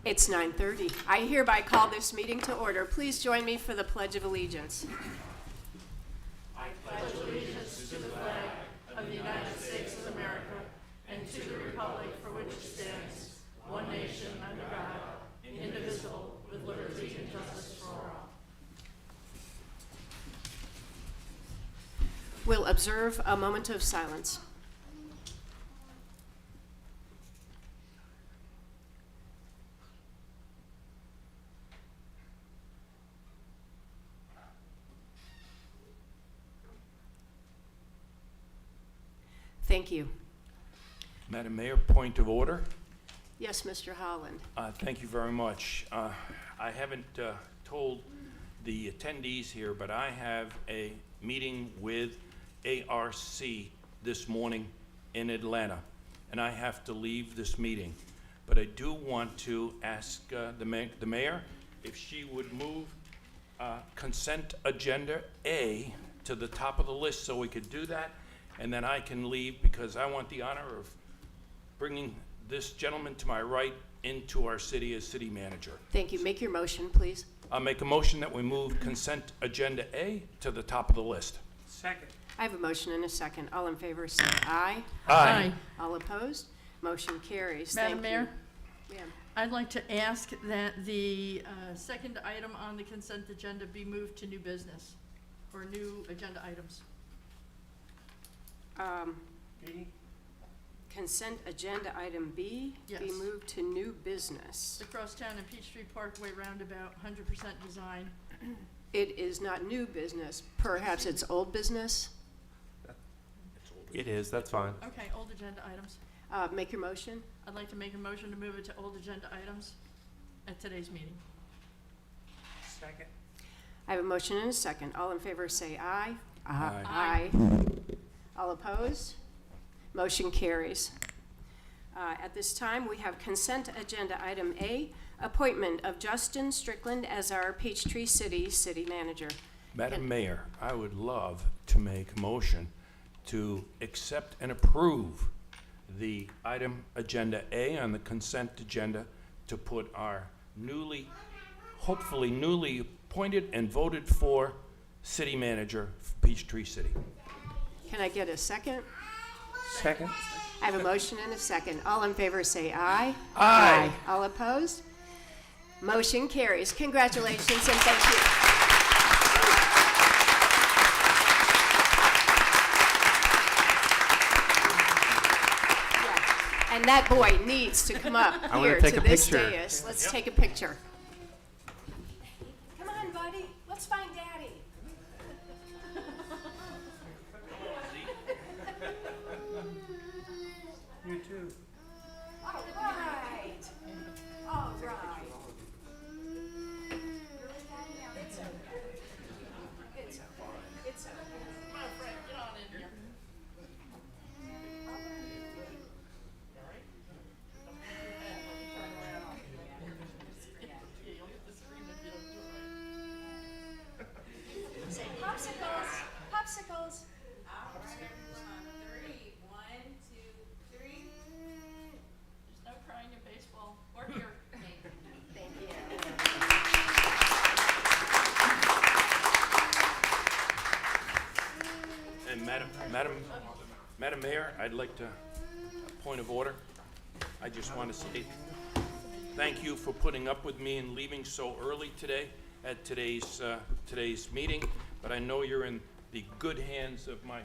It's 9:30. I hereby call this meeting to order. Please join me for the Pledge of Allegiance. I pledge allegiance to the flag of the United States of America and to the republic for which it stands, one nation under God, indivisible, with liberty and justice for all. We'll observe a moment of silence. Thank you. Madam Mayor, point of order. Yes, Mr. Holland. Thank you very much. I haven't told the attendees here, but I have a meeting with ARC this morning in Atlanta, and I have to leave this meeting. But I do want to ask the mayor if she would move consent agenda A to the top of the list so we could do that, and then I can leave because I want the honor of bringing this gentleman to my right into our city as city manager. Thank you. Make your motion, please. I'll make a motion that we move consent agenda A to the top of the list. Second. I have a motion and a second. All in favor say aye. Aye. All opposed? Motion carries. Madam Thank you. Mayor, Ma'am. I'd like to ask that the second item on the consent agenda be moved to new business or new agenda items. Consent agenda item B Yes. be moved to new business. The Crosstown and Peachtree Parkway roundabout, 100% design. It is not new business. Perhaps it's old business. It is, that's fine. Okay, old agenda items. Make your motion. I'd like to make a motion to move it to old agenda items at today's meeting. Second. I have a motion and a second. All in favor say aye. Aye. Aye. All opposed? Motion carries. At this time, we have consent agenda item A, appointment of Justin Strickland as our Peachtree City manager. Madam Mayor, I would love to make a motion to accept and approve the item agenda A on the consent agenda to put our hopefully newly appointed and voted for city manager for Peachtree City. Can I get a second? Second. I have a motion and a second. All in favor say aye. Aye. All opposed? Motion carries. Congratulations and thank you. Yeah. And that boy needs to come up I wanna here take to a this picture. dais. Let's take a picture. Come on, buddy. Let's find Daddy. You too. All right. All right. It's okay. It's okay. It's okay. Come on, Fred, get on in here. You'll get the screen if you don't do it right. Say popsicles. Popsicles. There's no crying in baseball or here. Thank you. And Madam Mayor, I'd like to, a point of order. I just want to say thank you for putting up with me and leaving so early today at today's meeting. But I know you're in the good hands of my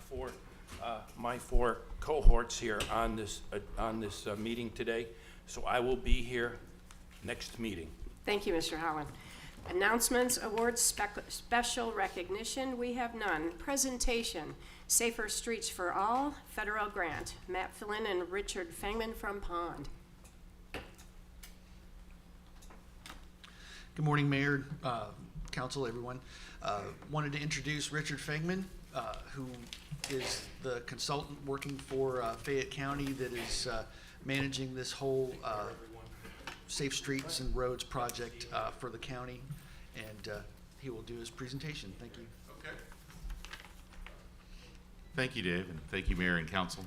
four cohorts here on this meeting today. So I will be here next meeting. Thank you, Mr. Holland. Announcements, awards, special recognition, we have none. Presentation, Safer Streets for All, federal grant. Matt Flynn and Richard Fangman from Pond. Good morning, Mayor, Council, everyone. Wanted to introduce Richard Fangman, who is the consultant working for Fayette County that is managing this whole Safe Streets and Roads project for the county, and he will do his presentation. Thank you. Okay. Thank you, Dave, and thank you, Mayor and Council.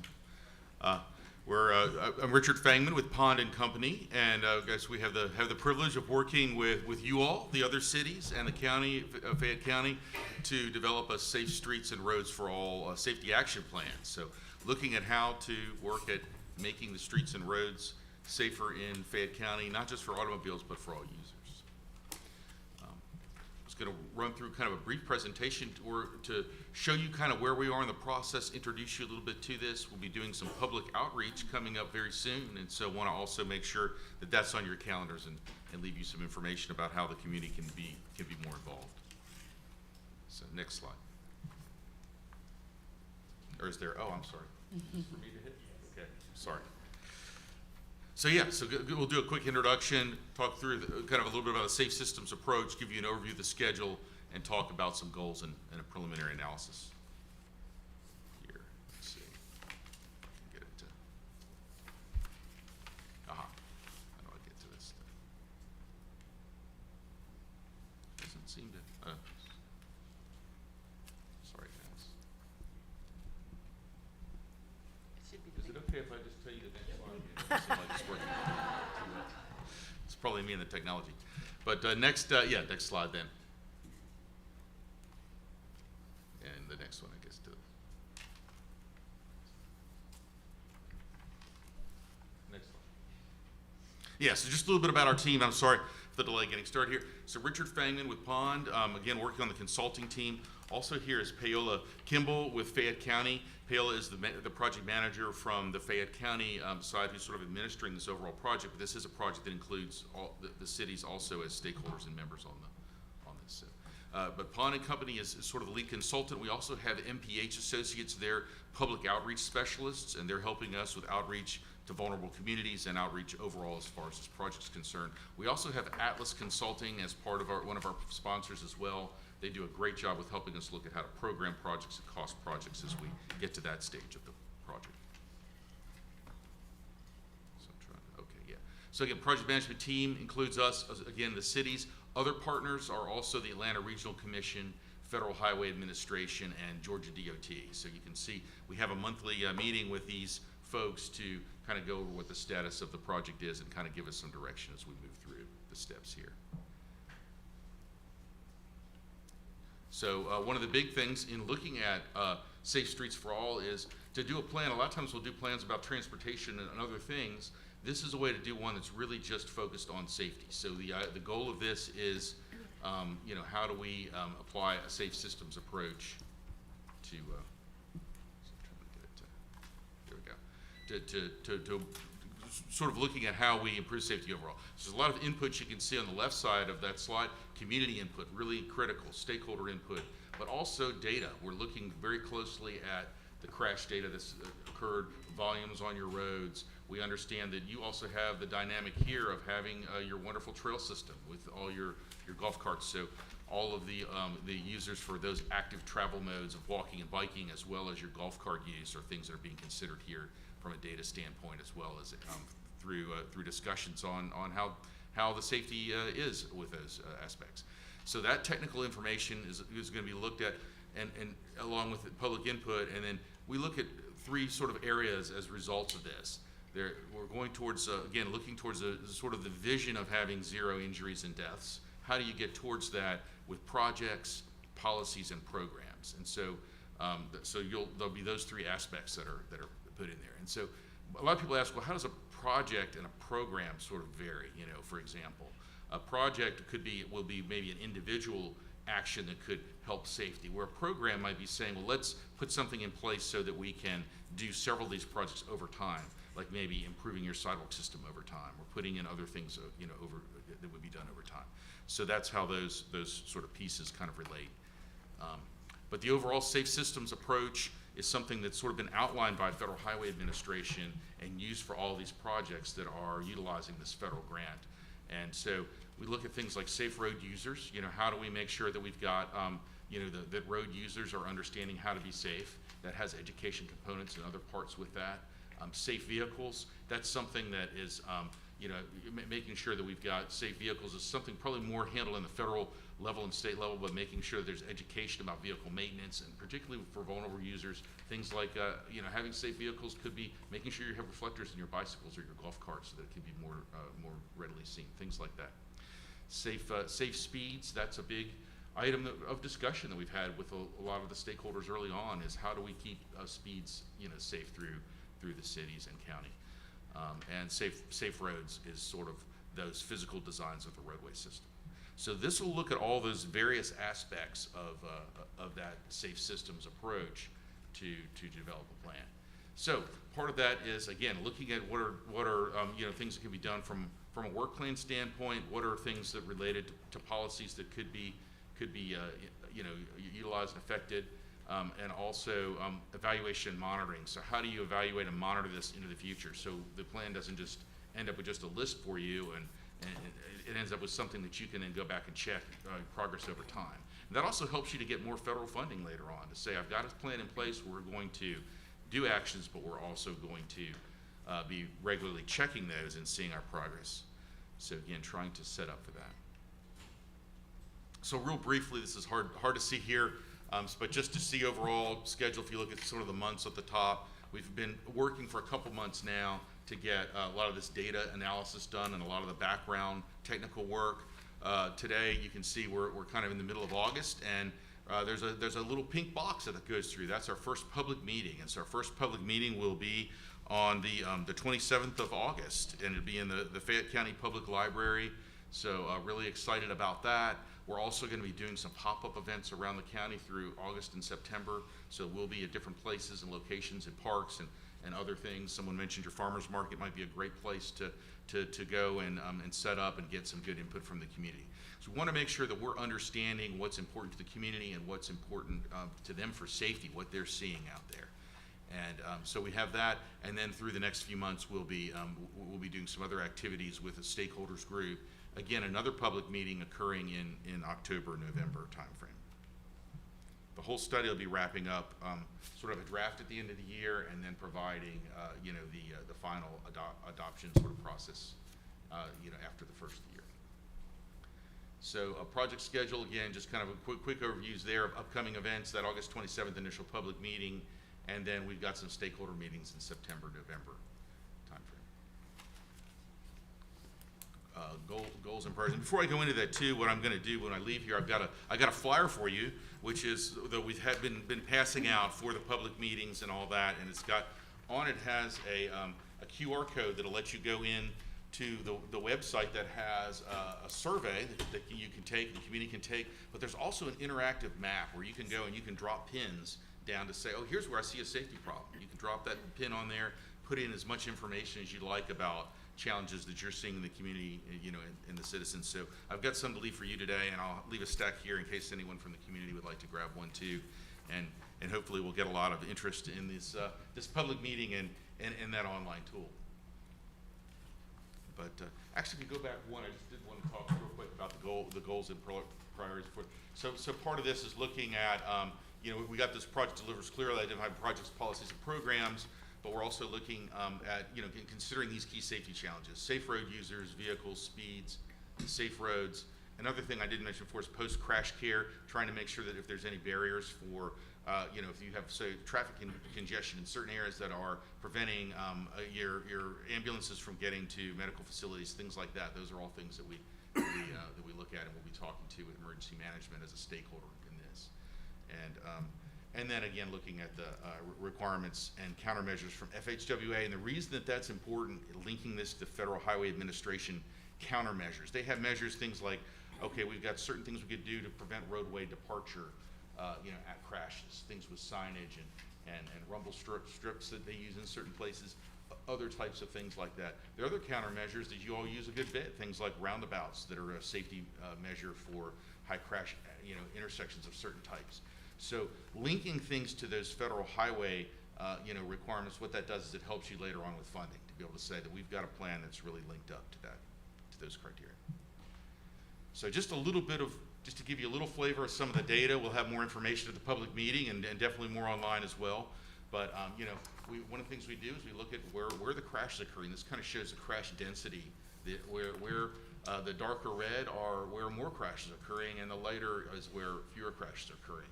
I'm Richard Fangman with Pond and Company, and guys, we have the privilege of working with you all, the other cities, and the county of Fayette County, to develop a Safe Streets and Roads for All safety action plan. So, looking at how to work at making the streets and roads safer in Fayette County, not just for automobiles, but for all users. Going to run through kind of a brief presentation to show you kind of where we are in the process, introduce you a little bit to this. We'll be doing some public outreach coming up very soon, and so want to also make sure that that's on your calendars and leave you some information about how the community can be more involved. So next slide. Or is there, oh, I'm sorry. Is for me to hit? Okay, sorry. So yeah, we'll do a quick introduction, talk through kind of a little bit about the safe systems approach, give you an overview of the schedule, and talk about some goals and a preliminary analysis. Here, let's see. Get it to. How do I get to this thing? Doesn't seem to. Sorry, guys. Is it okay if I just tell you the next slide? It doesn't seem like it's working too well. It's probably me and the technology. But next slide then. And the next one, I guess, too. Next slide. Yeah, so just a little bit about our team. I'm sorry for the delay getting started here. So Richard Fangman with Pond, again, working on the consulting team. Also here is Paola Kimball with Fayette County. Paola is the project manager from the Fayette County side who's sort of administering this overall project, but this is a project that includes all the cities also as stakeholders and members on this. But Pond and Company is sort of the lead consultant. We also have MPH Associates, they're public outreach specialists, and they're helping us with outreach to vulnerable communities and outreach overall as far as this project's concerned. We also have Atlas Consulting as part of one of our sponsors as well. They do a great job with helping us look at how to program projects and cost projects as we get to that stage of the project. So again, project management team includes us, again, the cities. Other partners are also the Atlanta Regional Commission, Federal Highway Administration, and Georgia DOT. So you can see we have a monthly meeting with these folks to kind of go over what the status of the project is and kind of give us some direction as we move through the steps here. So one of the big things in looking at Safe Streets for All is to do a plan. A lot of times we'll do plans about transportation and other things. This is a way to do one that's really just focused on safety. So the goal of this is, how do we apply a safe systems approach to, to sort of looking at how we improve safety overall. So there's a lot of input you can see on the left side of that slide. Community input, really critical, stakeholder input, but also data. We're looking very closely at the crash data that's occurred, volumes on your roads. We understand that you also have the dynamic here of having your wonderful trail system with all your golf carts. So all of the users for those active travel modes of walking and biking, as well as your golf cart use, are things that are being considered here from a data standpoint, as well as through discussions on how the safety is with those aspects. So that technical information is going to be looked at, and along with the public input, and then we look at three sort of areas as results of this. We're going towards, again, looking towards sort of the vision of having zero injuries and deaths. How do you get towards that with projects, policies, and programs? And so, there'll be those three aspects that are put in there. And so, a lot of people ask, well, how does a project and a program sort of vary? For example, a project will be maybe an individual action that could help safety, where a program might be saying, well, let's put something in place so that we can do several of these projects over time, like maybe improving your sidewalk system over time, or putting in other things, that would be done over time. So that's how those sort of pieces kind of relate. But the overall safe systems approach is something that's sort of been outlined by Federal Highway Administration and used for all these projects that are utilizing this federal grant. And so we look at things like safe road users. How do we make sure that we've got, that road users are understanding how to be safe? That has education components and other parts with that. Safe vehicles, that's something that is making sure that we've got safe vehicles is something probably more handled in the federal level and state level, but making sure there's education about vehicle maintenance, and particularly for vulnerable users, things like, having safe vehicles could be making sure you have reflectors in your bicycles or your golf carts so that it can be more readily seen, things like that. Safe speeds, that's a big item of discussion that we've had with a lot of the stakeholders early on, is how do we keep speeds, safe through the cities and county. And safe roads is sort of those physical designs of the roadway system. So this will look at all those various aspects of that safe systems approach to develop a plan. So part of that is, again, looking at what are things that can be done from a work plan standpoint. What are things that related to policies that could be utilized and affected, and also evaluation and monitoring. So how do you evaluate and monitor this into the future? So the plan doesn't just end up with just a list for you, and it ends up with something that you can then go back and check progress over time. And that also helps you to get more federal funding later on, to say, I've got a plan in place, we're going to do actions, but we're also going to be regularly checking those and seeing our progress. So again, trying to set up for that. So real briefly, this is hard to see here, but just to see overall schedule, if you look at sort of the months at the top, we've been working for a couple months now to get a lot of this data analysis done and a lot of the background technical work. Today, you can see we're kind of in the middle of August, and there's a little pink box that goes through. That's our first public meeting, and so our first public meeting will be on the 27th of August, and it'll be in the Fayette County Public Library. So really excited about that. We're also going to be doing some pop-up events around the county through August and September. So we'll be at different places and locations and parks and other things. Someone mentioned your farmer's market might be a great place to go and set up and get some good input from the community. So we want to make sure that we're understanding what's important to the community and what's important to them for safety, what they're seeing out there. And so we have that, and then through the next few months we'll be doing some other activities with a stakeholders group. Again, another public meeting occurring in October, November timeframe. The whole study will be wrapping up sort of a draft at the end of the year, and then providing the final adoption sort of process after the first year. So a project schedule, again, just kind of a quick overviews there of upcoming events. That August 27th initial public meeting, and then we've got some stakeholder meetings in September, November timeframe. Goals and priorities. Before I go into that too, what I'm going to do when I leave here, I got a flyer for you, which is that we've been passing out for the public meetings and all that, and it's got on it has a QR code that'll let you go in to the website that has a survey that you can take, the community can take, but there's also an interactive map where you can go and you can drop pins down to say, oh, here's where I see a safety problem. You can drop that pin on there, put in as much information as you like about challenges that you're seeing in the community, and the citizens. So I've got some to leave for you today, and I'll leave a stack here in case anyone from the community would like to grab one too. And hopefully we'll get a lot of interest in this public meeting and that online tool. But actually, if you go back one, I just did want to talk real quick about the goals and priorities. So part of this is looking at, we got this project delivers clearly identified projects, policies, and programs. But we're also looking at, considering these key safety challenges: safe road users, vehicles, speeds, safe roads. Another thing I didn't mention before is post-crash care, trying to make sure that if there's any barriers for, if you have, say, traffic congestion in certain areas that are preventing your ambulances from getting to medical facilities, things like that. Those are all things that we look at and we'll be talking to with emergency management as a stakeholder in this. And then again, looking at the requirements and countermeasures from FHWA. And the reason that that's important, linking this to Federal Highway Administration countermeasures. They have measures, things like, okay, we've got certain things we could do to prevent roadway departure, at crashes, things with signage and rumble strips that they use in certain places, other types of things like that. There are other countermeasures that you all use a good bit, things like roundabouts that are a safety measure for high crash, intersections of certain types. So linking things to those federal highway, requirements, what that does is it helps you later on with funding to be able to say that we've got a plan that's really linked up to those criteria. So just to give you a little flavor of some of the data. We'll have more information at the public meeting and definitely more online as well. But one of the things we do is we look at where the crash is occurring. This kind of shows the crash density The darker red are where more crashes are occurring, and the lighter is where fewer crashes are occurring.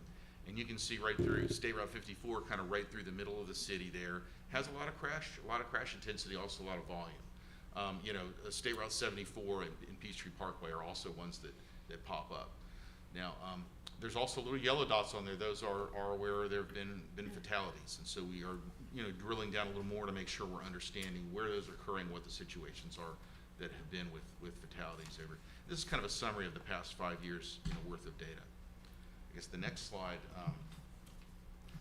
And you can see right through State Route 54, kind of right through the middle of the city there, has a lot of crash intensity, also a lot of volume. State Route 74 and Peachtree Parkway are also ones that pop up. Now, there's also little yellow dots on there. Those are where there have been fatalities, and so we are drilling down a little more to make sure we're understanding where those are occurring, what the situations are that have been with fatalities over. This is kind of a summary of the past 5 years worth of data. I guess the next slide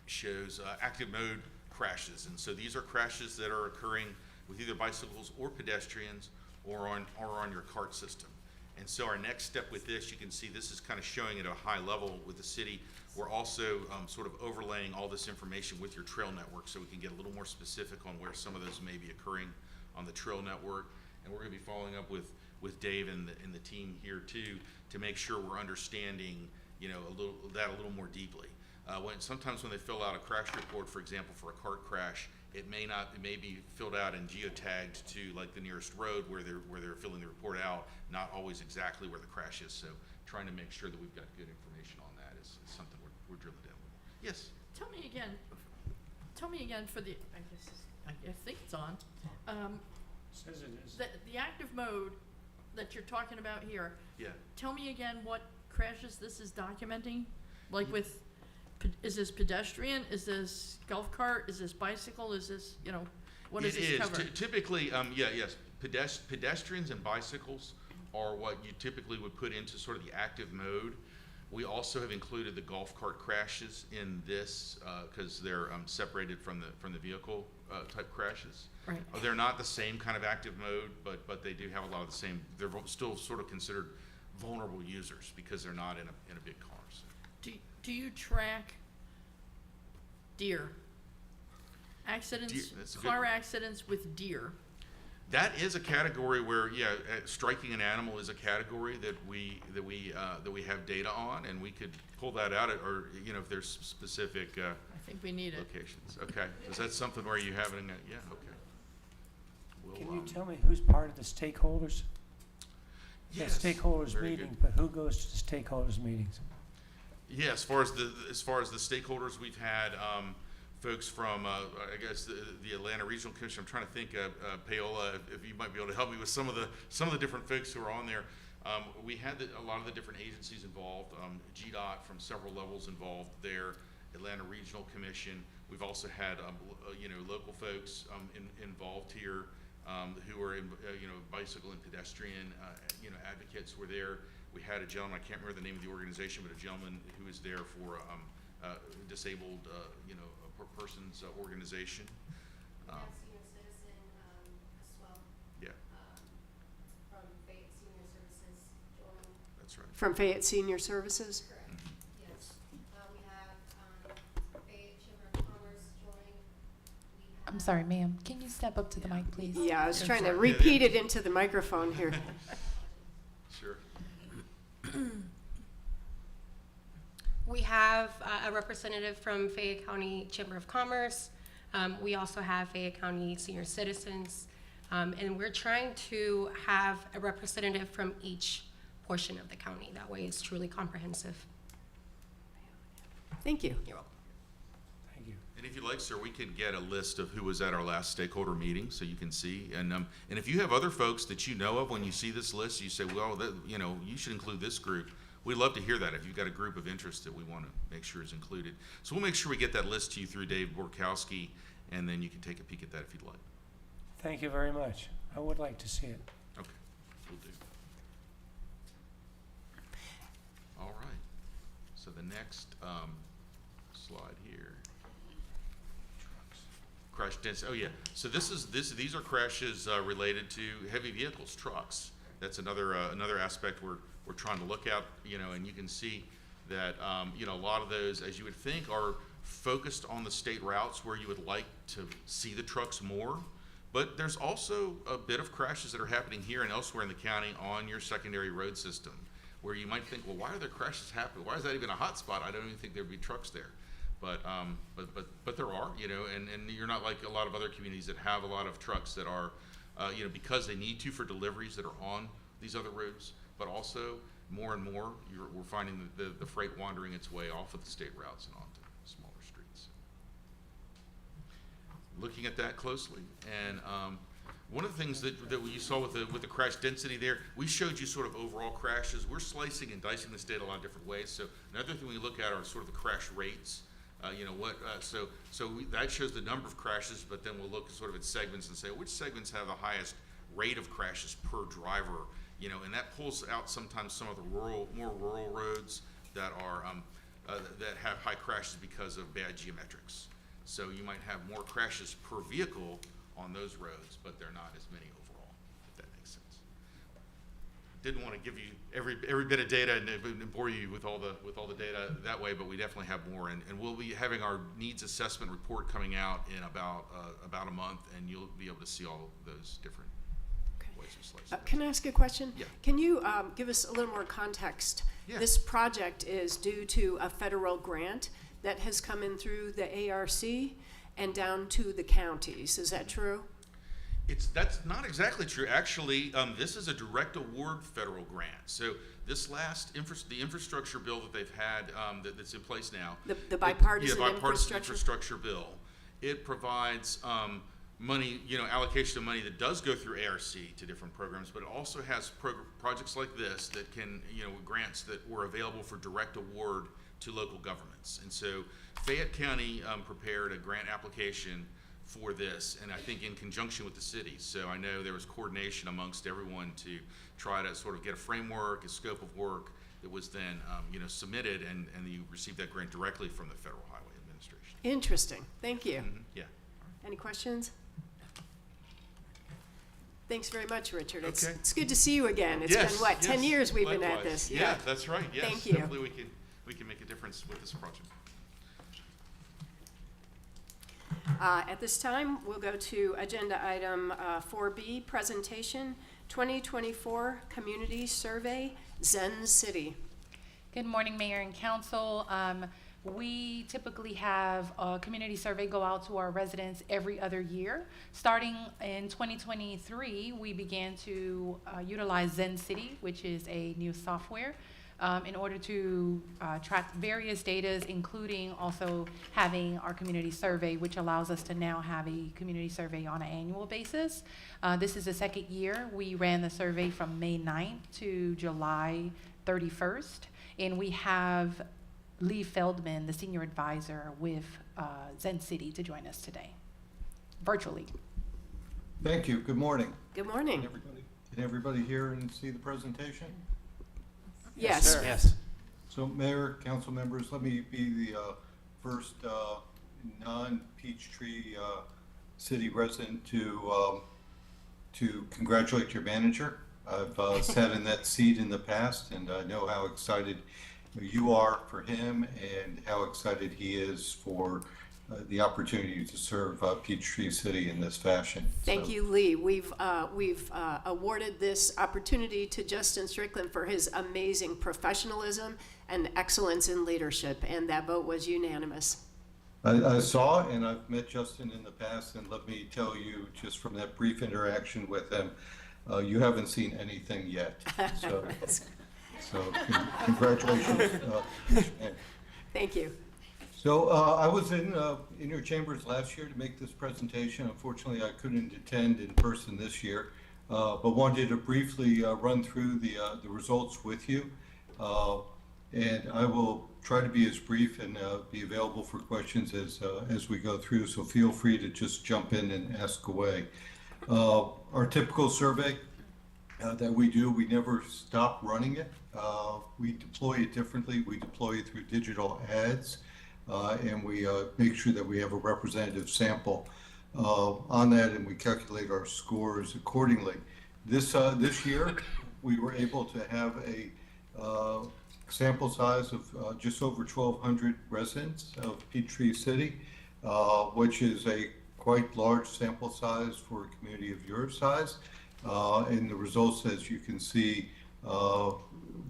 shows active mode crashes, and so these are crashes that are occurring with either bicycles or pedestrians or on your cart system. And so our next step with this, you can see this is kind of showing at a high level with the city. We're also sort of overlaying all this information with your trail network so we can get a little more specific on where some of those may be occurring on the trail network. And we're going to be following up with Dave and the team here too to make sure we're understanding a little more deeply. Sometimes when they fill out a crash report, for example, for a cart crash, it may be filled out and geotagged to like the nearest road where they're filling the report out, not always exactly where the crash is. So trying to make sure that we've got good information on that is something we're drilling down with. Yes. Tell me again for the, I think it's on. Says it is. The active mode that you're talking about here. Yeah. Tell me again what crashes this is documenting? Like is this pedestrian? Is this golf cart? Is this bicycle? Is this, what does this cover? Typically, yes. Pedestrians and bicycles are what you typically would put into sort of the active mode. We also have included the golf cart crashes in this because they're separated from the vehicle type crashes. Right. They're not the same kind of active mode, but they do have a lot of the same. They're still sort of considered vulnerable users because they're not in a big car. So. Do you track deer accidents, car accidents with deer? That is a category where, striking an animal is a category that we have data on, and we could pull that out, or if there's specific I think we need locations. Okay, is that something where you have it in that? Yeah, okay. Can you tell me who's part of the stakeholders? Yes. The stakeholders Very meeting, good. but who goes to the stakeholders meetings? Yeah, as far as the stakeholders, we've had folks from I guess the Atlanta Regional Commission. I'm trying to think, Paola, if you might be able to help me with some of the different folks who are on there. We had a lot of the different agencies involved. GDOT from several levels involved there. Atlanta Regional Commission. We've also had local folks involved here who are bicycle and pedestrian advocates were there. We had a gentleman, I can't remember the name of the organization, but a gentleman who was there for disabled persons organization. Senior citizen as well. Yeah, From Fayette Senior Services joined. that's right. From Fayette Senior Services? Correct. Yes. We have Fayette Chamber of Commerce joined. I'm sorry, ma'am. Can you step up to the mic, please? Yeah, I was trying to sorry. repeat it into the microphone here. Sure. We have a representative from Fayette County Chamber of Commerce. We also have Fayette County Senior Citizens. And we're trying to have a representative from each portion of the county. That way it's truly comprehensive. Thank you. You're welcome. Thank you. And if you'd like, sir, we can get a list of who was at our last stakeholder meeting, so you can see. And if you have other folks that you know of, when you see this list, you say, well, you should include this group. We'd love to hear that if you've got a group of interest that we want to make sure is included. So we'll make sure we get that list to you through Dave Borkowski, and then you can take a peek at that if you'd like. Thank you very much. I would like to see it. Okay, we'll do. All right. So the next slide here. Crash density. Oh yeah. So these are crashes related to heavy vehicles, trucks. That's another aspect we're trying to look at. And you can see that a lot of those, as you would think, are focused on the state routes where you would like to see the trucks more. But there's also a bit of crashes that are happening here and elsewhere in the county on your secondary road system, where you might think, well, why are there crashes happening? Why is that even a hot spot? I don't even think there'd be trucks there. But there are, and you're not like a lot of other communities that have a lot of trucks that are because they need to for deliveries that are on these other roads, but also more and more, we're finding that the freight wandering its way off of the state routes and onto smaller streets. Looking at that closely, and one of the things that you saw with the crash density there, we showed you sort of overall crashes. We're slicing and dicing this data a lot of different ways. So another thing we look at are sort of the crash rates. That shows the number of crashes, but then we'll look sort of at segments and say which segments have the highest rate of crashes per driver. And that pulls out sometimes some of the more rural roads that are that have high crashes because of bad geometrics. So you might have more crashes per vehicle on those roads, but they're not as many overall, if that makes sense. Didn't want to give you every bit of data and bore you with all the data that way, but we definitely have more, and we'll be having our needs assessment report coming out in about a month, and you'll be able to see all those different ways of slicing. Can I ask a question? Yeah. Can you give us a little more context? Yeah. This project is due to a federal grant that has come in through the ARC and down to the counties. Is that true? That's not exactly true. Actually, this is a direct award federal grant. So this last the infrastructure bill that they've had that's in place now. The bipartisan, bipartisan infrastructure bill. It provides money, allocation of money that does go through ARC to different programs, but it also has projects like this that can, grants that were available for direct award to local governments. And so Fayette County prepared a grant application for this, and I think in conjunction with the city. So I know there was coordination amongst everyone to try to sort of get a framework, a scope of work that was then submitted, and you received that grant directly from the Federal Highway Administration. Interesting. Thank you. Mm-hmm. Yeah. Any questions? Thanks very much, Richard. Okay. It's good to see you again. It's Yes, been, what, 10 yes, years we've been at likewise. this? Yeah, that's right. Yes. Thank you. Hopefully we can make a difference with this project. At this time, we'll go to agenda item 4B, presentation 2024 Community Survey, Zen City. Good morning, Mayor and Council. We typically have a community survey go out to our residents every other year. Starting in 2023, we began to utilize Zen City, which is a new software, in order to track various data, including also having our community survey, which allows us to now have a community survey on an annual basis. This is the second year. We ran the survey from May 9th to July 31st, and we have Lee Feldman, the senior advisor with Zen City, to join us today, virtually. Thank you. Good morning. Good morning. Can everybody hear and see the presentation? Yes. Yes. So Mayor, council members, let me be the first non-Peachtree city resident to congratulate your manager. I've sat in that seat in the past, and I know how excited you are for him and how excited he is for the opportunity to serve Peachtree City in this fashion. Thank So, you, Lee. We've awarded this opportunity to Justin Strickland for his amazing professionalism and excellence in leadership, and that vote was unanimous. I saw, and I've met Justin in the past, and let me tell you, just from that brief interaction with him, you haven't seen anything yet. So congratulations. Thank you. So I was in your chambers last year to make this presentation. Unfortunately, I couldn't attend in person this year, but wanted to briefly run through the results with you. And I will try to be as brief and be available for questions as we go through. So feel free to just jump in and ask away. Our typical survey that we do, we never stop running it. We deploy it differently. We deploy it through digital ads. And we make sure that we have a representative sample on that, and we calculate our scores accordingly. This year, we were able to have a sample size of just over 1,200 residents of Peachtree City, which is a quite large sample size for a community of your size. And the results, as you can see,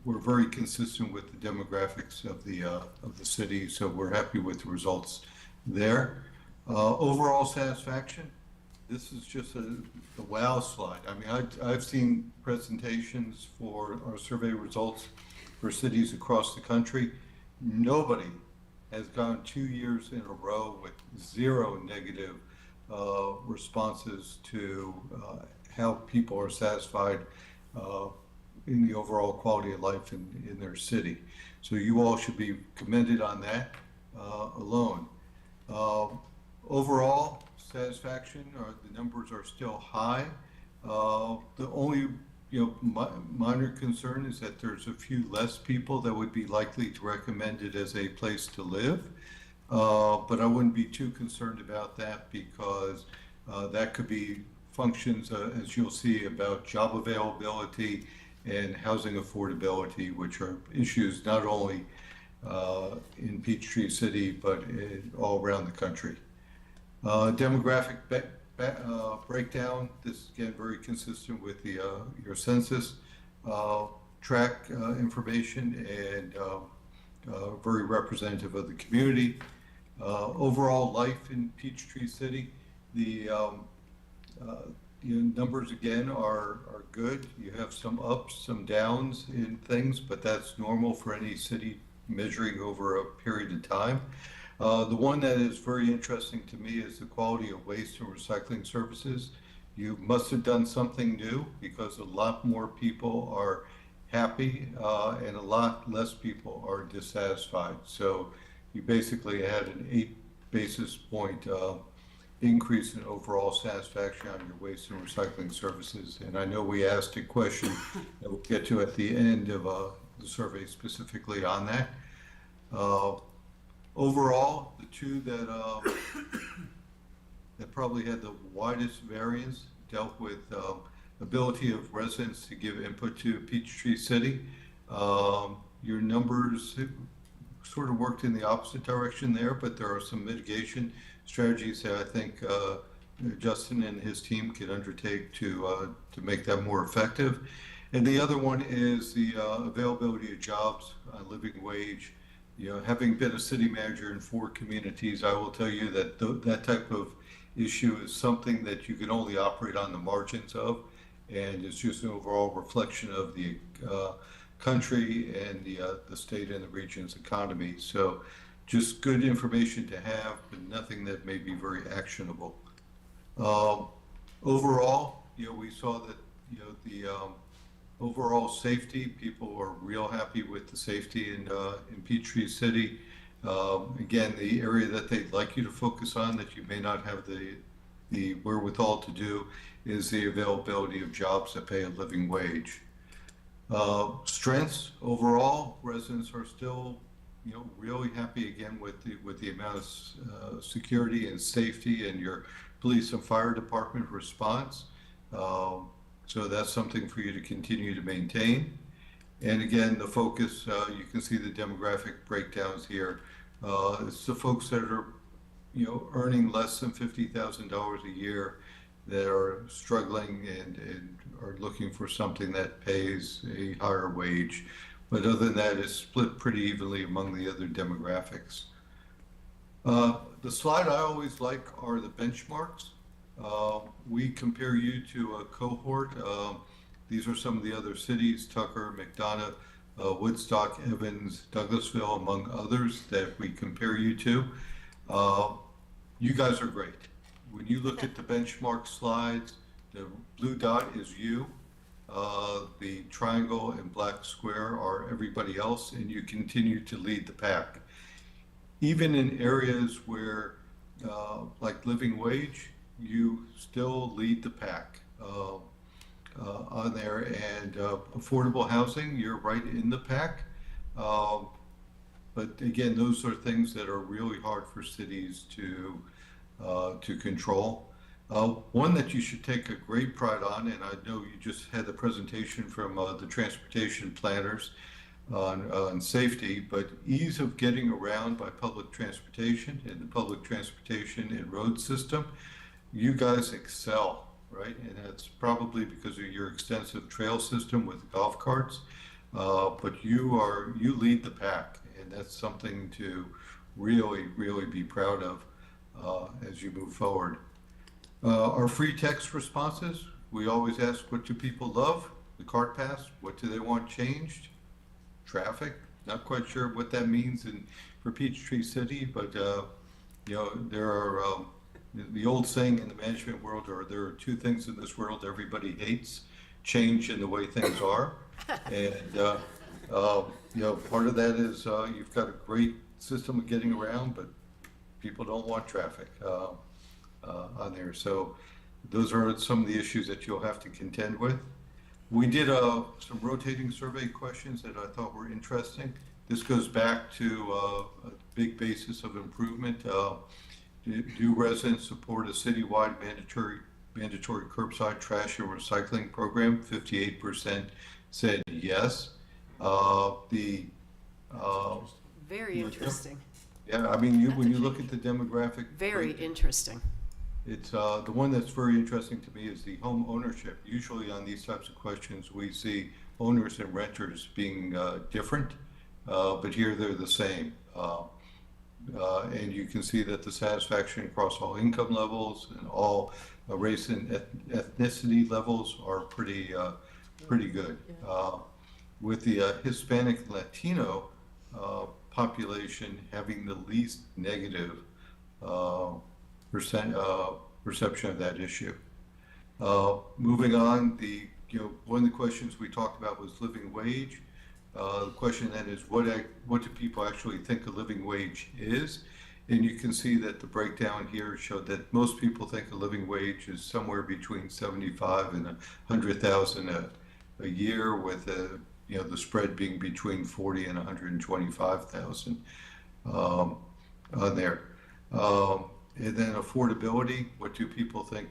we're very consistent with the demographics of the city, so we're happy with the results there. Overall satisfaction, this is just a wow slide. I mean, I've seen presentations for our survey results for cities across the country. Nobody has gone 2 years in a row with zero negative responses to how people are satisfied in the overall quality of life in their city. So you all should be commended on that alone. Overall satisfaction, the numbers are still high. The only minor concern is that there's a few less people that would be likely to recommend it as a place to live. But I wouldn't be too concerned about that because that could be functions, as you'll see, about job availability and housing affordability, which are issues not only in Peachtree City, but all around the country. Demographic breakdown, this is again very consistent with the your census track information and very representative of the community. Overall life in Peachtree City, the numbers again are good. You have some ups, some downs in things, but that's normal for any city measuring over a period of time. The one that is very interesting to me is the quality of waste and recycling services. You must have done something new because a lot more people are happy and a lot less people are dissatisfied. So you basically had an 8 basis point increase in overall satisfaction on your waste and recycling services. And I know we asked a question that we'll get to at the end of the survey specifically on that. Overall, the two that probably had the widest variance dealt with ability of residents to give input to Peachtree City. Your numbers sort of worked in the opposite direction there, but there are some mitigation strategies that I think Justin and his team can undertake to make that more effective. And the other one is the availability of jobs, living wage. Having been a city manager in 4 communities, I will tell you that that type of issue is something that you can only operate on the margins of, and it's just an overall reflection of the country and the state and the region's economy. So just good information to have, but nothing that may be very actionable. Overall, we saw that the overall safety, people are real happy with the safety in Peachtree City. Again, the area that they'd like you to focus on that you may not have the wherewithal to do is the availability of jobs that pay a living wage. Strengths overall, residents are still really happy again with the amount of security and safety and your police and fire department response. So that's something for you to continue to maintain. And again, the focus, you can see the demographic breakdowns here. It's the folks that are, earning less than $50,000 a year that are struggling and are looking for something that pays a higher wage. But other than that, it's split pretty evenly among the other demographics. The slide I always like are the benchmarks. We compare you to a cohort. These are some of the other cities: Tucker, McDonough, Woodstock, Evans, Douglasville, among others that we compare you to. You guys are great. When you look at the benchmark slides, the blue dot is you. The triangle and black square are everybody else, and you continue to lead the pack. Even in areas where, like living wage, you still lead the pack on there, and affordable housing, you're right in the pack. But again, those are things that are really hard for cities to control. One that you should take a great pride on, and I know you just had the presentation from the transportation planners on safety, but ease of getting around by public transportation and the public transportation and road system. You guys excel, right? And that's probably because of your extensive trail system with golf carts. But you lead the pack, and that's something to really, really be proud of as you move forward. Our free text responses, we always ask, what do people love? The cart pass. What do they want changed? Traffic. Not quite sure what that means for Peachtree City, but there are the old saying in the management world, or there are two things in this world everybody hates: change and the way things are. And part of that is you've got a great system of getting around, but people don't want traffic on there. So those are some of the issues that you'll have to contend with. We did some rotating survey questions that I thought were interesting. This goes back to a big basis of improvement. Do residents support a citywide mandatory curbside trash and recycling program? 58% said yes. Very interesting. Yeah, I mean, when you look at the demographic. Very interesting. It's the one that's very interesting to me is the home ownership. Usually on these types of questions, we see owners and renters being different, but here they're the same. And you can see that the satisfaction across all income levels and all race and ethnicity levels are pretty good. With the Hispanic Latino population having the least negative perception of that issue. Moving on, one of the questions we talked about was living wage. The question then is, what do people actually think a living wage is? And you can see that the breakdown here showed that most people think a living wage is somewhere between 75 and 100,000 a year, with the spread being between 40 and 125,000 on there. And then affordability, what do people think,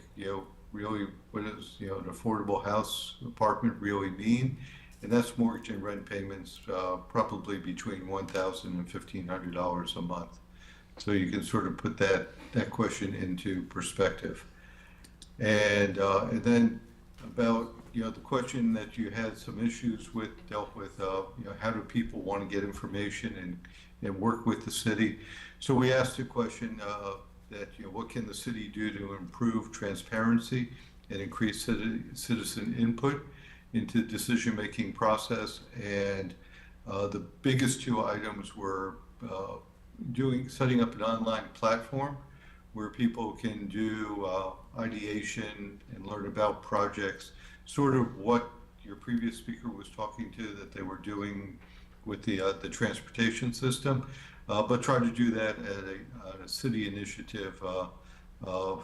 really, what does, an affordable house, apartment really mean? And that's mortgage and rent payments, probably between $1,000 and $1,500 a month. So you can sort of put that question into perspective. And then about, the question that you had some issues with, dealt with, how do people want to get information and work with the city? So we asked a question, that, what can the city do to improve transparency and increase citizen input into the decision-making process? And the biggest two items were setting up an online platform where people can do ideation and learn about projects, sort of what your previous speaker was talking to, that they were doing with the transportation system. But try to do that at a city initiative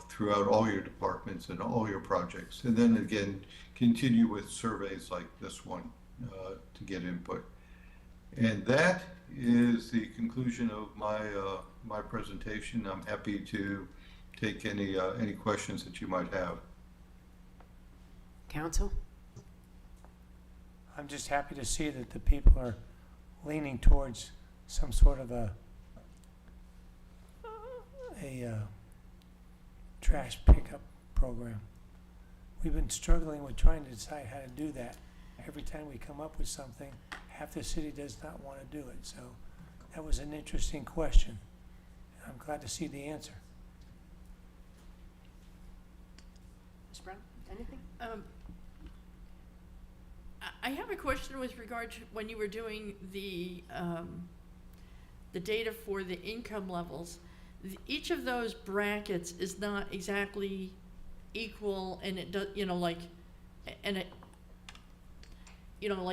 throughout all your departments and all your projects. And then again, continue with surveys like this one to get input. And that is the conclusion of my presentation. I'm happy to take any questions that you might have. Council? I'm just happy to see that the people are leaning towards some sort of a trash pickup program. We've been struggling with trying to decide how to do that. Every time we come up with something, half the city does not want to do it. So that was an interesting question. I'm glad to see the answer. Ms. Brown, anything? I have a question with regard to when you were doing the data for the income levels. Each of those brackets is not exactly equal, and it does, like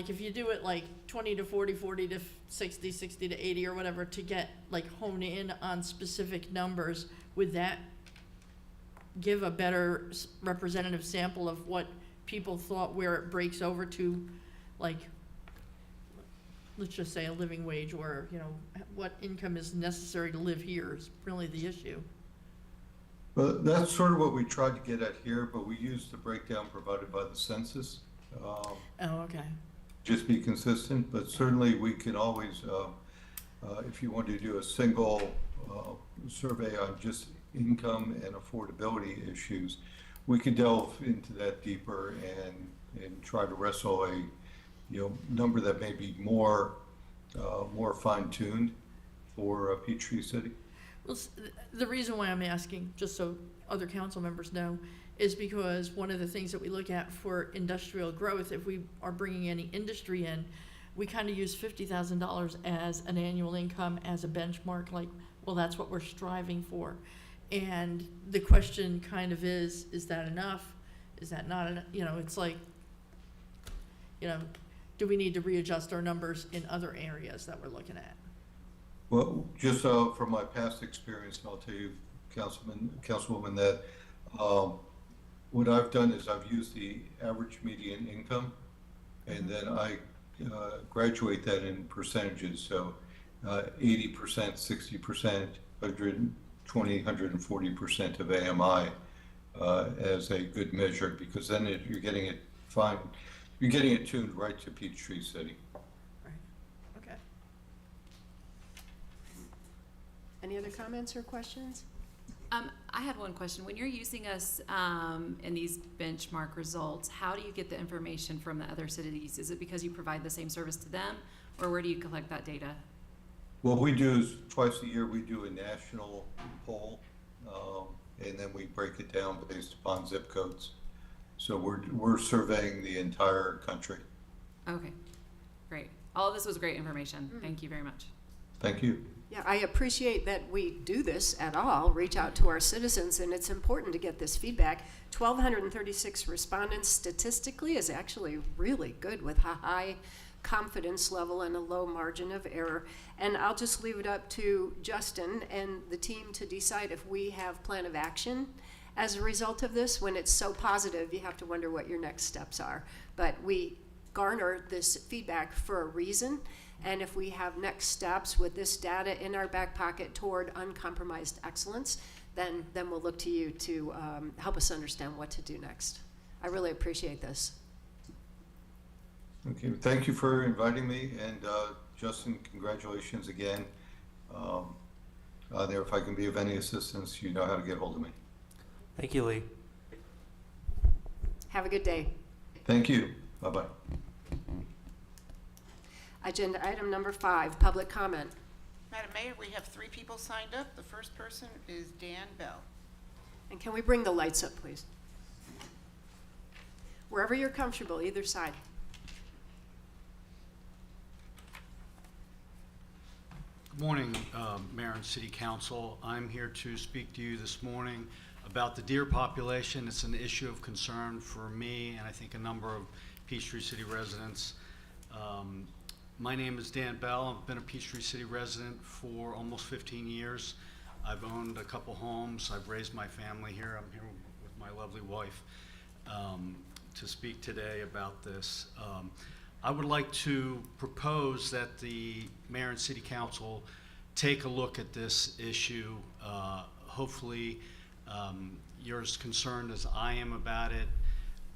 if you do it like 20 to 40, 40 to 60, 60 to 80 or whatever to get hone in on specific numbers, would that give a better representative sample of what people thought, where it breaks over to, let's just say a living wage, or what income is necessary to live here is really the issue. Well, that's sort of what we tried to get at here, but we used the breakdown provided by the census. Oh, okay. Just be consistent, but certainly we can always, if you want to do a single survey on just income and affordability issues, we could delve into that deeper and try to wrestle a number that may be more fine-tuned for Peachtree City. Well, the reason why I'm asking, just so other council members know, is because one of the things that we look at for industrial growth, if we are bringing any industry in, we kind of use $50,000 as an annual income as a benchmark, like, well, that's what we're striving for. And the question kind of is that enough? Is that not enough? You know, it's like, you know, do we need to readjust our numbers in other areas that we're looking at? Well, just from my past experience, and I'll tell you, Councilwoman, that what I've done is I've used the average median income, and then I graduate that in percentages. So 80%, 60%, 120, 140% of AMI as a good measure, because then you're getting it fine. You're getting it tuned right to Peachtree City. Right, okay. Any other comments or questions? I had one question. When you're using us in these benchmark results, how do you get the information from the other cities? Is it because you provide the same service to them, or where do you collect that data? What we do is twice a year we do a national poll, and then we break it down based upon zip codes. So we're surveying the entire country. Okay, great. All of this was great information. Thank you very much. Thank you. Yeah, I appreciate that we do this at all, reach out to our citizens, and it's important to get this feedback. 1,236 respondents statistically is actually really good with a high confidence level and a low margin of error. And I'll just leave it up to Justin and the team to decide if we have plan of action as a result of this. When it's so positive, you have to wonder what your next steps are. But we garner this feedback for a reason. And if we have next steps with this data in our back pocket toward uncompromised excellence, then we'll look to you to help us understand what to do next. I really appreciate this. Okay, thank you for inviting me, and Justin, congratulations again. There, if I can be of any assistance, you know how to get hold of me. Thank you, Lee. Have a good day. Thank you. Bye-bye. Agenda item number 5, public comment. Madam Mayor, we have 3 people signed up. The first person is Dan Bell. And can we bring the lights up, please? Wherever you're comfortable, either side. Good morning, Mayor and City Council. I'm here to speak to you this morning about the deer population. It's an issue of concern for me and I think a number of Peachtree City residents. My name is Dan Bell. I've been a Peachtree City resident for almost 15 years. I've owned a couple homes. I've raised my family here. I'm here with my lovely wife to speak today about this. I would like to propose that the Mayor and City Council take a look at this issue. Hopefully, you're as concerned as I am about it.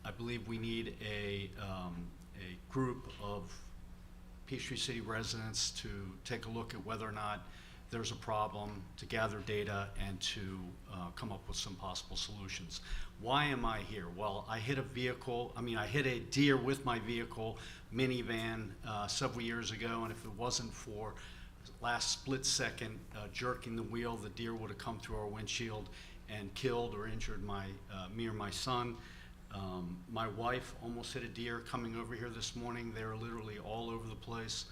I believe we need a group of Peachtree City residents to take a look at whether or not there's a problem, to gather data, and to come up with some possible solutions. Why am I here? Well, I hit a deer with my vehicle, minivan, several years ago, and if it wasn't for last split second jerking the wheel, the deer would have come through our windshield and killed or injured me or my son. My wife almost hit a deer coming over here this morning. They were literally all over the place.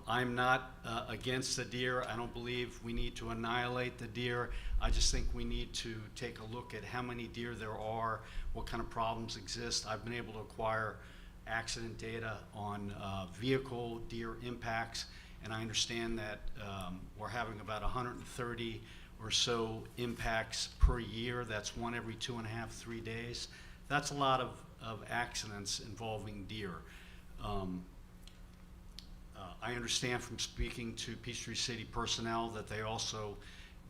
I'm not against the deer. I don't believe we need to annihilate the deer. I just think we need to take a look at how many deer there are, what kind of problems exist. I've been able to acquire accident data on vehicle deer impacts, and I understand that we're having about 130 or so impacts per year. That's one every 2.5, 3 days. That's a lot of accidents involving deer. I understand from speaking to Peachtree City personnel that they also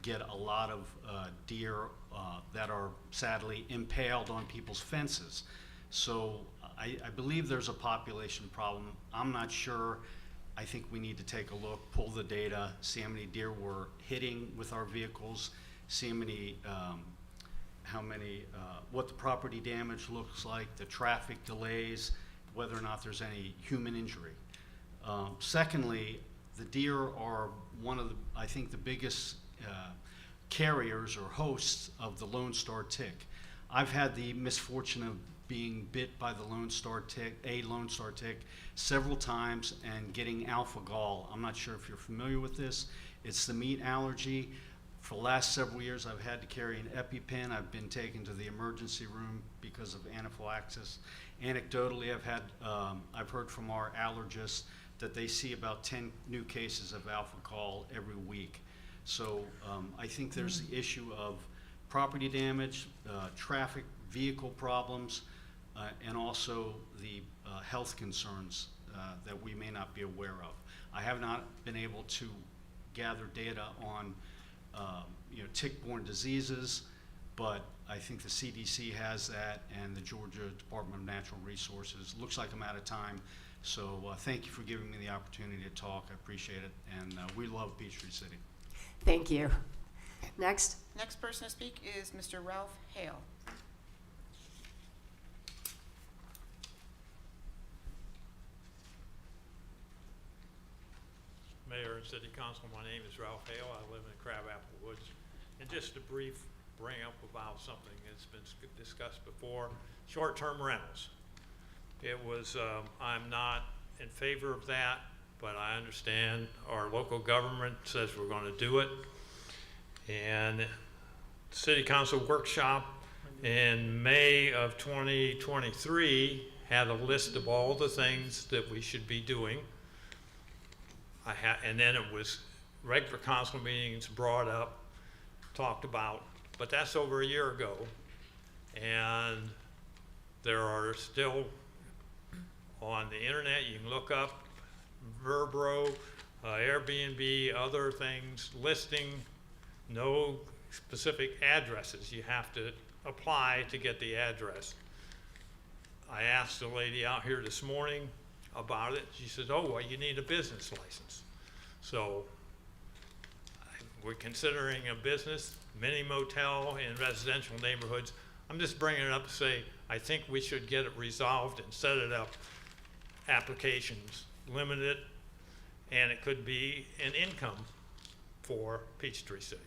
get a lot of deer that are sadly impaled on people's fences. So I believe there's a population problem. I'm not sure. I think we need to take a look, pull the data, see how many deer we're hitting with our vehicles, see how many, what the property damage looks like, the traffic delays, whether or not there's any human injury. Secondly, the deer are one of the, I think, the biggest carriers or hosts of the Lone Star tick. I've had the misfortune of being bit by the Lone Star tick, several times and getting alpha gall. I'm not sure if you're familiar with this. It's the meat allergy. For the last several years, I've had to carry an EpiPen. I've been taken to the emergency room because of anaphylaxis. Anecdotally, I've heard from our allergists that they see about 10 new cases of alpha gall every week. So I think there's the issue of property damage, traffic, vehicle problems, and also the health concerns that we may not be aware of. I have not been able to gather data on tick-borne diseases, but I think the CDC has that, and the Georgia Department of Natural Resources. Looks like I'm out of time, so thank you for giving me the opportunity to talk. I appreciate it, and we love Peachtree City. Thank you. Next. Next person to speak is Mr. Ralph Hale. Mayor and City Council, my name is Ralph Hale. I live in Crabapple Woods. And just a brief bring up about something that's been discussed before, short-term rentals. It was, I'm not in favor of that, but I understand our local government says we're going to do it. And City Council workshop in May of 2023 had a list of all the things that we should be doing. And then it was regular council meetings brought up, talked about, but that's over a year ago. And there are still on the internet, you can look up Verbro, Airbnb, other things, listing, no specific addresses. You have to apply to get the address. I asked the lady out here this morning about it. She said, oh, well, you need a business license. So we're considering a business, mini motel in residential neighborhoods. I'm just bringing it up to say, I think we should get it resolved and set it up, applications, limit it, and it could be an income for Peachtree City.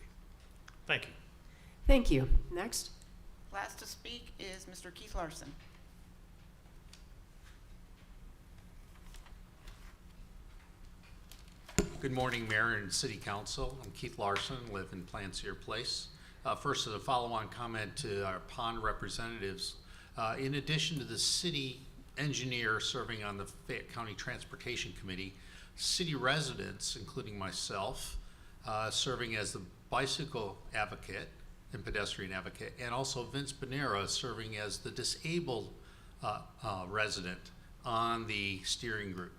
Thank you. Thank you. Next. Last to speak is Mr. Keith Larson. Good morning, Mayor and City Council. I'm Keith Larson, live in Plancier Place. First, as a follow-on comment to our pond representatives, in addition to the city engineer serving on the Fayette County Transportation Committee, city residents, including myself, serving as the bicycle advocate and pedestrian advocate, and also Vince Bonera serving as the disabled resident on the steering group.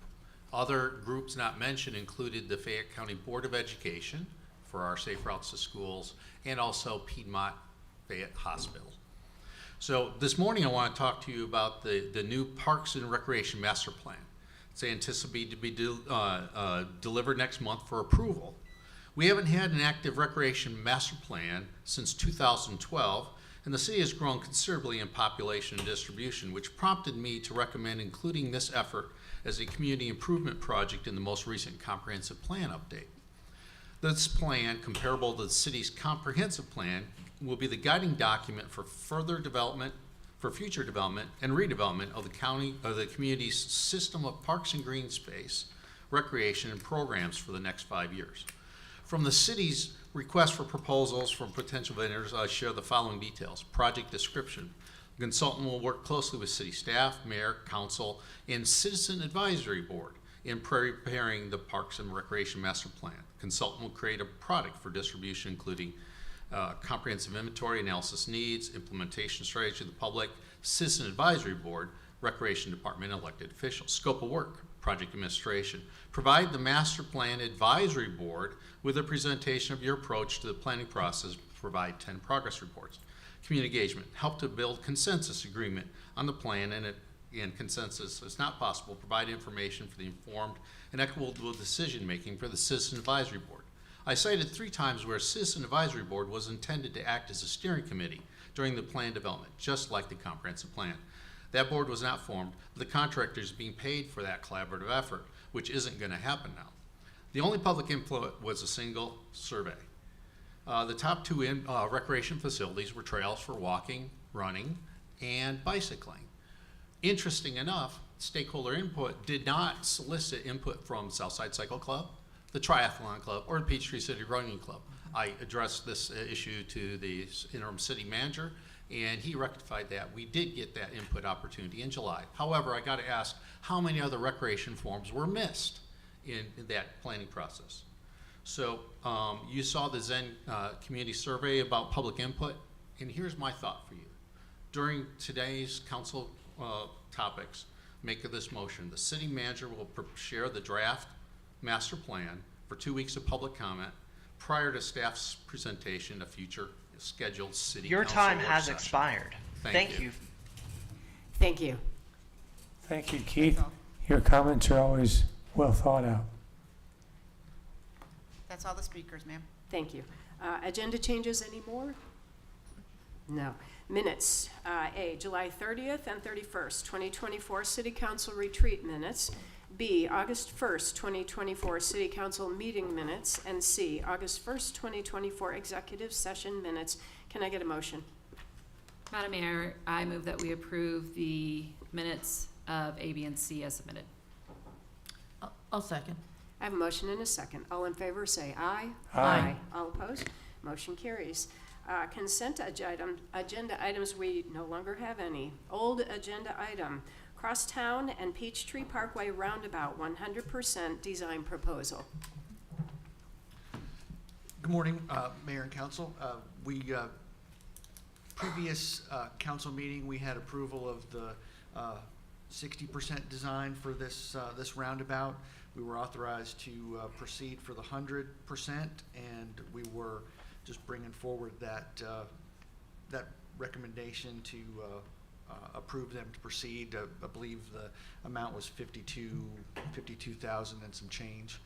Other groups not mentioned included the Fayette County Board of Education for our Safe Routes to Schools, and also Piedmont Fayette Hospital. So this morning I want to talk to you about the new Parks and Recreation Master Plan. It's anticipated to be delivered next month for approval. We haven't had an active recreation master plan since 2012, and the city has grown considerably in population and distribution, which prompted me to recommend including this effort as a community improvement project in the most recent comprehensive plan update. This plan, comparable to the city's comprehensive plan, will be the guiding document for further development, for future development and redevelopment of the community's system of parks and green space, recreation, and programs for the next 5 years. From the city's request for proposals from potential vendors, I share the following details. Project description. The consultant will work closely with city staff, mayor, council, and citizen advisory board in preparing the Parks and Recreation Master Plan. The consultant will create a product for distribution, including comprehensive inventory, analysis needs, implementation strategy to the public, citizen advisory board, recreation department, elected officials. Scope of work, project administration. Provide the master plan advisory board with a presentation of your approach to the planning process. Provide 10 progress reports. Community engagement. Help to build consensus agreement on the plan, and consensus is not possible. Provide information for the informed and equitable decision making for the citizen advisory board. I cited 3 times where a citizen advisory board was intended to act as a steering committee during the plan development, just like the comprehensive plan. That board was not formed. The contractor is being paid for that collaborative effort, which isn't going to happen now. The only public input was a single survey. The top two recreation facilities were trails for walking, running, and bicycling. Interesting enough, stakeholder input did not solicit input from Southside Cycle Club, the Triathlon Club, or the Peachtree City Running Club. I addressed this issue to the interim city manager, and he rectified that. We did get that input opportunity in July. However, I got to ask, how many other recreation forms were missed in that planning process? So you saw the Zen community survey about public input, and here's my thought for you. During today's council topics, make of this motion, the city manager will share the draft master plan for 2 weeks of public comment prior to staff's presentation of future scheduled city Your council time work has session. expired. Thank you. Thank you. Thank you, Keith. Your comments are always well thought out. That's all the speakers, ma'am. Thank you. Agenda changes anymore? No. Minutes. A, July 30th and 31st, 2024 City Council Retreat Minutes. B, August 1st, 2024 City Council Meeting Minutes. And C, August 1st, 2024 Executive Session Minutes. Can I get a motion? Madam Mayor, I move that we approve the minutes of A, B, and C as submitted. I'll second. I have a motion and a second. All in favor, say aye. Aye. All opposed? Motion carries. Consent agenda items, we no longer have any. Old agenda item, Crosstown and Peachtree Parkway Roundabout 100% design proposal. Good morning, Mayor and Council. Previous council meeting, we had approval of the 60% design for this roundabout. We were authorized to proceed for the 100%, and we were just bringing forward that recommendation to approve them to proceed. I believe the amount was $52,000 and some change.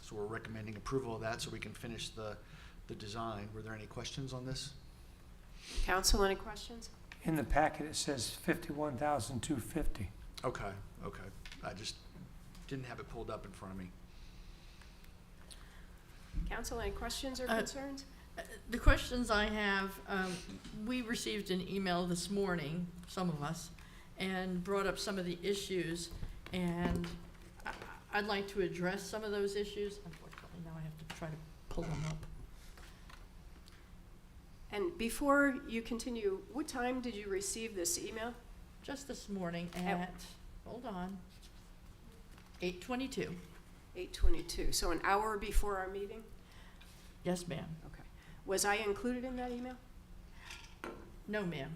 So we're recommending approval of that so we can finish the design. Were there any questions on this? Council, any questions? In the packet, it says $51,250. Okay. I just didn't have it pulled up in front of me. Council, any questions or concerns? The questions I have, we received an email this morning, some of us, and brought up some of the issues, and I'd like to address some of those issues. Unfortunately, now I have to try to pull them up. And before you continue, what time did you receive this email? Just this morning at, hold on, 8:22. 8:22, so an hour before our meeting? Yes, ma'am. Okay. Was I included in that email? No, ma'am.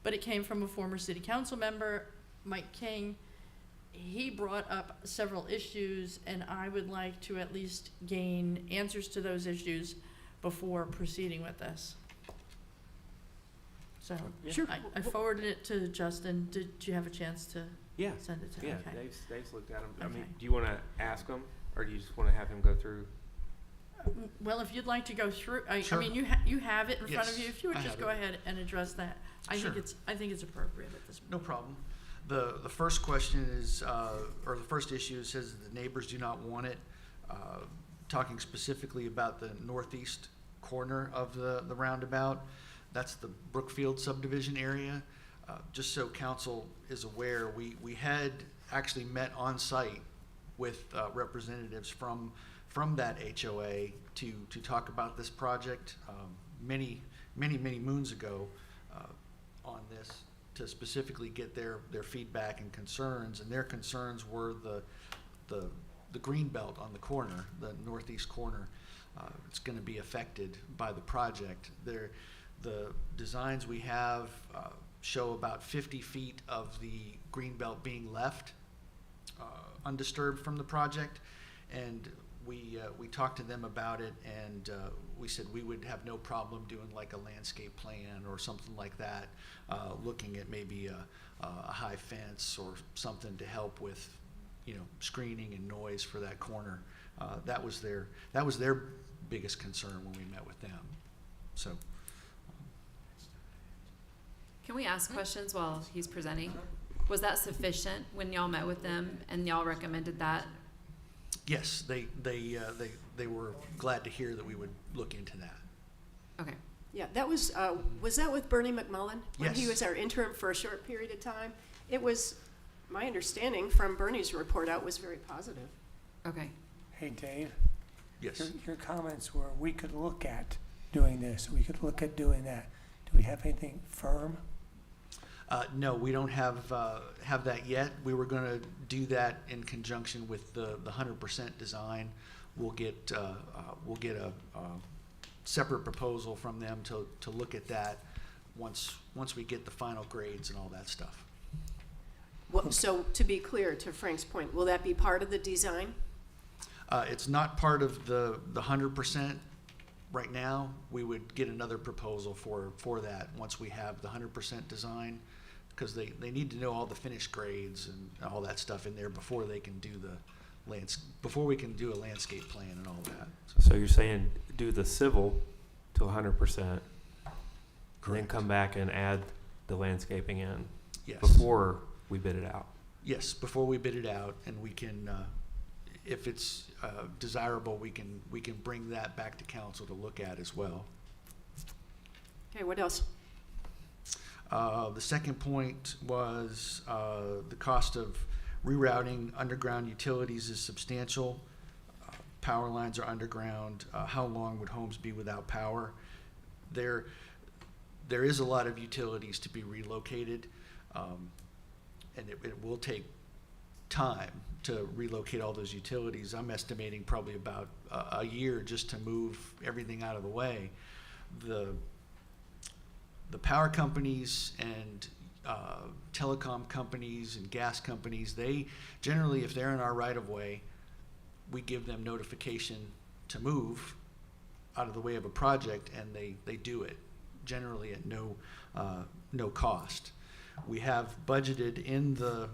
But it came from a former city council member, Mike King. He brought up several issues, and I would like to at least gain answers to those issues before proceeding with this. So, Sure. I forwarded it to Justin. Did you have a chance to Yeah. send it to him? Yeah, Okay. Dave's looked at them. I mean, Okay. do you want to ask him, or do you just want to have him go through? Well, if you'd like to go through, I Sure. mean, you have it in front of Yes, you. If you would I just have go it. ahead and address that, I Sure. think it's appropriate at this point. No problem. The first question is, or the first issue says the neighbors do not want it. Talking specifically about the northeast corner of the roundabout, that's the Brookfield subdivision area. Just so council is aware, we had actually met on site with representatives from that HOA to talk about this project many moons ago on this, to specifically get their feedback and concerns. And their concerns were the green belt on the corner, the northeast corner. It's going to be affected by the project. The designs we have show about 50 feet of the green belt being left undisturbed from the project, and we talked to them about it, and we said we would have no problem doing like a landscape plan or something like that, looking at maybe a high fence or something to help with, screening and noise for that corner. That was their biggest concern when we met with them. So. Can we ask questions while he's presenting? Was that sufficient when y'all met with them and y'all recommended that? Yes, they were glad to hear that we would look into that. Okay. Yeah, that was that with Bernie McMullen? When he Yes. was our interim for a short period of time? It was, my understanding from Bernie's report out was very positive. Okay. Hey, Dave, Yes. your comments were, we could look at doing this, we could look at doing that. Do we have anything firm? No, we don't have that yet. We were going to do that in conjunction with the 100% design. We'll get a separate proposal from them to look at that once we get the final grades and all that stuff. Well, so to be clear, to Frank's point, will that be part of the design? It's not part of the 100% right now. We would get another proposal for that once we have the 100% design, because they need to know all the finished grades and all that stuff in there before they can do before we can do a landscape plan and all that. So you're saying do the civil to 100%, and then Correct. come back and add the landscaping in Yes. before we bid it out. Yes, before we bid it out, and we can, if it's desirable, we can bring that back to council to look at as well. Okay, what else? The second point was the cost of rerouting underground utilities is substantial. Power lines are underground. How long would homes be without power? There is a lot of utilities to be relocated, and it will take time to relocate all those utilities. I'm estimating probably about a year just to move everything out of the way. The power companies and telecom companies and gas companies, they generally, if they're in our right of way, we give them notification to move out of the way of a project, and they do it, generally at no cost. We have budgeted in the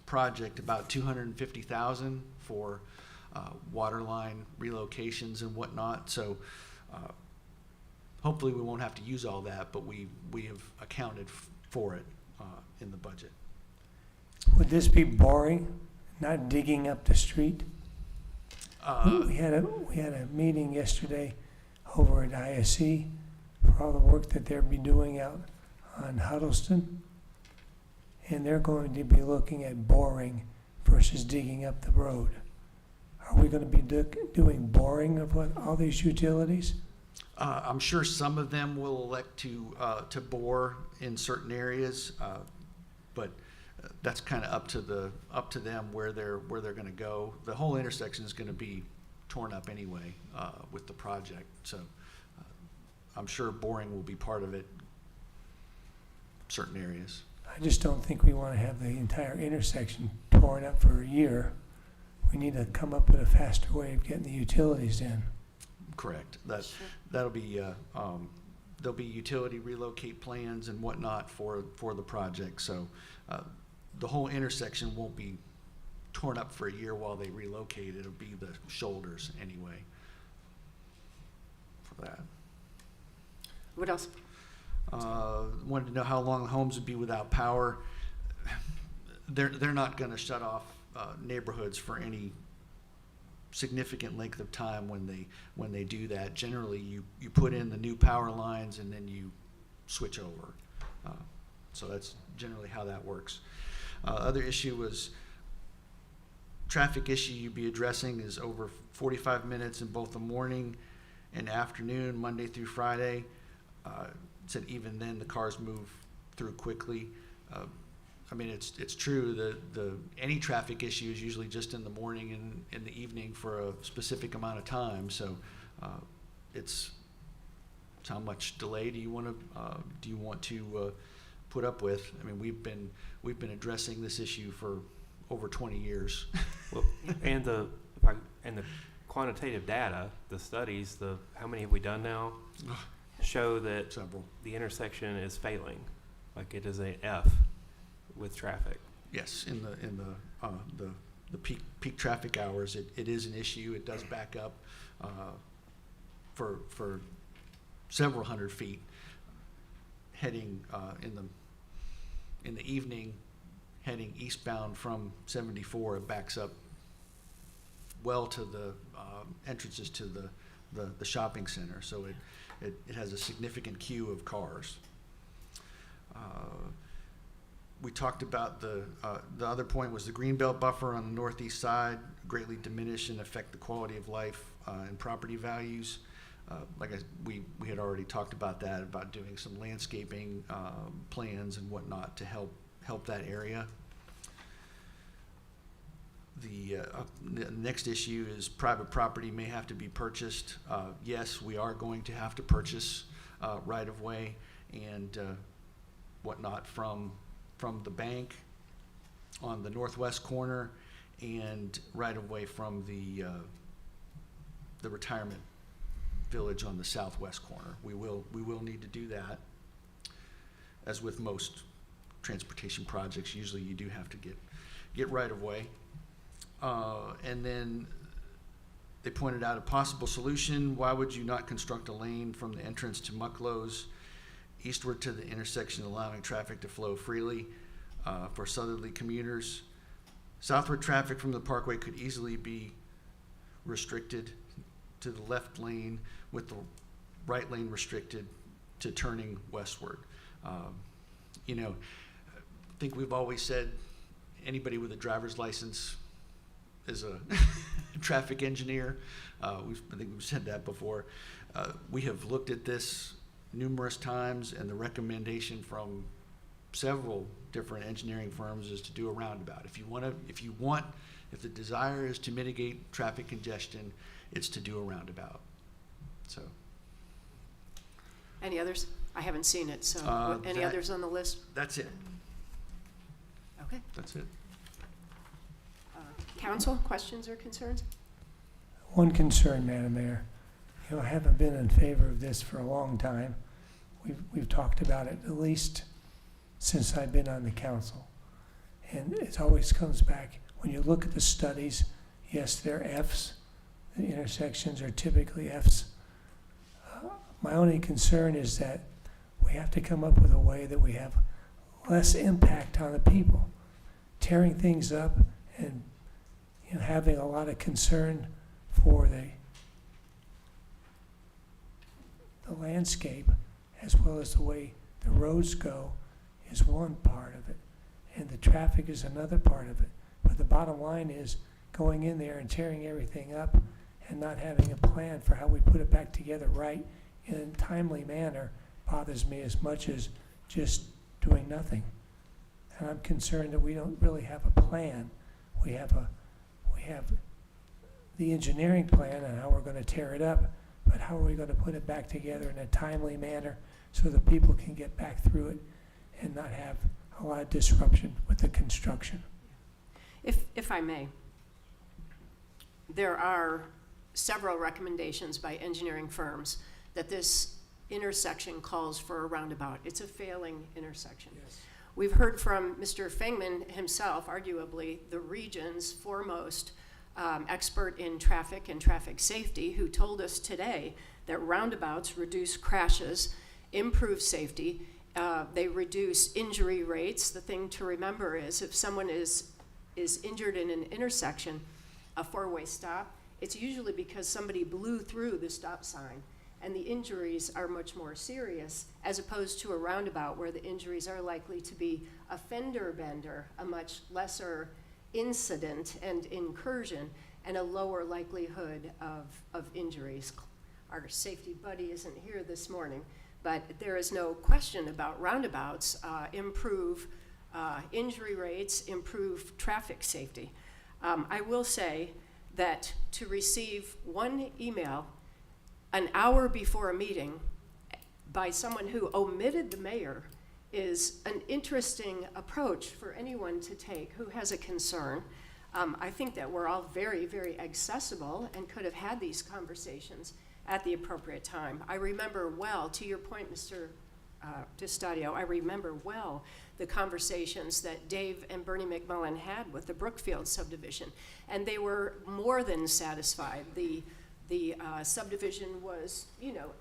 project about $250,000 for water line relocations and whatnot. So hopefully we won't have to use all that, but we have accounted for it in the budget. Would this be boring, not digging up the street? We had a meeting yesterday over at ISC for all the work that they'll be doing out on Huddleston. And they're going to be looking at boring versus digging up the road. Are we going to be doing boring of all these utilities? I'm sure some of them will elect to bore in certain areas, but that's kind of up to them where they're going to go. The whole intersection is going to be torn up anyway with the project, so I'm sure boring will be part of it. Certain areas. I just don't think we want to have the entire intersection torn up for a year. We need to come up with a faster way of getting the utilities in. Correct. That'll be there'll be utility relocate plans and whatnot for the project. So the whole intersection won't be torn up for a year while they relocate. It'll be the shoulders anyway for that. What else? Wanted to know how long the homes would be without power. They're not going to shut off neighborhoods for any significant length of time when they do that. Generally, you put in the new power lines and then you switch over. So that's generally how that works. Other issue was traffic issue you'd be addressing is over 45 minutes in both the morning and afternoon, Monday through Friday. Said even then the cars move through quickly. I mean, it's true that any traffic issue is usually just in the morning and in the evening for a specific amount of time. So it's how much delay do you want to put up with? I mean, we've been addressing this issue for over 20 years. Well, and the quantitative data, the studies, how many have we done now? Show that Several. The intersection is failing, like it is a F with traffic. Yes, in the peak traffic hours, it is an issue. It does back up for several hundred feet. Heading in the evening, heading eastbound from 74, it backs up well to the entrances to the shopping center, so it has a significant queue of cars. We talked about the other point was the greenbelt buffer on the northeast side greatly diminish and affect the quality of life and property values. We had already talked about that, about doing some landscaping plans and whatnot to help that area. The next issue is private property may have to be purchased. Yes, we are going to have to purchase right of way and whatnot from the bank on the northwest corner, and right of way from the retirement village on the southwest corner. We will need to do that. As with most transportation projects, usually you do have to get right of way. And then they pointed out a possible solution. Why would you not construct a lane from the entrance to Mucklow's eastward to the intersection, allowing traffic to flow freely for southerly commuters? Southward traffic from the parkway could easily be restricted to the left lane, with the right lane restricted to turning westward. I think we've always said anybody with a driver's license is a traffic engineer. I think we've said that before. We have looked at this numerous times, and the recommendation from several different engineering firms is to do a roundabout. If the desire is to mitigate traffic congestion, it's to do a roundabout. So. Any others? I haven't seen it, so any others on the list? That's it. Okay. That's it. Council, questions or concerns? One concern, Madam Mayor. I haven't been in favor of this for a long time. We've talked about it at least since I've been on the council. And it always comes back, when you look at the studies, yes, they're Fs. The intersections are typically Fs. My only concern is that we have to come up with a way that we have less impact on the people. Tearing things up and having a lot of concern for the landscape, as well as the way the roads go, is one part of it, and the traffic is another part of it. But the bottom line is going in there and tearing everything up and not having a plan for how we put it back together right in a timely manner bothers me as much as just doing nothing. And I'm concerned that we don't really have a plan. We have the engineering plan on how we're going to tear it up, but how are we going to put it back together in a timely manner so that people can get back through it and not have a lot of disruption with the construction? If I may, there are several recommendations by engineering firms that this intersection calls for a roundabout. It's a failing intersection. Yes. We've heard from Mr. Fengman himself, arguably the region's foremost expert in traffic and traffic safety, who told us today that roundabouts reduce crashes, improve safety, they reduce injury rates. The thing to remember is if someone is injured in an intersection, a four-way stop, it's usually because somebody blew through the stop sign, and the injuries are much more serious, as opposed to a roundabout where the injuries are likely to be a fender bender, a much lesser incident and incursion, and a lower likelihood of injuries. Our safety buddy isn't here this morning, but there is no question about roundabouts improve injury rates, improve traffic safety. I will say that to receive one email an hour before a meeting by someone who omitted the mayor is an interesting approach for anyone to take who has a concern. I think that we're all very, very accessible and could have had these conversations at the appropriate time. I remember well, to your point, Mr. Distadio, I remember well the conversations that Dave and Bernie McMullen had with the Brookfield subdivision, and they were more than satisfied. The subdivision was,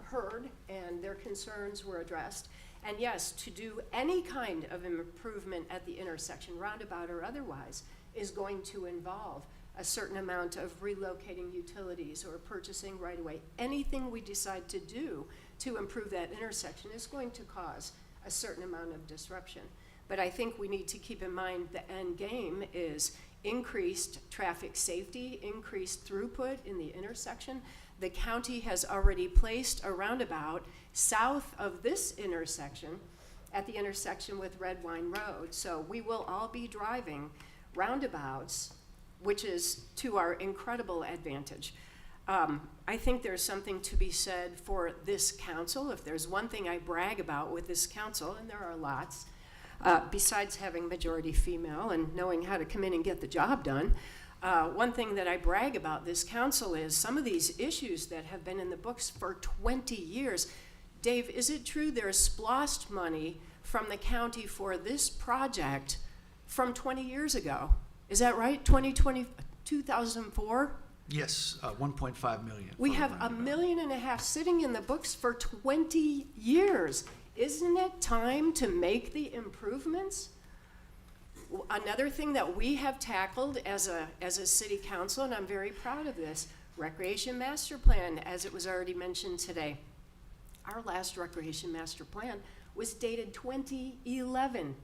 heard, and their concerns were addressed. And yes, to do any kind of improvement at the intersection, roundabout or otherwise, is going to involve a certain amount of relocating utilities or purchasing right away. Anything we decide to do to improve that intersection is going to cause a certain amount of disruption. But I think we need to keep in mind the end game is increased traffic safety, increased throughput in the intersection. The county has already placed a roundabout south of this intersection at the intersection with Red Wine Road. So we will all be driving roundabouts, which is to our incredible advantage. I think there's something to be said for this council. If there's one thing I brag about with this council, and there are lots, besides having majority female and knowing how to come in and get the job done, one thing that I brag about this council is some of these issues that have been in the books for 20 years. Dave, is it true there's splost money from the county for this project from 20 years ago? Is that right? 2004? Yes, 1.5 million. We have $1.5 million sitting in the books for 20 years. Isn't it time to make the improvements? Another thing that we have tackled as a city council, and I'm very proud of this, recreation master plan, as it was already mentioned today. Our last recreation master plan was dated 2011.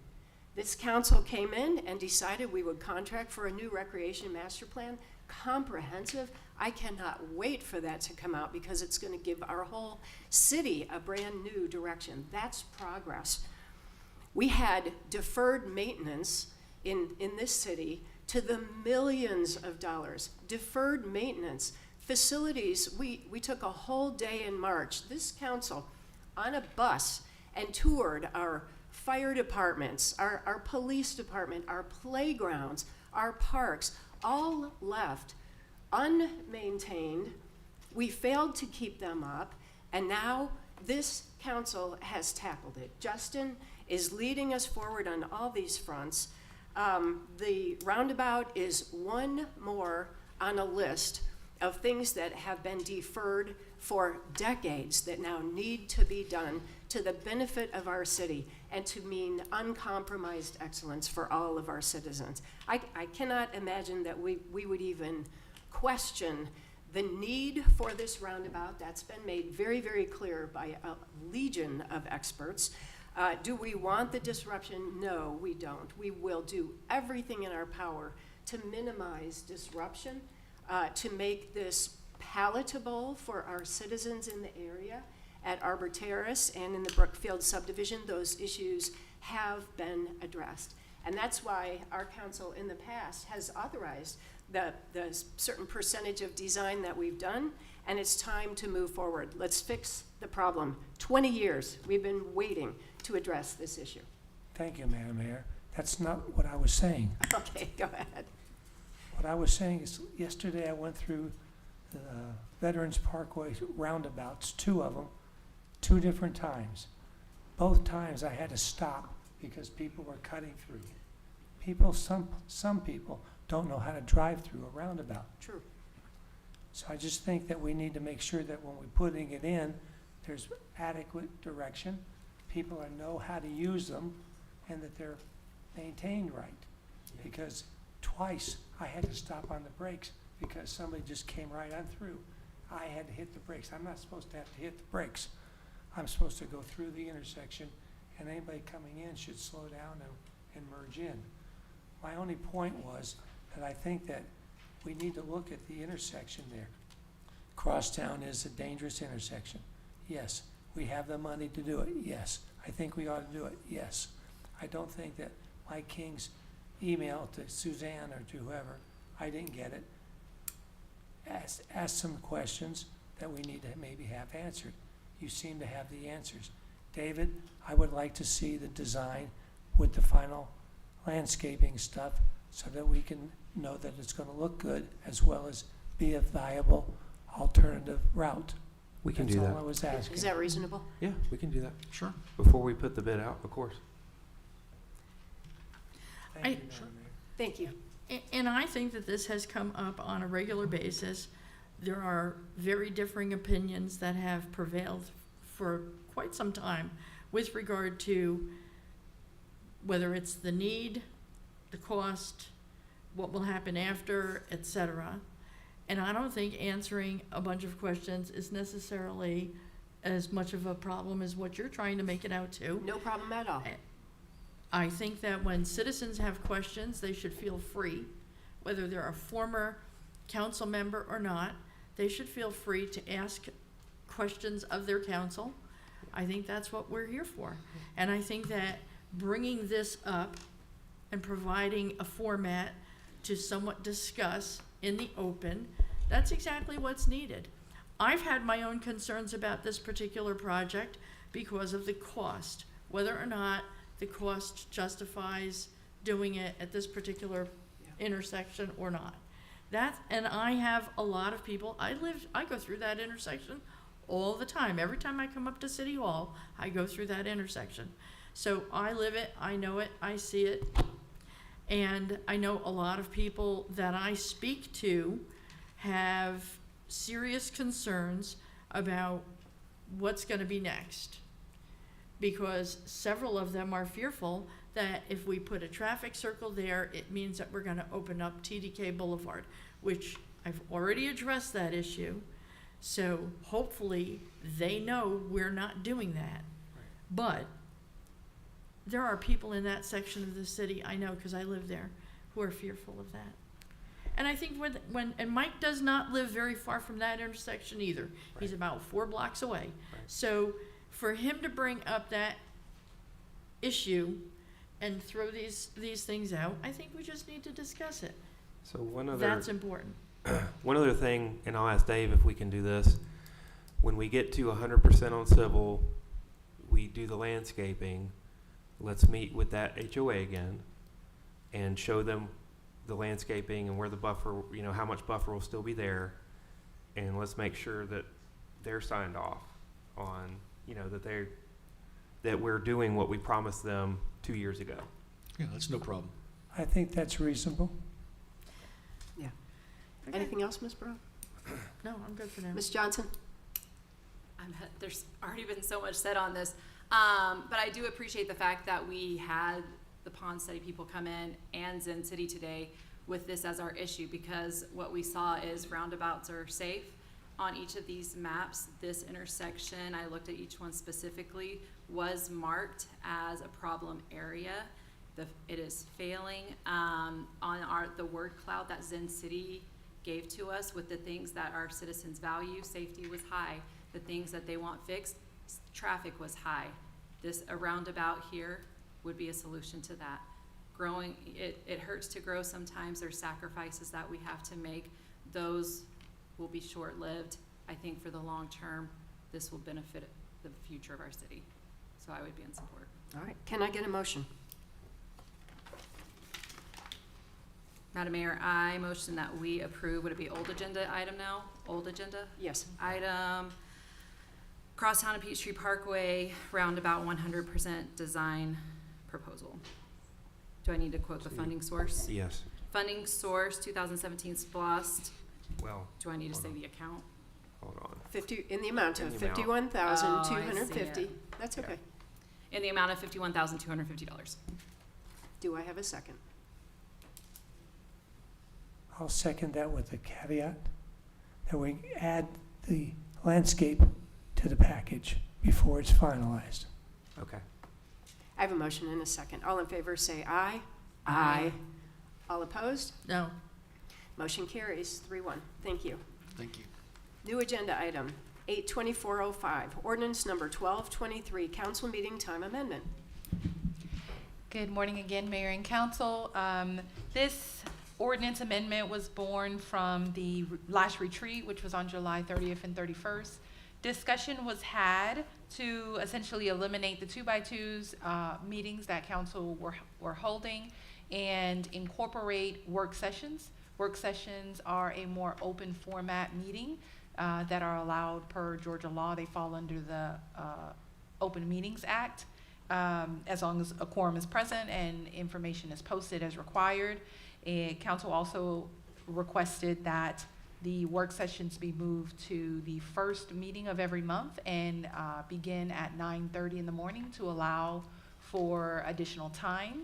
This council came in and decided we would contract for a new recreation master plan, comprehensive. I cannot wait for that to come out because it's going to give our whole city a brand new direction. That's progress. We had deferred maintenance in this city to the millions of dollars. Deferred maintenance. Facilities, we took a whole day in March, this council, on a bus and toured our fire departments, our police department, our playgrounds, our parks, all left unmaintained. We failed to keep them up, and now this council has tackled it. Justin is leading us forward on all these fronts. The roundabout is one more on a list of things that have been deferred for decades that now need to be done to the benefit of our city and to mean uncompromised excellence for all of our citizens. I cannot imagine that we would even question the need for this roundabout. That's been made very, very clear by a legion of experts. Do we want the disruption? No, we don't. We will do everything in our power to minimize disruption, to make this palatable for our citizens in the area. At Arbor Terrace and in the Brookfield subdivision, those issues have been addressed. And that's why our council in the past has authorized the certain percentage of design that we've done, and it's time to move forward. Let's fix the problem. 20 years we've been waiting to address this issue. Thank you, Madam Mayor. That's not what I was saying. Okay, go ahead. What I was saying is, yesterday I went through the Veterans Parkway roundabouts, 2 of them, 2 different times. Both times I had to stop because people were cutting through. Some people don't know how to drive through a roundabout. True. So I just think that we need to make sure that when we're putting it in, there's adequate direction, people know how to use them, and that they're maintained right. Because twice I had to stop on the brakes because somebody just came right on through. I had to hit the brakes. I'm not supposed to have to hit the brakes. I'm supposed to go through the intersection, and anybody coming in should slow down and merge in. My only point was that I think that we need to look at the intersection there. Crosstown is a dangerous intersection. Yes. We have the money to do it. Yes. I think we ought to do it. Yes. I don't think that Mike King's email to Suzanne or to whoever, I didn't get it, asked some questions that we need to maybe have answered. You seem to have the answers. David, I would like to see the design with the final landscaping stuff so that we can know that it's going to look good as well as be a viable alternative route. We can That's do all that. I was asking. Is that reasonable? Yeah, we can do that. Sure. Before we put the bid out, of course. Thank you, Madam Mayor. Thank you. And I think that this has come up on a regular basis. There are very differing opinions that have prevailed for quite some time with regard to whether it's the need, the cost, what will happen after, etc. And I don't think answering a bunch of questions is necessarily as much of a problem as what you're trying to make it out to. No problem at all. I think that when citizens have questions, they should feel free, whether they're a former council member or not, they should feel free to ask questions of their council. I think that's what we're here for. And I think that bringing this up and providing a format to somewhat discuss in the open, that's exactly what's needed. I've had my own concerns about this particular project because of the cost, whether or not the cost justifies doing it at this particular intersection or not. And I have a lot of people, I go through that intersection all the time. Every time I come up to City Hall, I go through that intersection. So I live it, I know it, I see it. And I know a lot of people that I speak to have serious concerns about what's going to be next. Because several of them are fearful that if we put a traffic circle there, it means that we're going to open up TDK Boulevard, which I've already addressed that issue. So hopefully they know we're not doing that. But there are people in that section of the city, I know because I live there, who are fearful of that. And I think and Mike does not live very far from that intersection either. Right. He's about 4 blocks away. Right. So for him to bring up that issue and throw these things out, I think we just need to discuss it. So that's important. One other thing, and I'll ask Dave if we can do this. When we get to 100% on civil, we do the landscaping. Let's meet with that HOA again and show them the landscaping and where the buffer, how much buffer will still be there. And let's make sure that they're signed off on, that we're doing what we promised them 2 years ago. Yeah, that's no problem. I think that's reasonable. Yeah. Okay. Anything else, Ms. Burrow? No, I'm good for now. Ms. Johnson? There's already been so much said on this, but I do appreciate the fact that we had the Pond Study people come in and Zen City today with this as our issue, because what we saw is roundabouts are safe. On each of these maps, this intersection, I looked at each one specifically, was marked as a problem area. It is failing on the word cloud that Zen City gave to us with the things that our citizens value. Safety was high. The things that they want fixed, traffic was high. A roundabout here would be a solution to that. Growing, it hurts to grow sometimes. There's sacrifices that we have to make. Those will be short-lived. I think for the long term, this will benefit the future of our city. So I would be in support. All right. Can I get a motion? Madam Mayor, I motion that we approve, would it be old agenda item now? Old agenda? Yes. Item, Crosstown and Peachtree Parkway, roundabout 100% design proposal. Do I need to quote the funding source? Yes. Funding source, 2017 SPLOST. Well. Do I need to say the account? Hold on. In the amount of Oh, I see $51,250. it. That's okay. In the amount of $51,250. Do I have a second? I'll second that with the caveat that we add the landscape to the package before it's finalized. Okay. I have a motion and a second. All in favor say aye. Aye. All opposed? No. Motion carries 3-1. Thank you. Thank you. New agenda item 82405, ordinance number 1223, council meeting time amendment. Good morning again, Mayor and Council. This ordinance amendment was born from the last retreat, which was on July 30th and 31st. Discussion was had to essentially eliminate the 2x2s meetings that council were holding and incorporate work sessions. Work sessions are a more open format meeting that are allowed per Georgia law. They fall under the Open Meetings Act, as long as a quorum is present and information is posted as required. Council also requested that the work sessions be moved to the first meeting of every month and begin at 9:30 in the morning to allow for additional time.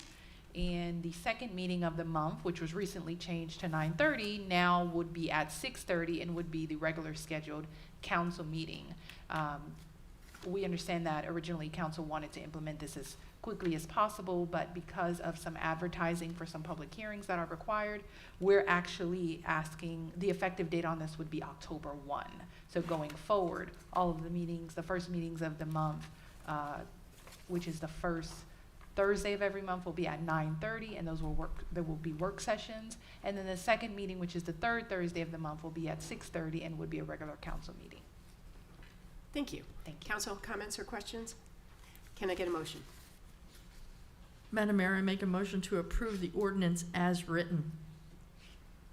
And the second meeting of the month, which was recently changed to 9:30, now would be at 6:30 and would be the regular scheduled council meeting. We understand that originally council wanted to implement this as quickly as possible, but because of some advertising for some public hearings that are required, we're actually asking, the effective date on this would be October 1. So going forward, all of the meetings, the first meetings of the month, which is the first Thursday of every month, will be at 9:30, and there will be work sessions. And then the second meeting, which is the third Thursday of the month, will be at 6:30 and would be a regular council meeting. Thank you. Thank you. Council comments or questions? Can I get a motion? Madam Mayor, I make a motion to approve the ordinance as written.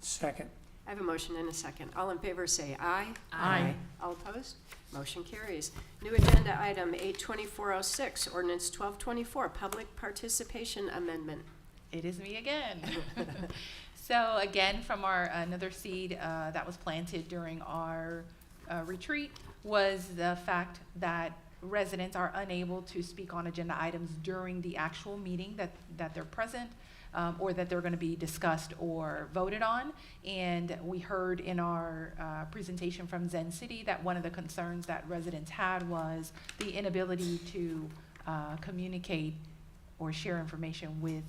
Second. I have a motion and a second. All in favor say aye. Aye. All opposed? Motion carries. New agenda item 82406, ordinance 1224, public participation amendment. It is me again. So again, from our, another seed that was planted during our retreat was the fact that residents are unable to speak on agenda items during the actual meeting that they're present, or that they're going to be discussed or voted on. And we heard in our presentation from Zen City that one of the concerns that residents had was the inability to communicate or share information with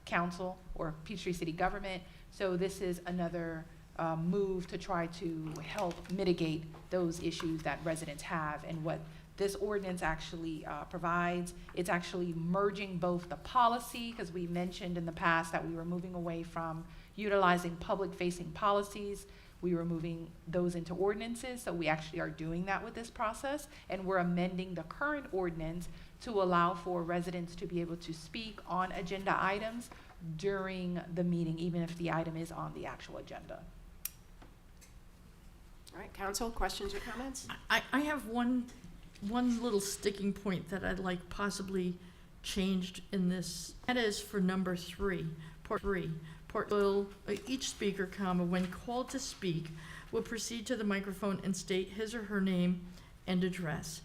council or Peachtree City government. So this is another move to try to help mitigate those issues that residents have. And what this ordinance actually provides, it's actually merging both the policy, because we mentioned in the past that we were moving away from utilizing public-facing policies. We were moving those into ordinances, so we actually are doing that with this process, and we're amending the current ordinance to allow for residents to be able to speak on agenda items during the meeting, even if the item is on the actual agenda. All right, council, questions or comments? I have one little sticking point that I'd like possibly changed in this. That is for number 3, will each speaker, when called to speak, will proceed to the microphone and state his or her name and address.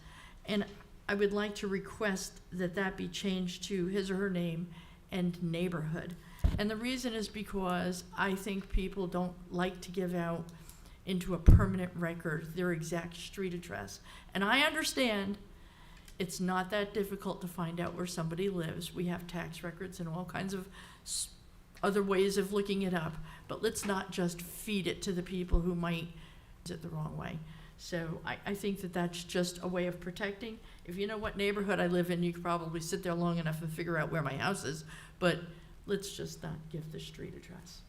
And I would like to request that that be changed to his or her name and neighborhood. And the reason is because I think people don't like to give out into a permanent record their exact street address. And I understand it's not that difficult to find out where somebody lives. We have tax records and all kinds of other ways of looking it up. But let's not just feed it to the people who might use it the wrong way. So I think that that's just a way of protecting. If you know what neighborhood I live in, you could probably sit there long enough and figure out where my house is. But let's just not give the street address.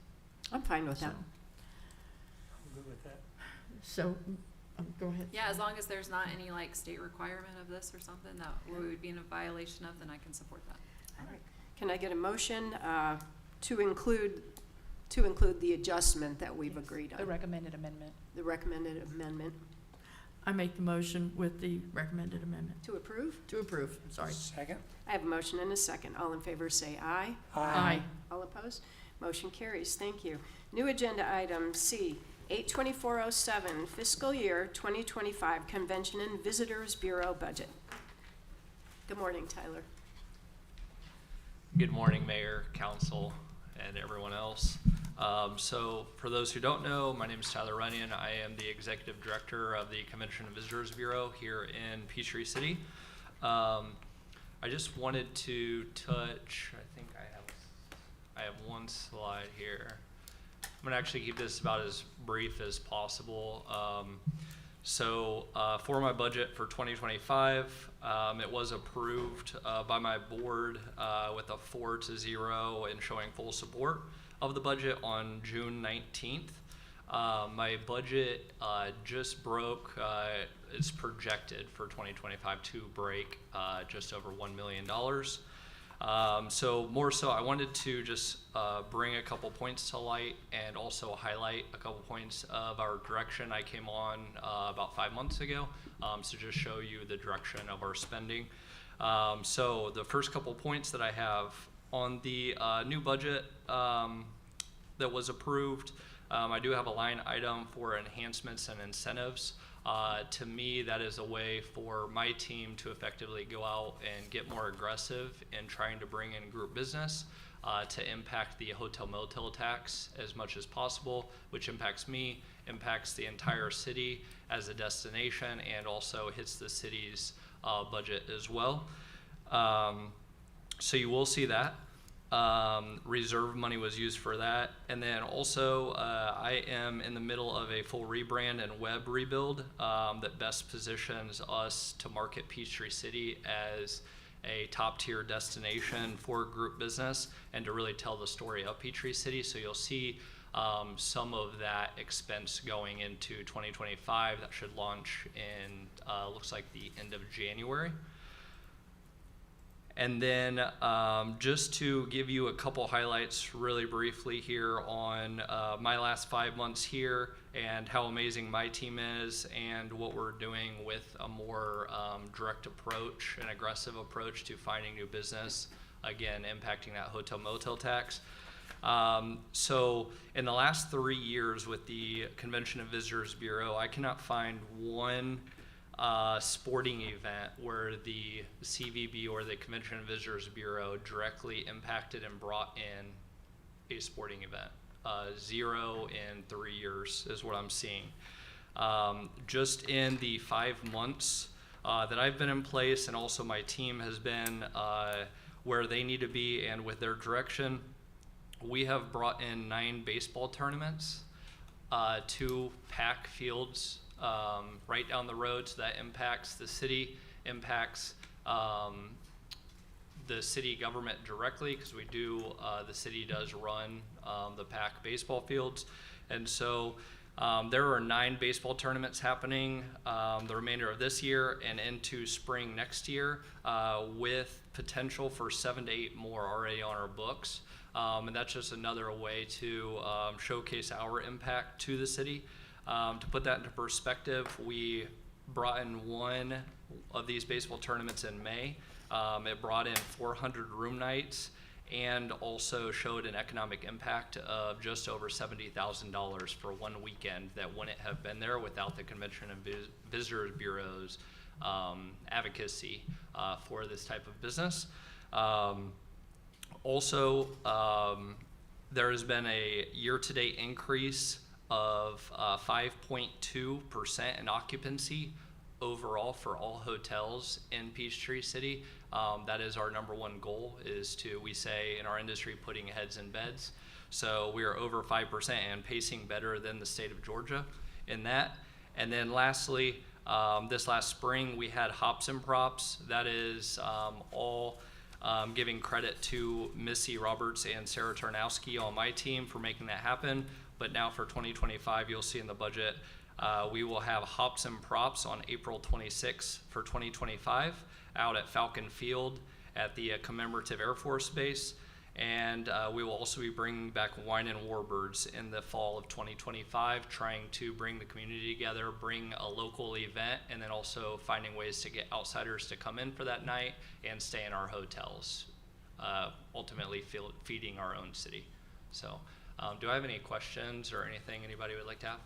I'm fine with that. I'm good with that. So, go ahead. Yeah, as long as there's not any like state requirement of this or something that we would be in a violation of, then I can support that. All right. Can I get a motion to include the adjustment that we've agreed on? The recommended amendment. The recommended amendment. I make the motion with the recommended amendment. To approve? To approve, sorry. Second. I have a motion and a second. All in favor say aye. Aye. All opposed? Motion carries. Thank you. New agenda item C, 82407, fiscal year 2025 Convention and Visitors Bureau budget. Good morning, Tyler. Good morning, Mayor, Council, and everyone else. So for those who don't know, my name is Tyler Runyon. I am the Executive Director of the Convention and Visitors Bureau here in Peachtree City. I just wanted to touch, I think I have one slide here. I'm gonna actually keep this about as brief as possible. For my budget for 2025, it was approved by my board with a 4-0 and showing full support of the budget on June 19th. My budget just broke, it's projected for 2025 to break just over $1 million. More so, I wanted to just bring a couple points to light and also highlight a couple points of our direction. I came on about 5 months ago, so just show you the direction of our spending. So the first couple points that I have on the new budget that was approved, I do have a line item for enhancements and incentives. To me, that is a way for my team to effectively go out and get more aggressive in trying to bring in group business to impact the hotel motel tax as much as possible, which impacts me, impacts the entire city as a destination, and also hits the city's budget as well. So you will see that. Reserve money was used for that. And then also, I am in the middle of a full rebrand and web rebuild that best positions us to market Peachtree City as a top tier destination for group business and to really tell the story of Peachtree City. So you'll see some of that expense going into 2025 that should launch in, looks like the end of January. And then just to give you a couple highlights really briefly here on my last 5 months here and how amazing my team is and what we're doing with a more direct approach, an aggressive approach to finding new business, again, impacting that hotel motel tax. So in the last 3 years with the Convention and Visitors Bureau, I cannot find one sporting event where the CVB or the Convention and Visitors Bureau directly impacted and brought in a sporting event. 0 in 3 years is what I'm seeing. Just in the 5 months that I've been in place, and also my team has been where they need to be and with their direction, we have brought in 9 baseball tournaments, 2 PAC fields right down the road, so that impacts the city, impacts the city government directly, because we do, the city does run the PAC baseball fields. And so there are 9 baseball tournaments happening the remainder of this year and into spring next year, with potential for 7 to 8 more already on our books. And that's just another way to showcase our impact to the city. To put that into perspective, we brought in one of these baseball tournaments in May. It brought in 400 room nights and also showed an economic impact of just over $70,000 for one weekend that wouldn't have been there without the Convention and Visitors Bureau's advocacy for this type of business. Also, there has been a year-to-date increase of 5.2% in occupancy overall for all hotels in Peachtree City. That is our #1 goal, is to, we say in our industry, putting heads in beds. So we are over 5% and pacing better than the state of Georgia in that. And then lastly, this last spring we had Hops and Props. That is all giving credit to Missy Roberts and Sarah Tarnowski on my team for making that happen. But now for 2025, you'll see in the budget, we will have Hops and Props on April 26th for 2025 out at Falcon Field at the commemorative Air Force Base. And we will also be bringing back Wine and Warbirds in the fall of 2025, trying to bring the community together, bring a local event, and then also finding ways to get outsiders to come in for that night and stay in our hotels, ultimately feeding our own city. So do I have any questions or anything anybody would like to have?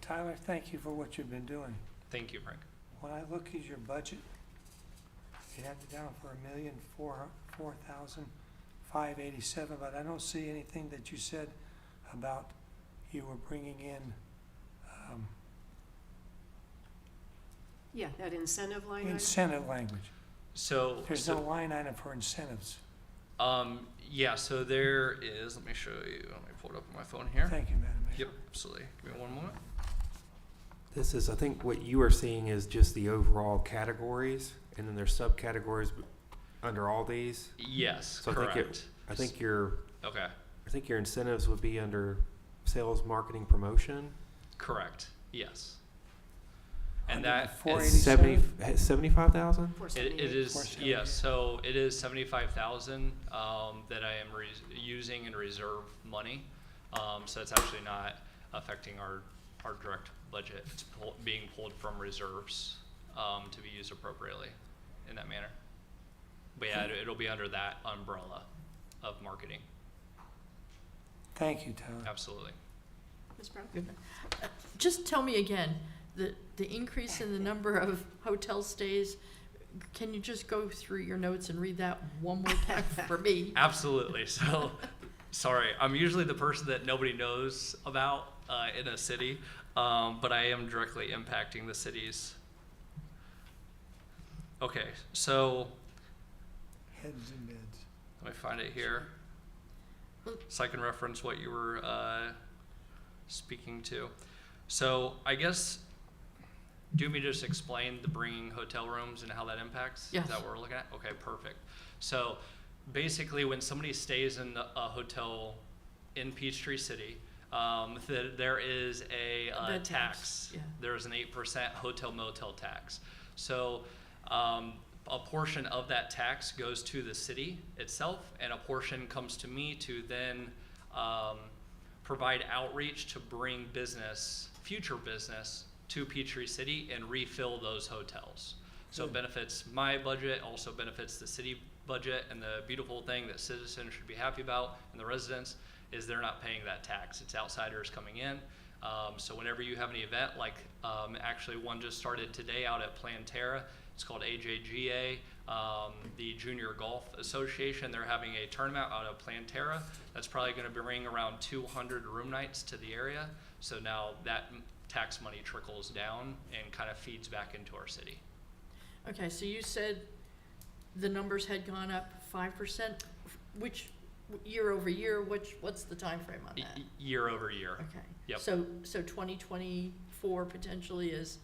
Tyler, thank you for what you've been doing. Thank you, Frank. When I look at your budget, you have it down for $1,004,587, but I don't see anything that you said about you were bringing in Yeah, that incentive line item. incentive language. So There's no line item for incentives. yeah, so there is, let me show you, let me pull it up on my phone here. Thank you, Madam Mayor. Yep, absolutely. Give me one moment. This is, I think what you are seeing is just the overall categories, and then there's subcategories under all these. Yes, So correct. I think your Okay, incentives would be under sales, marketing, promotion. correct, yes. And Under that the is, 487? 75,000? it is, 478. yes, so it is 75,000 that I am using in reserve money. So it's actually not affecting our direct budget. It's being pulled from reserves to be used appropriately in that manner. But yeah, it'll be under that umbrella of marketing. Thank you, Tyler. Absolutely. Ms. Brown? Just tell me again, the the increase in the number of hotel stays, can you just go through your notes and read that one more time for me? Absolutely. So, sorry, I'm usually the person that nobody knows about in a city, but I am directly impacting the cities. Okay, so Heads and bids. let me find it here, so I can reference what you were speaking to. So I guess, do you want me to just explain the bringing hotel rooms and how that impacts? Yes. Is that what we're looking at? Okay, perfect. So basically, when somebody stays in a hotel in Peachtree City, there is a The tax. tax, yeah. There's an 8% hotel motel tax. So a portion of that tax goes to the city itself, and a portion comes to me to then provide outreach to bring business, future business, to Peachtree City and refill those hotels. So it benefits my budget, also benefits the city budget, and the beautiful thing that citizens should be happy about, and the residents, is they're not paying that tax. It's outsiders coming in. So whenever you have an event, like actually one just started today out at Planterra, it's called AJGA, the Junior Golf Association. They're having a tournament out of Planterra. That's probably going to bring around 200 room nights to the area. So now that tax money trickles down and kind of feeds back into our city. Okay, so you said the numbers had gone up 5%, which year over year, what's the time frame on that? Year over year. Okay. Yep. So 2024 potentially is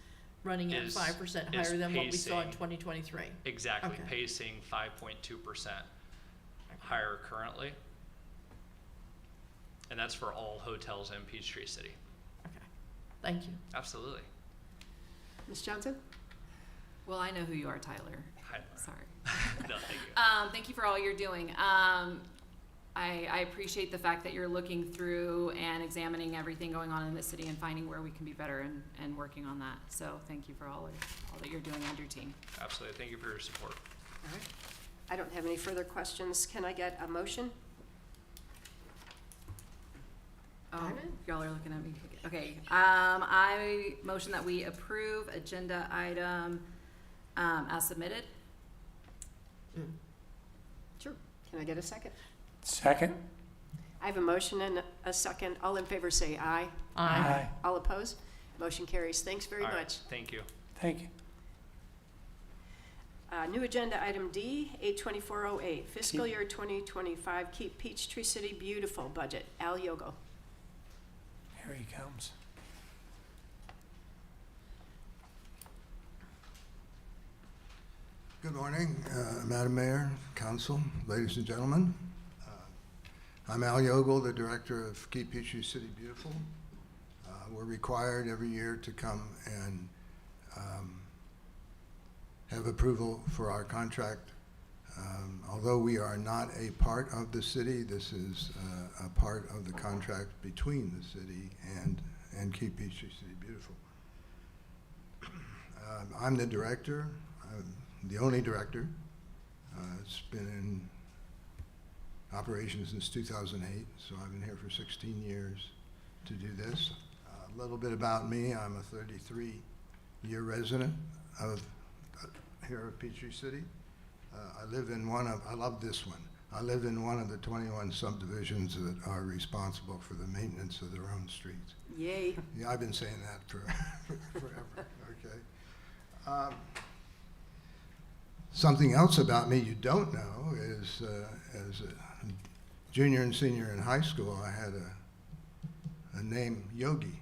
running at Is- 5% is higher than what we saw in pacing- 2023. Exactly, Okay. pacing 5.2% higher currently. And that's for all hotels in Peachtree City. Okay, thank you. Absolutely. Ms. Johnson? Well, I know who you are, Tyler. Hi, Laura. Sorry. No, thank you. Thank you for all you're doing. I appreciate the fact that you're looking through and examining everything going on in the city and finding where we can be better and working on that. So thank you for all that you're doing and your team. Absolutely. Thank you for your support. All right. I don't have any further questions. Can I get a motion? Oh, Ivan? y'all are looking at me. Okay, I motion that we approve agenda item, as submitted. Sure. Can I get a second? Second? I have a motion and a second. All in favor say aye. Aye. All opposed? Motion carries. Thanks very All right, much. thank you. Thank you. New agenda item D, 82408, fiscal year 2025, Keep Peachtree City Beautiful budget. Al Yogo. Here he comes. Good morning, Madam Mayor, Council, ladies and gentlemen. I'm Al Yogel, the Director of Keep Peachtree City Beautiful. We're required every year to come and have approval for our contract. Although we are not a part of the city, this is a part of the contract between the city and Keep Peachtree City Beautiful. I'm the director. The only director. It's been in operation since 2008, so I've been here for 16 years to do this. A little bit about me, I'm a 33-year resident of here at Peachtree City. I live in I love this one. I live in one of the 21 subdivisions that are responsible for the maintenance of their own streets. Yay. Yeah, I've been saying that for forever, okay. Something else about me you don't know is as a junior and senior in high school, I had a name, Yogi,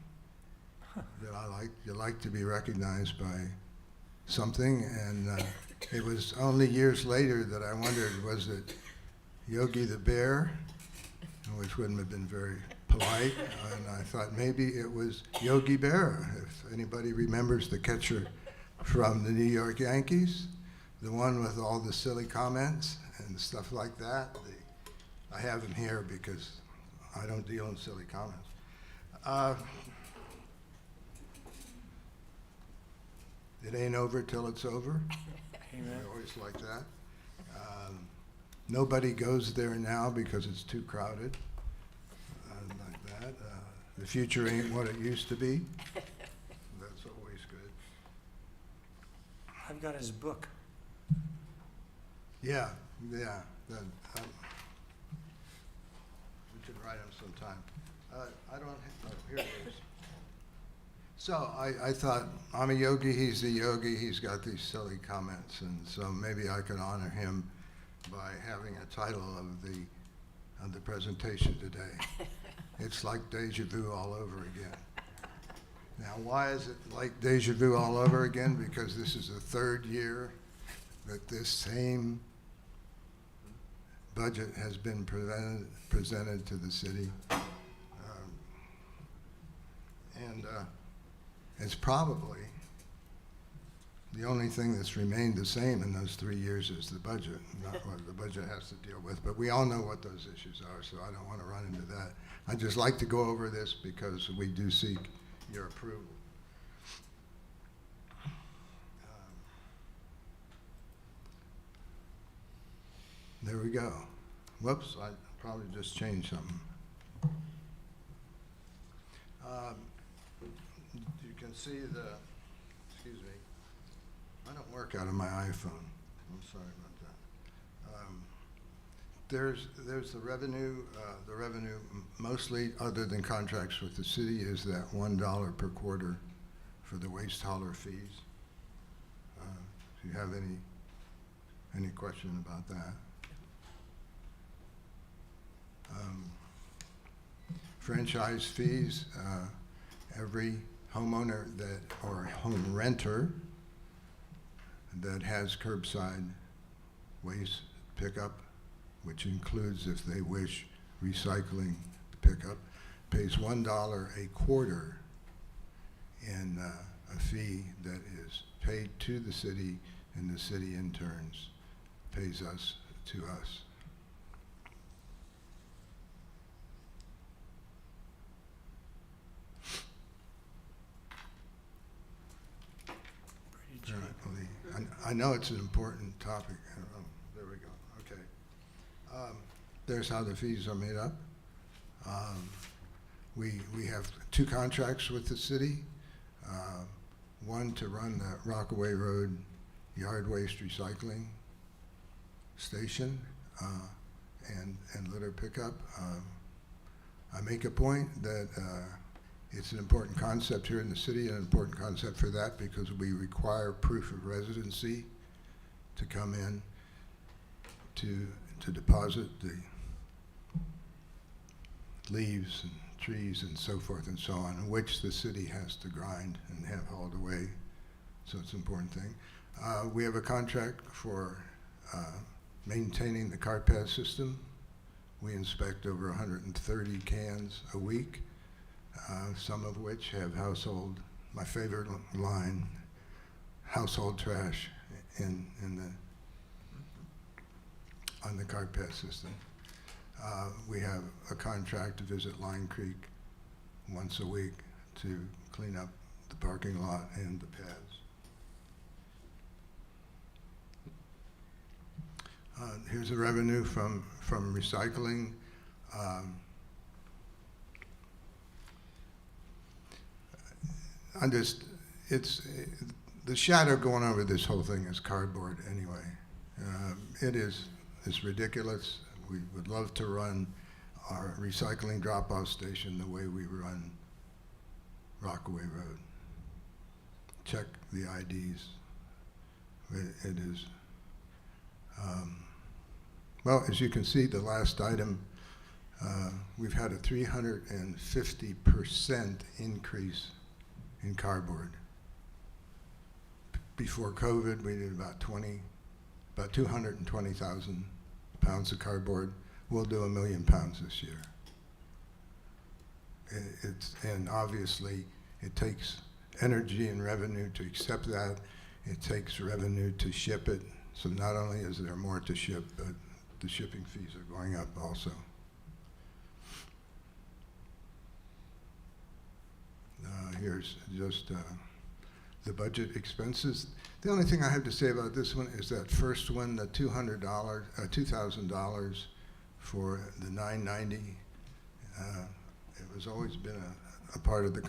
that you like to be recognized by something, and it was only years later that I wondered, was it Yogi the Bear, which wouldn't have been very polite, and I thought maybe it was Yogi Berra, if anybody remembers the catcher from the New York Yankees. The one with all the silly comments and stuff like that. I have him here because I don't deal in silly comments. It ain't over till it's over. Amen. I always like that. Nobody goes there now because it's too crowded. Like that. The future ain't what it used to be. That's always good. I've got his book. Yeah, yeah. That, we should write him sometime. I don't, oh, here it is. So I thought, I'm a yogi, he's a yogi, he's got these silly comments, and so maybe I could honor him by having a title of the presentation today. It's like deja vu all over again. Now, why is it like deja vu all over again? Because this is the third year that this same budget has been presented to the city. It's probably the only thing that's remained the same in those 3 years is the budget, not what the budget has to deal with. But we all know what those issues are, so I don't want to run into that. I'd just like to go over this because we do seek your approval. There we go. Whoops, I probably just changed something. You can see the, excuse me, I don't work out of my iPhone. I'm sorry about that. There's the revenue. The revenue mostly, other than contracts with the city, is that $1 per quarter for the waste hauler fees. If you have any question about that. Franchise fees, every homeowner that, or home renter that has curbside waste pickup, which includes, if they wish, recycling pickup, pays $1 a quarter in a fee that is paid to the city, and the city in turns pays us to us. I know it's an important topic. There we go. Okay. There's how the fees are made up. We have 2 contracts with the city. One to run the Rockaway Road yard waste recycling station and litter pickup. I make a point that it's an important concept here in the city, an important concept for that because we require proof of residency to come in to deposit the leaves and trees and so forth and so on, which the city has to grind and have hauled away. So it's an important thing. We have a contract for maintaining the cart path system. We inspect over 130 cans a week. Some of which have household, my favorite line, household trash on the cart path system. We have a contract to visit Line Creek once a week to clean up the parking lot and the paths. Here's the revenue from recycling. It's the shadow going over this whole thing is cardboard anyway. It's ridiculous. We would love to run our recycling drop-off station the way we run Rockaway Road. Check the IDs. It is, well, as you can see, the last item, we've had a 350% increase in cardboard. Before COVID, we did about 220,000 pounds of cardboard. We'll do 1 million pounds this year. And obviously, it takes energy and revenue to accept that. It takes revenue to ship it. So not only is there more to ship, but the shipping fees are going up also. Here's just the budget expenses. The only thing I have to say about this one is that first one, the $2,000 for the 990. It was always been a part of the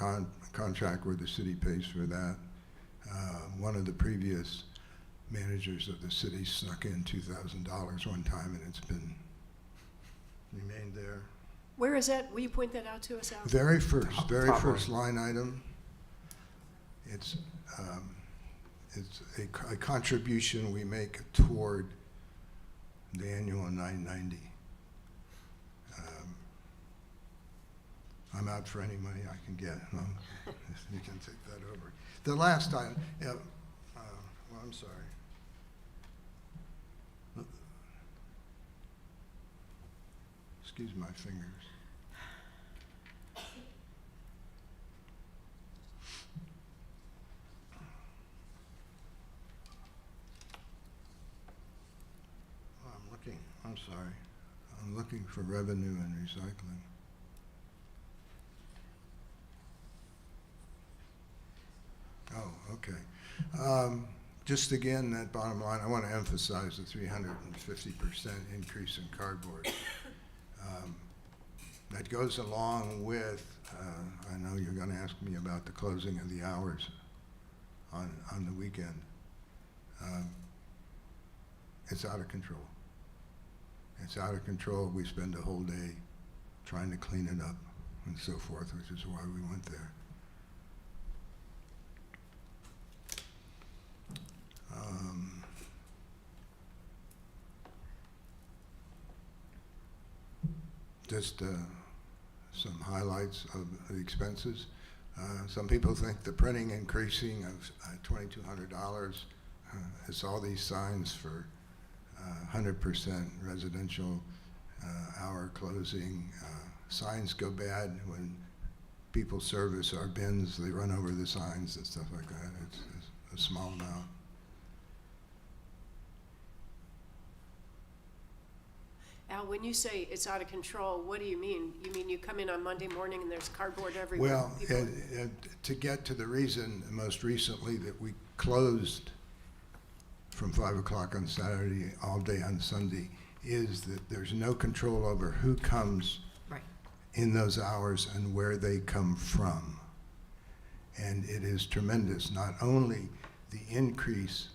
contract where the city pays for that. One of the previous managers of the city snuck in $2,000 one time, and it's been remained there. Where is that? Will you point that out to us, Al? Very Top first line item. It's a contribution we make toward the annual 990. I'm out for any money I can get. You can take that over. The last item, well, I'm sorry. Excuse my fingers. I'm sorry. I'm looking for revenue and recycling. Oh, okay. Just again, that bottom line, I want to emphasize the 350% increase in cardboard. That goes along with, I know you're going to ask me about the closing of the hours on the weekend. It's out of control. It's out of control. We spend a whole day trying to clean it up and so forth, which is why we went there. Just some highlights of the expenses. Some people think the printing increasing of $2,200. It's all these signs for 100% residential hour closing. Signs go bad when people service our bins. They run over the signs and stuff like that. It's a small amount. Al, when you say it's out of control, what do you mean? You mean you come in on Monday morning and there's cardboard everywhere? Well, to get to the reason most recently that we closed from 5 o'clock on Saturday all day on Sunday is that there's no control over who comes in those hours and where they come from. And it is tremendous, not only the increase,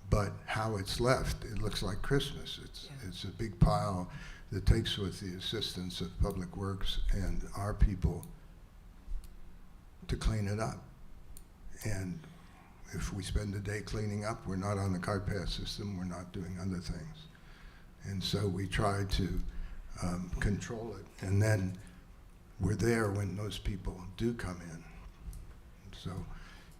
but how it's left. It looks like Christmas. It's a big pile that takes with the assistance of Public Works and our people to clean it up. And if we spend a day cleaning up, we're not on the cart pass system, we're not doing other things. And so we try to control it. And then we're there when those people do come in. So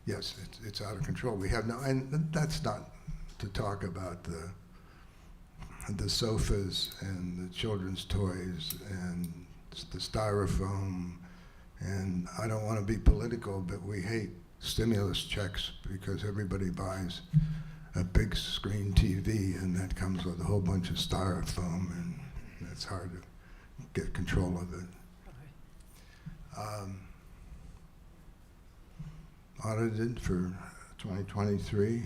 yes, it's out of control. We have no, and that's not to talk about the sofas and the children's toys and the styrofoam. And I don't want to be political, but we hate stimulus checks because everybody buys a big screen TV and that comes with a whole bunch of styrofoam, and it's hard to get control of it. Audited for 2023.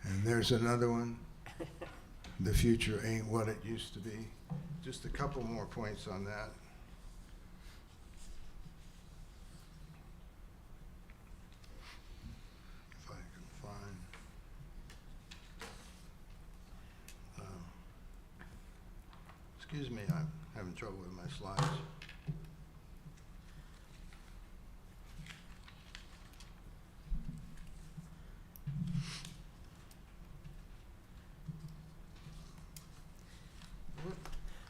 And there's another one. The future ain't what it used to be. Just a couple more points on that. If I can find. Excuse me, I'm having trouble with my slides.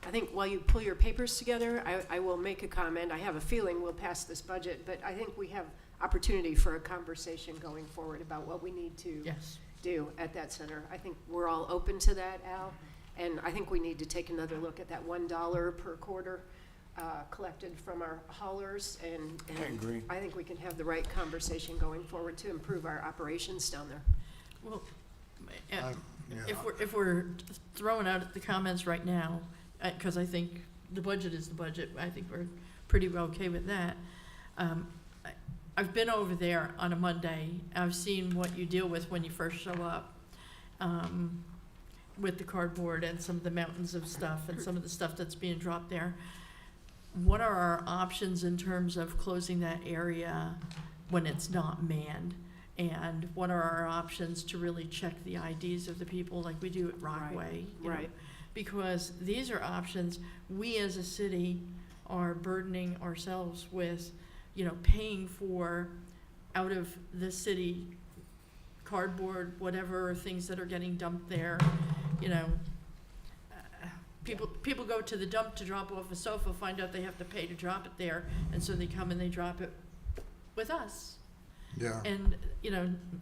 I think while you pull your papers together, I will make a comment. I have a feeling we'll pass this budget, but I think we have opportunity for a conversation going forward about what we need to do at that center. I think we're all open to that, Al, and I think we need to take another look at that $1 per quarter collected from our haulers, and I agree. I think we can have the right conversation going forward to improve our operations down there. Well, if we're throwing out the comments right now, because I think the budget is the budget, I think we're pretty well okay with that. I've been over there on a Monday. I've seen what you deal with when you first show up with the cardboard and some of the mountains of stuff and some of the stuff that's being dropped there. What are our options in terms of closing that area when it's not manned? And what are our options to really check the IDs of the people like we do at Rockaway? you know? Right. Because these are options, we as a city are burdening ourselves with, paying for out of the city cardboard, whatever, things that are getting dumped there, People go to the dump to drop off a sofa, find out they have to pay to drop it there, and so they come and they drop it with us. Yeah. And,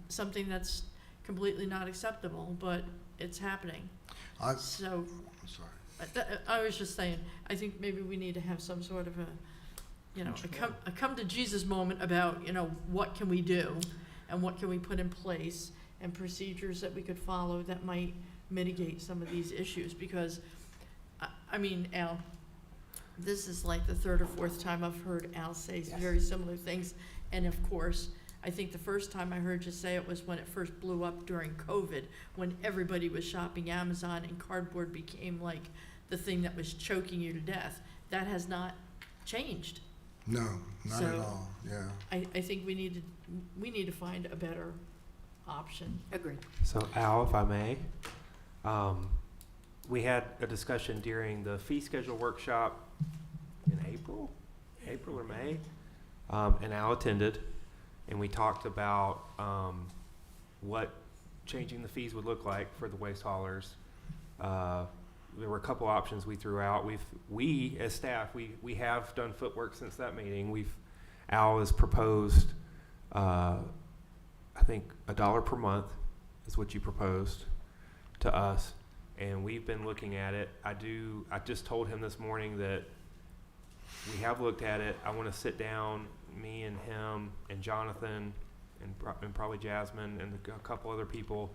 something that's completely not acceptable, but it's happening. So, I'm sorry. I was just saying, I think maybe we need to have some sort of a come to Jesus moment about, what can we do and what can we put in place and procedures that we could follow that might mitigate some of these issues, because Al, this is like the third or fourth time I've heard Al say very similar things. And of course, I think the first time I heard you say it was when it first blew up during COVID, when everybody was shopping Amazon and cardboard became like the thing that was choking you to death. That has not changed. No, not at all, yeah. I think we need to find a better option. Agreed. So Al, if I may, we had a discussion during the fee schedule workshop in April or May, and Al attended, and we talked about what changing the fees would look like for the waste haulers. There were a couple options we threw out. We as staff, we have done footwork since that meeting. Al has proposed, I think $1 per month is what you proposed to us. And we've been looking at it. I just told him this morning that we have looked at it. I want to sit down, me and him and Jonathan and probably Jasmine and a couple other people,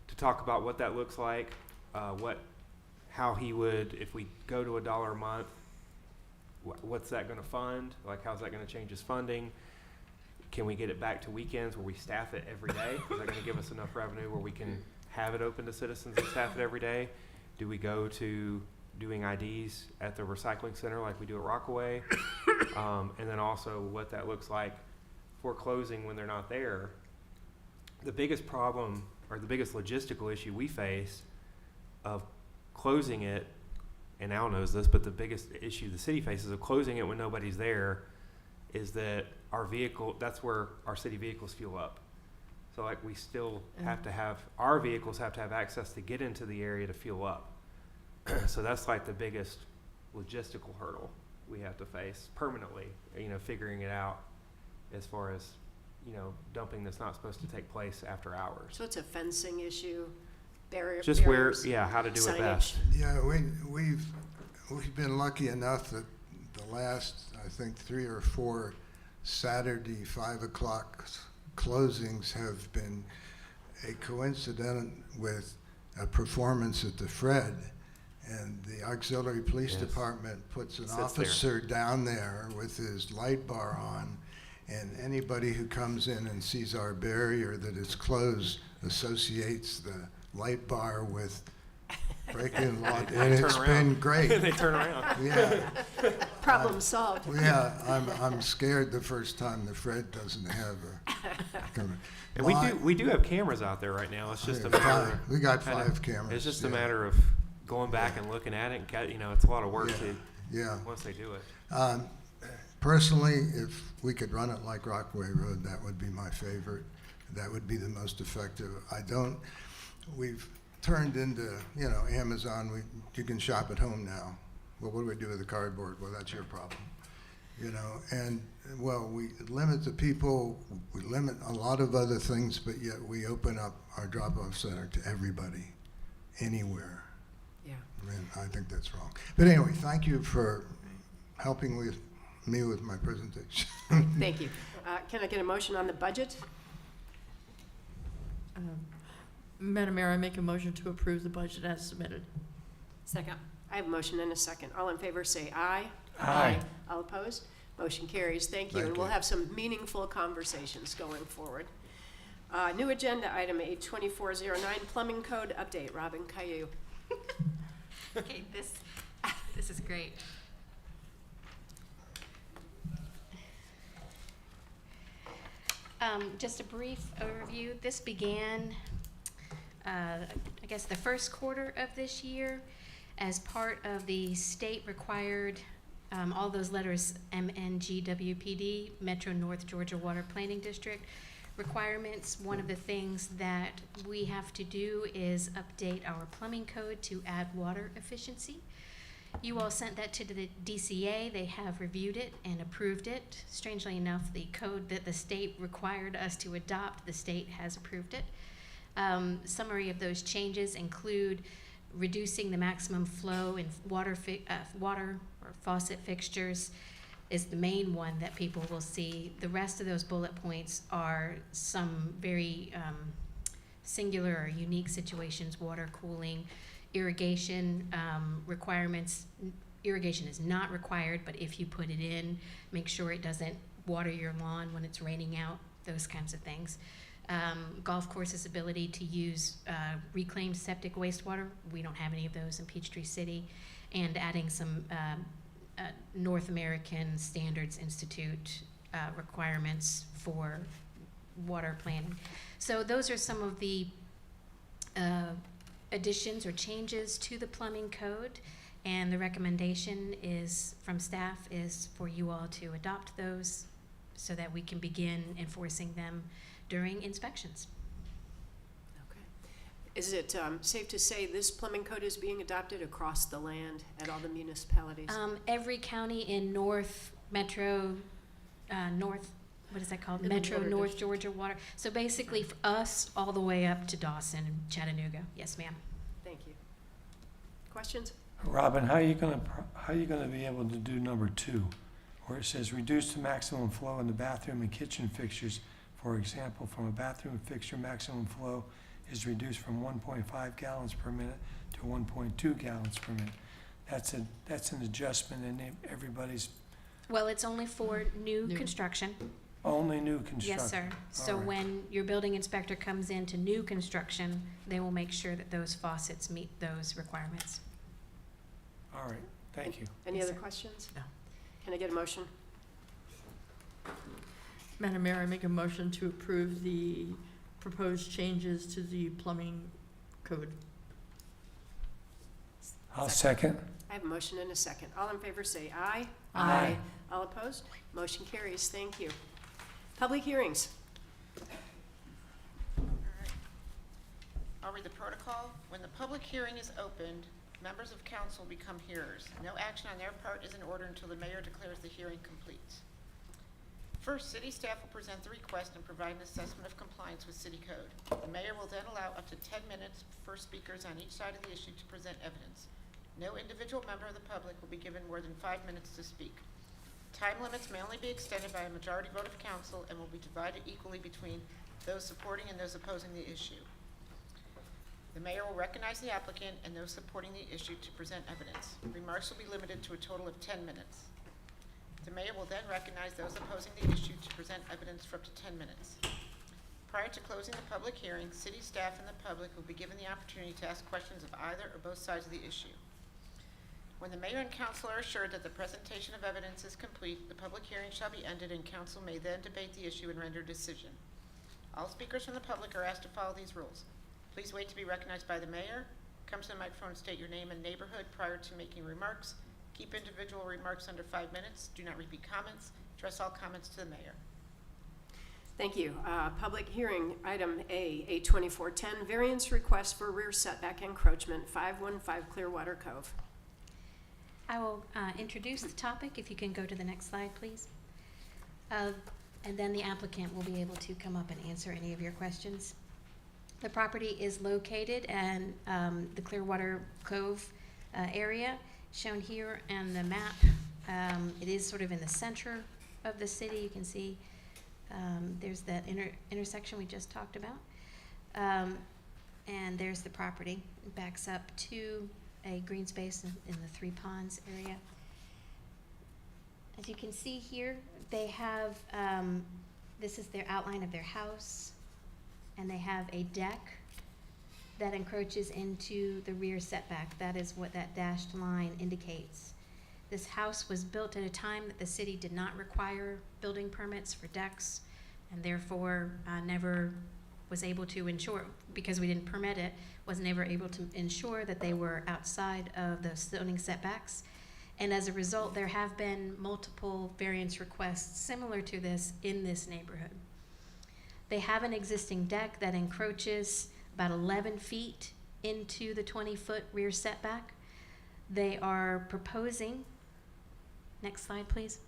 to talk about what that looks like, how he would, if we go to $1 a month, what's that going to fund? Like, how's that going to change his funding? Can we get it back to weekends where we staff it every day? Is that going to give us enough revenue where we can have it open to citizens and staff it every day? Do we go to doing IDs at the recycling center like we do at Rockaway? And then also what that looks like for closing when they're not there. The biggest problem, or the biggest logistical issue we face of closing it, and Al knows this, but the biggest issue the city faces of closing it when nobody's there is that that's where our city vehicles fuel up. So like we still have to have, our vehicles have to have access to get into the area to fuel up. So that's like the biggest logistical hurdle we have to face permanently, figuring it out as far as, dumping that's not supposed to take place after hours. So it's a fencing issue, barriers. Just how to do it best. Yeah, we've been lucky enough that the last, I think, 3 or 4 Saturday 5 o'clock closings have been a coincident with a performance at the Fred, and the auxiliary police department puts an officer down there with his light bar on, and anybody who comes in and sees our barrier that is closed associates the light bar with breaking law, and it's been great. They turn around. Yeah. Problem solved. Yeah, I'm scared the first time the Fred doesn't have a. And we do have cameras out there right now. It's just a matter. We got 5 cameras. It's just a matter of going back and looking at it. And it's a lot of work once they do it. Personally, if we could run it like Rockaway Road, that would be my favorite. That would be the most effective. We've turned into, Amazon, you can shop at home now. Well, what do we do with the cardboard? Well, that's your problem. And we limit the people, we limit a lot of other things, but yet we open up our drop-off center to everybody, anywhere. Yeah. I think that's wrong. But anyway, thank you for helping me with my presentation. Thank you. Can I get a motion on the budget? Madam Mayor, I make a motion to approve the budget as submitted. Second. I have a motion and a second. All in favor say aye. Aye. All opposed? Motion carries. Thank you. And we'll have some meaningful conversations going forward. New agenda item 82409, plumbing code update. Robin Caillou. Okay, this is great. Just a brief overview. This began, I guess, the first quarter of this year as part of the state required, all those letters, MNGWPD, Metro North Georgia Water Planning District requirements. One of the things that we have to do is update our plumbing code to add water efficiency. You all sent that to the DCA. They have reviewed it and approved it. Strangely enough, the code that the state required us to adopt, the state has approved it. Summary of those changes include reducing the maximum flow in water or faucet fixtures is the main one that people will see. The rest of those bullet points are some very singular or unique situations: water cooling, irrigation requirements. Irrigation is not required, but if you put it in, make sure it doesn't water your lawn when it's raining out, those kinds of things. Golf courses' ability to use reclaimed septic wastewater. We don't have any of those in Peachtree City. And adding some North American Standards Institute requirements for water planning. So those are some of the additions or changes to the plumbing code, and the recommendation is from staff is for you all to adopt those so that we can begin enforcing them during inspections. Okay. Is it safe to say this plumbing code is being adopted across the land at all the municipalities? Every county in North, what is that called? In the Metro water North district. Georgia Water. So basically for us, all the way up to Dawson and Chattanooga. Yes, ma'am. Thank you. Questions? Robin, how are you gonna be able to do number 2, where it says reduce the maximum flow in the bathroom and kitchen fixtures? For example, from a bathroom fixture, maximum flow is reduced from 1.5 gallons per minute to 1.2 gallons per minute. That's an adjustment in everybody's, Well, it's only for new construction. only new construction. Yes, sir. So All right. when your building inspector comes into new construction, they will make sure that those faucets meet those requirements. All right, thank you. Any Yes, other sir. questions? No. Can I get a motion? Madam Mayor, I make a motion to approve the proposed changes to the plumbing code. I'll second. I have a motion and a second. All in favor say aye. Aye. All opposed? Motion carries. Thank you. Public hearings. I'll read the protocol. When the public hearing is opened, members of council become hearers. No action on their part is in order until the mayor declares the hearing complete. First, city staff will present the request and provide an assessment of compliance with city code. The mayor will then allow up to 10 minutes for speakers on each side of the issue to present evidence. No individual member of the public will be given more than 5 minutes to speak. Time limits may only be extended by a majority vote of council and will be divided equally between those supporting and those opposing the issue. The mayor will recognize the applicant and those supporting the issue to present evidence. Remarks will be limited to a total of 10 minutes. The mayor will then recognize those opposing the issue to present evidence for up to 10 minutes. Prior to closing the public hearing, city staff and the public will be given the opportunity to ask questions of either or both sides of the issue. When the mayor and council are assured that the presentation of evidence is complete, the public hearing shall be ended and council may then debate the issue and render a decision. All speakers from the public are asked to follow these rules. Please wait to be recognized by the mayor. Come to the microphone and state your name and neighborhood prior to making remarks. Keep individual remarks under 5 minutes. Do not repeat comments. Address all comments to the mayor. Thank you. Public hearing, item A, 82410, variance request for rear setback encroachment, 515 Clearwater Cove. I will introduce the topic. If you can go to the next slide, please. And then the applicant will be able to come up and answer any of your questions. The property is located in the Clearwater Cove area, shown here on the map. It is sort of in the center of the city. You can see there's that intersection we just talked about. And there's the property. It backs up to a green space in the Three Ponds area. As you can see here, they have, this is their outline of their house, and they have a deck that encroaches into the rear setback. That is what that dashed line indicates. This house was built at a time that the city did not require building permits for decks. and therefore never was able to ensure, because we didn't permit it, was never able to ensure that they were outside of the zoning setbacks. And as a result, there have been multiple variance requests similar to this in this neighborhood. They have an existing deck that encroaches about 11 feet into the 20-foot rear setback. They are proposing, next slide please.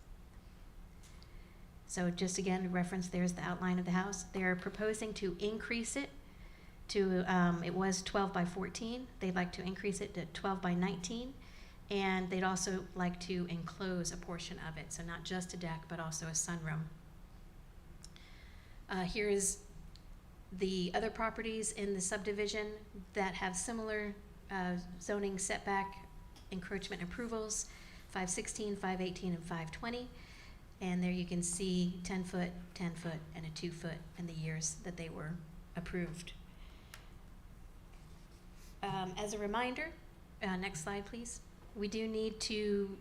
So just again, reference, there's the outline of the house. They're proposing to increase it to, it was 12 by 14. They'd like to increase it to 12 by 19. And they'd also like to enclose a portion of it. So not just a deck, but also a sunroom. Here is the other properties in the subdivision that have similar zoning setback encroachment approvals, 516, 518, and 520. And there you can see 10 foot, 10 foot, and a 2 foot in the years that they were approved. As a reminder, next slide please. We do need to,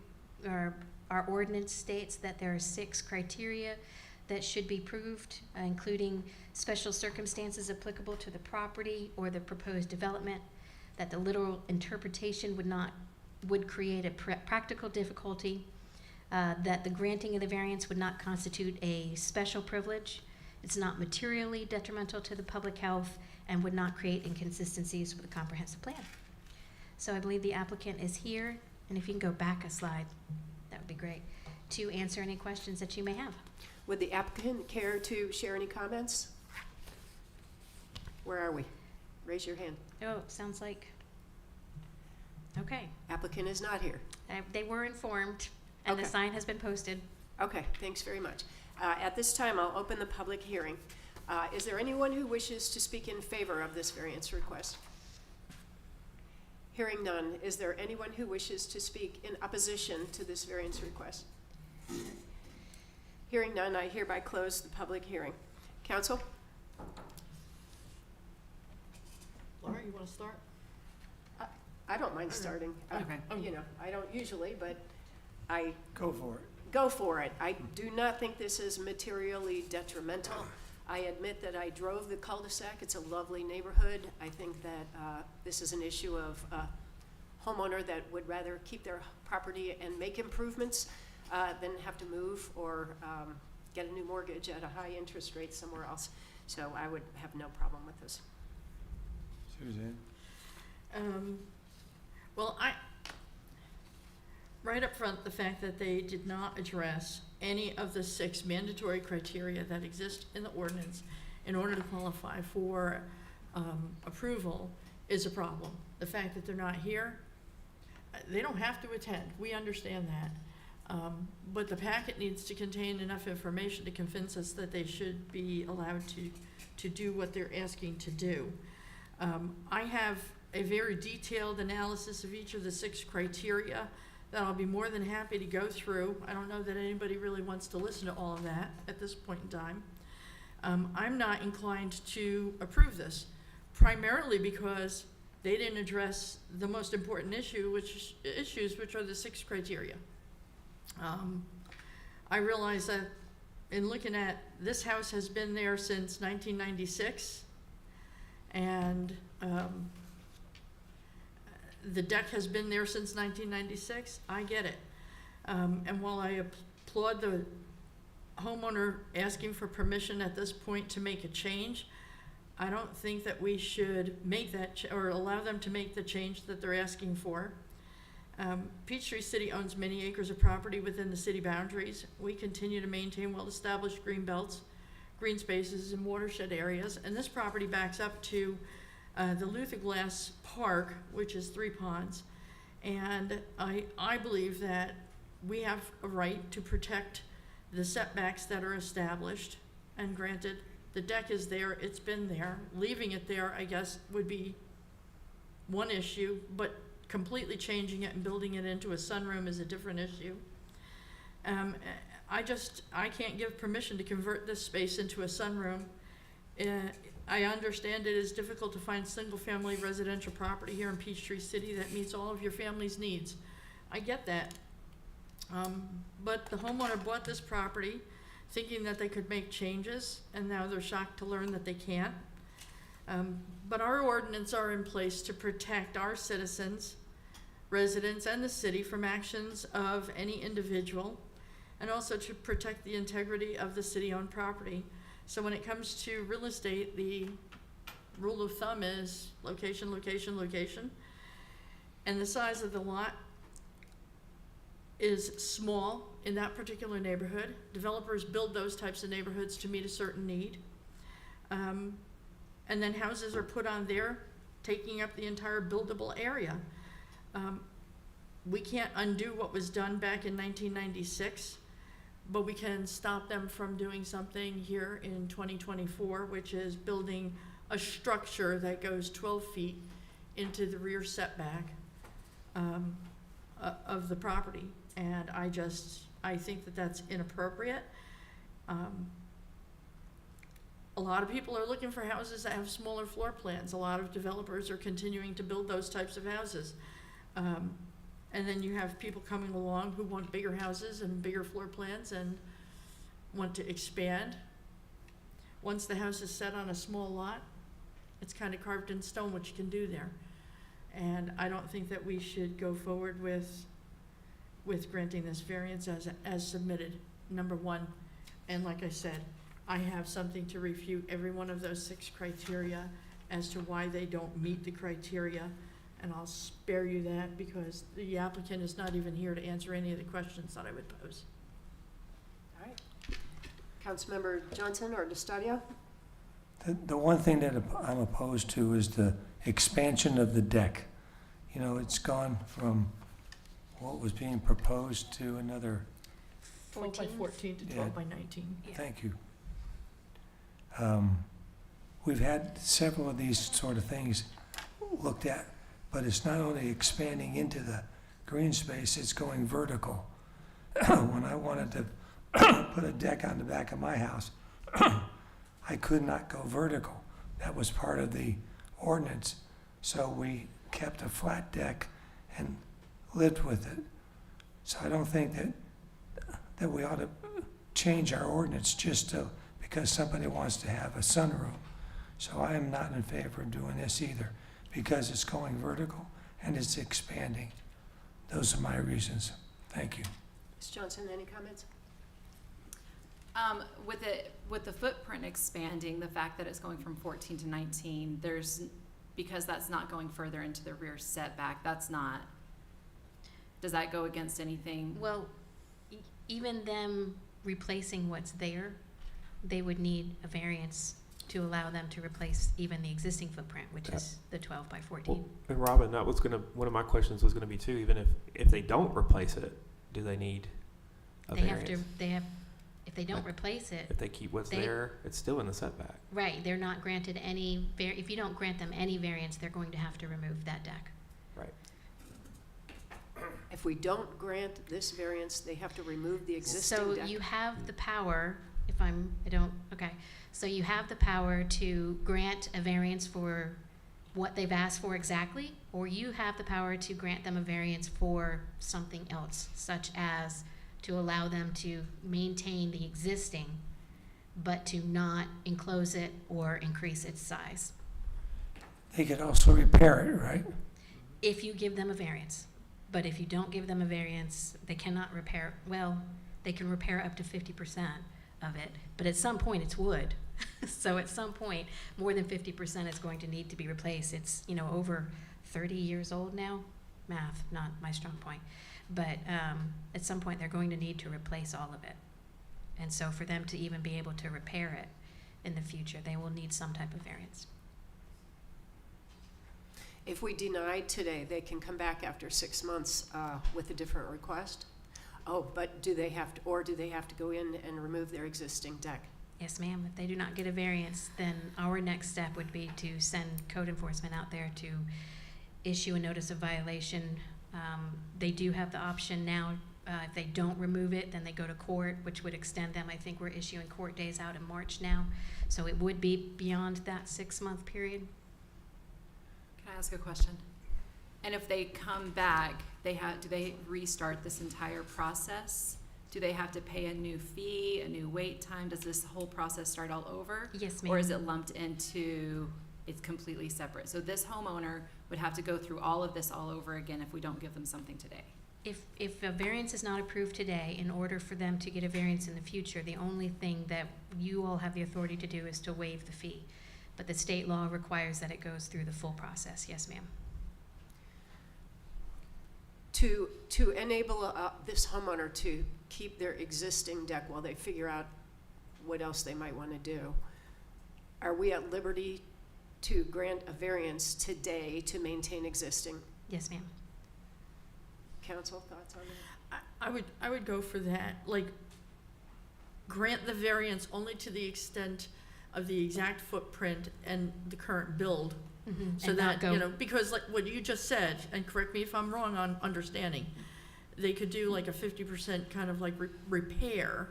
our ordinance states that there are 6 criteria that should be proved, including special circumstances applicable to the property or the proposed development, that the literal interpretation would create a practical difficulty, that the granting of the variance would not constitute a special privilege, it's not materially detrimental to the public health, and would not create inconsistencies with the comprehensive plan. So I believe the applicant is here, and if you can go back a slide, that would be great, to answer any questions that you may have. Would the applicant care to share any comments? Where are we? Raise your hand. Oh, sounds like, okay. Applicant is not here. They were informed, and the Okay. sign has been posted. Okay, thanks very much. At this time, I'll open the public hearing. Is there anyone who wishes to speak in favor of this variance request? Hearing none, is there anyone who wishes to speak in opposition to this variance request? Hearing none, I hereby close the public hearing. Council? Laura, you want to start? I don't mind starting. Okay. You know, I don't usually, but I Go for it. go for it. I do not think this is materially detrimental. I admit that I drove the cul-de-sac. It's a lovely neighborhood. I think that this is an issue of a homeowner that would rather keep their property and make improvements than have to move or get a new mortgage at a high interest rate somewhere else. So I would have no problem with this. Suzanne? Well, right up front, the fact that they did not address any of the 6 mandatory criteria that exist in the ordinance in order to qualify for approval is a problem. The fact that they're not here, they don't have to attend, we understand that. But the packet needs to contain enough information to convince us that they should be allowed to do what they're asking to do. I have a very detailed analysis of each of the 6 criteria that I'll be more than happy to go through. I don't know that anybody really wants to listen to all of that at this point in time. I'm not inclined to approve this, primarily because they didn't address the most important issues, which are the 6 criteria. I realize that in looking at, this house has been there since 1996, and the deck has been there since 1996. I get it. And while I applaud the homeowner asking for permission at this point to make a change, I don't think that we should make that or allow them to make the change that they're asking for. Peachtree City owns many acres of property within the city boundaries. We continue to maintain well-established green belts, green spaces, and watershed areas, and this property backs up to the Luther Glass Park, which is 3 ponds, and I believe that we have a right to protect the setbacks that are established. And granted, the deck is there, it's been there. Leaving it there, I guess, would be one issue, but completely changing it and building it into a sunroom is a different issue. I can't give permission to convert this space into a sunroom. I understand it is difficult to find single-family residential property here in Peachtree City that meets all of your family's needs. I get that. But the homeowner bought this property thinking that they could make changes, and now they're shocked to learn that they can't. But our ordinances are in place to protect our citizens, residents, and the city from actions of any individual, and also to protect the integrity of the city-owned property. So when it comes to real estate, the rule of thumb is location, location, location. And the size of the lot is small in that particular neighborhood. Developers build those types of neighborhoods to meet a certain need. And then houses are put on there, taking up the entire buildable area. We can't undo what was done back in 1996, but we can stop them from doing something here in 2024, which is building a structure that goes 12 feet into the rear setback of the property. And I think that that's inappropriate. A lot of people are looking for houses that have smaller floor plans. A lot of developers are continuing to build those types of houses. And then you have people coming along who want bigger houses and bigger floor plans and want to expand. Once the house is set on a small lot, it's kind of carved in stone what you can do there. And I don't think that we should go forward with granting this variance as submitted, number one. And like I said, I have something to refute every one of those 6 criteria as to why they don't meet the criteria. And I'll spare you that because the applicant is not even here to answer any of the questions that I would pose. All right. Councilmember Johnson or DeStadio? The one thing that I'm opposed to is the expansion of the deck. You know, it's gone from what was being proposed to another. 12 by 14 to 12 by 19. Thank you. We've had several of these sort of things looked at, but it's not only expanding into the green space, it's going vertical. When I wanted to put a deck on the back of my house, I could not go vertical. That was part of the ordinance. So we kept a flat deck and lived with it. So I don't think that we ought to change our ordinance just because somebody wants to have a sunroom. So I am not in favor of doing this either, because it's going vertical and it's expanding. Those are my reasons. Thank you. Ms. Johnson, any comments? With the footprint expanding, the fact that it's going from 14 to 19, because that's not going further into the rear setback, does that go against anything? Well, even them replacing what's there, they would need a variance to allow them to replace even the existing footprint, which is the 12 by 14. Well, and Robin, one of my questions was gonna be too, even if they don't replace it, do they need a variance? If they don't replace it. If they keep what's there, it's still in the setback. Right, they're not granted any, if you don't grant them any variance, they're going to have to remove that deck. Right. If we don't grant this variance, they have to remove the existing So deck? you have the power, so you have the power to grant a variance for what they've asked for exactly, or you have the power to grant them a variance for something else, such as to allow them to maintain the existing, but to not enclose it or increase its size. They could also repair it, right? If you give them a variance. But if you don't give them a variance, they cannot repair, they can repair up to 50% of it, but at some point it's wood. So at some point, more than 50% is going to need to be replaced. It's, over 30 years old now. Math, not my strong point. But at some point, they're going to need to replace all of it. And so for them to even be able to repair it in the future, they will need some type of variance. If we deny today, they can come back after 6 months with a different request? Oh, but do they have to go in and remove their existing deck? Yes, ma'am. If they do not get a variance, then our next step would be to send code enforcement out there to issue a notice of violation. They do have the option now, if they don't remove it, then they go to court, which would extend them. I think we're issuing court days out in March now. So it would be beyond that 6-month period. Can I ask a question? And if they come back, do they restart this entire process do they have to pay a new fee, a new wait time? Does this whole process start all over? Yes, Or ma'am. is it lumped into, it's completely separate? So this homeowner would have to go through all of this all over again if we don't give them something today. If a variance is not approved today, in order for them to get a variance in the future, the only thing that you all have the authority to do is to waive the fee. But the state law requires that it goes through the full process. Yes, ma'am. To enable this homeowner to keep their existing deck while they figure out what else they might want to do, are we at liberty to grant a variance today to maintain existing? Yes, ma'am. Council, thoughts on that? I would go for that, like, grant the variance only to the extent of the exact footprint and the current build. So And not that, you go- know, because like what you just said, and correct me if I'm wrong on understanding, they could do like a 50% kind of like repair,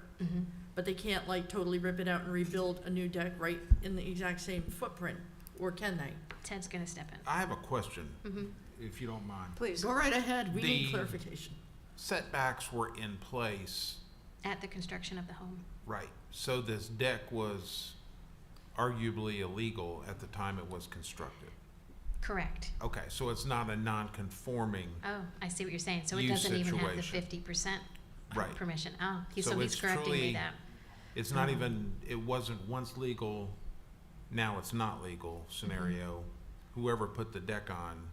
but they can't like totally rip it out and rebuild a new deck right in the exact same footprint, or can they? Ted's gonna step in. I have a question, if you don't mind. Please. Go right ahead, we need The- clarification. Setbacks were in place, At the construction of the home. right, so this deck was arguably illegal at the time it was constructed. Correct. Okay, so it's not a non-conforming, Oh, I see what you're saying. So it Use doesn't even have the situation. 50% Right. permission. Oh, so So he's it's correcting me truly- that. it's not even, it wasn't once legal, now it's not legal scenario. Whoever put the deck on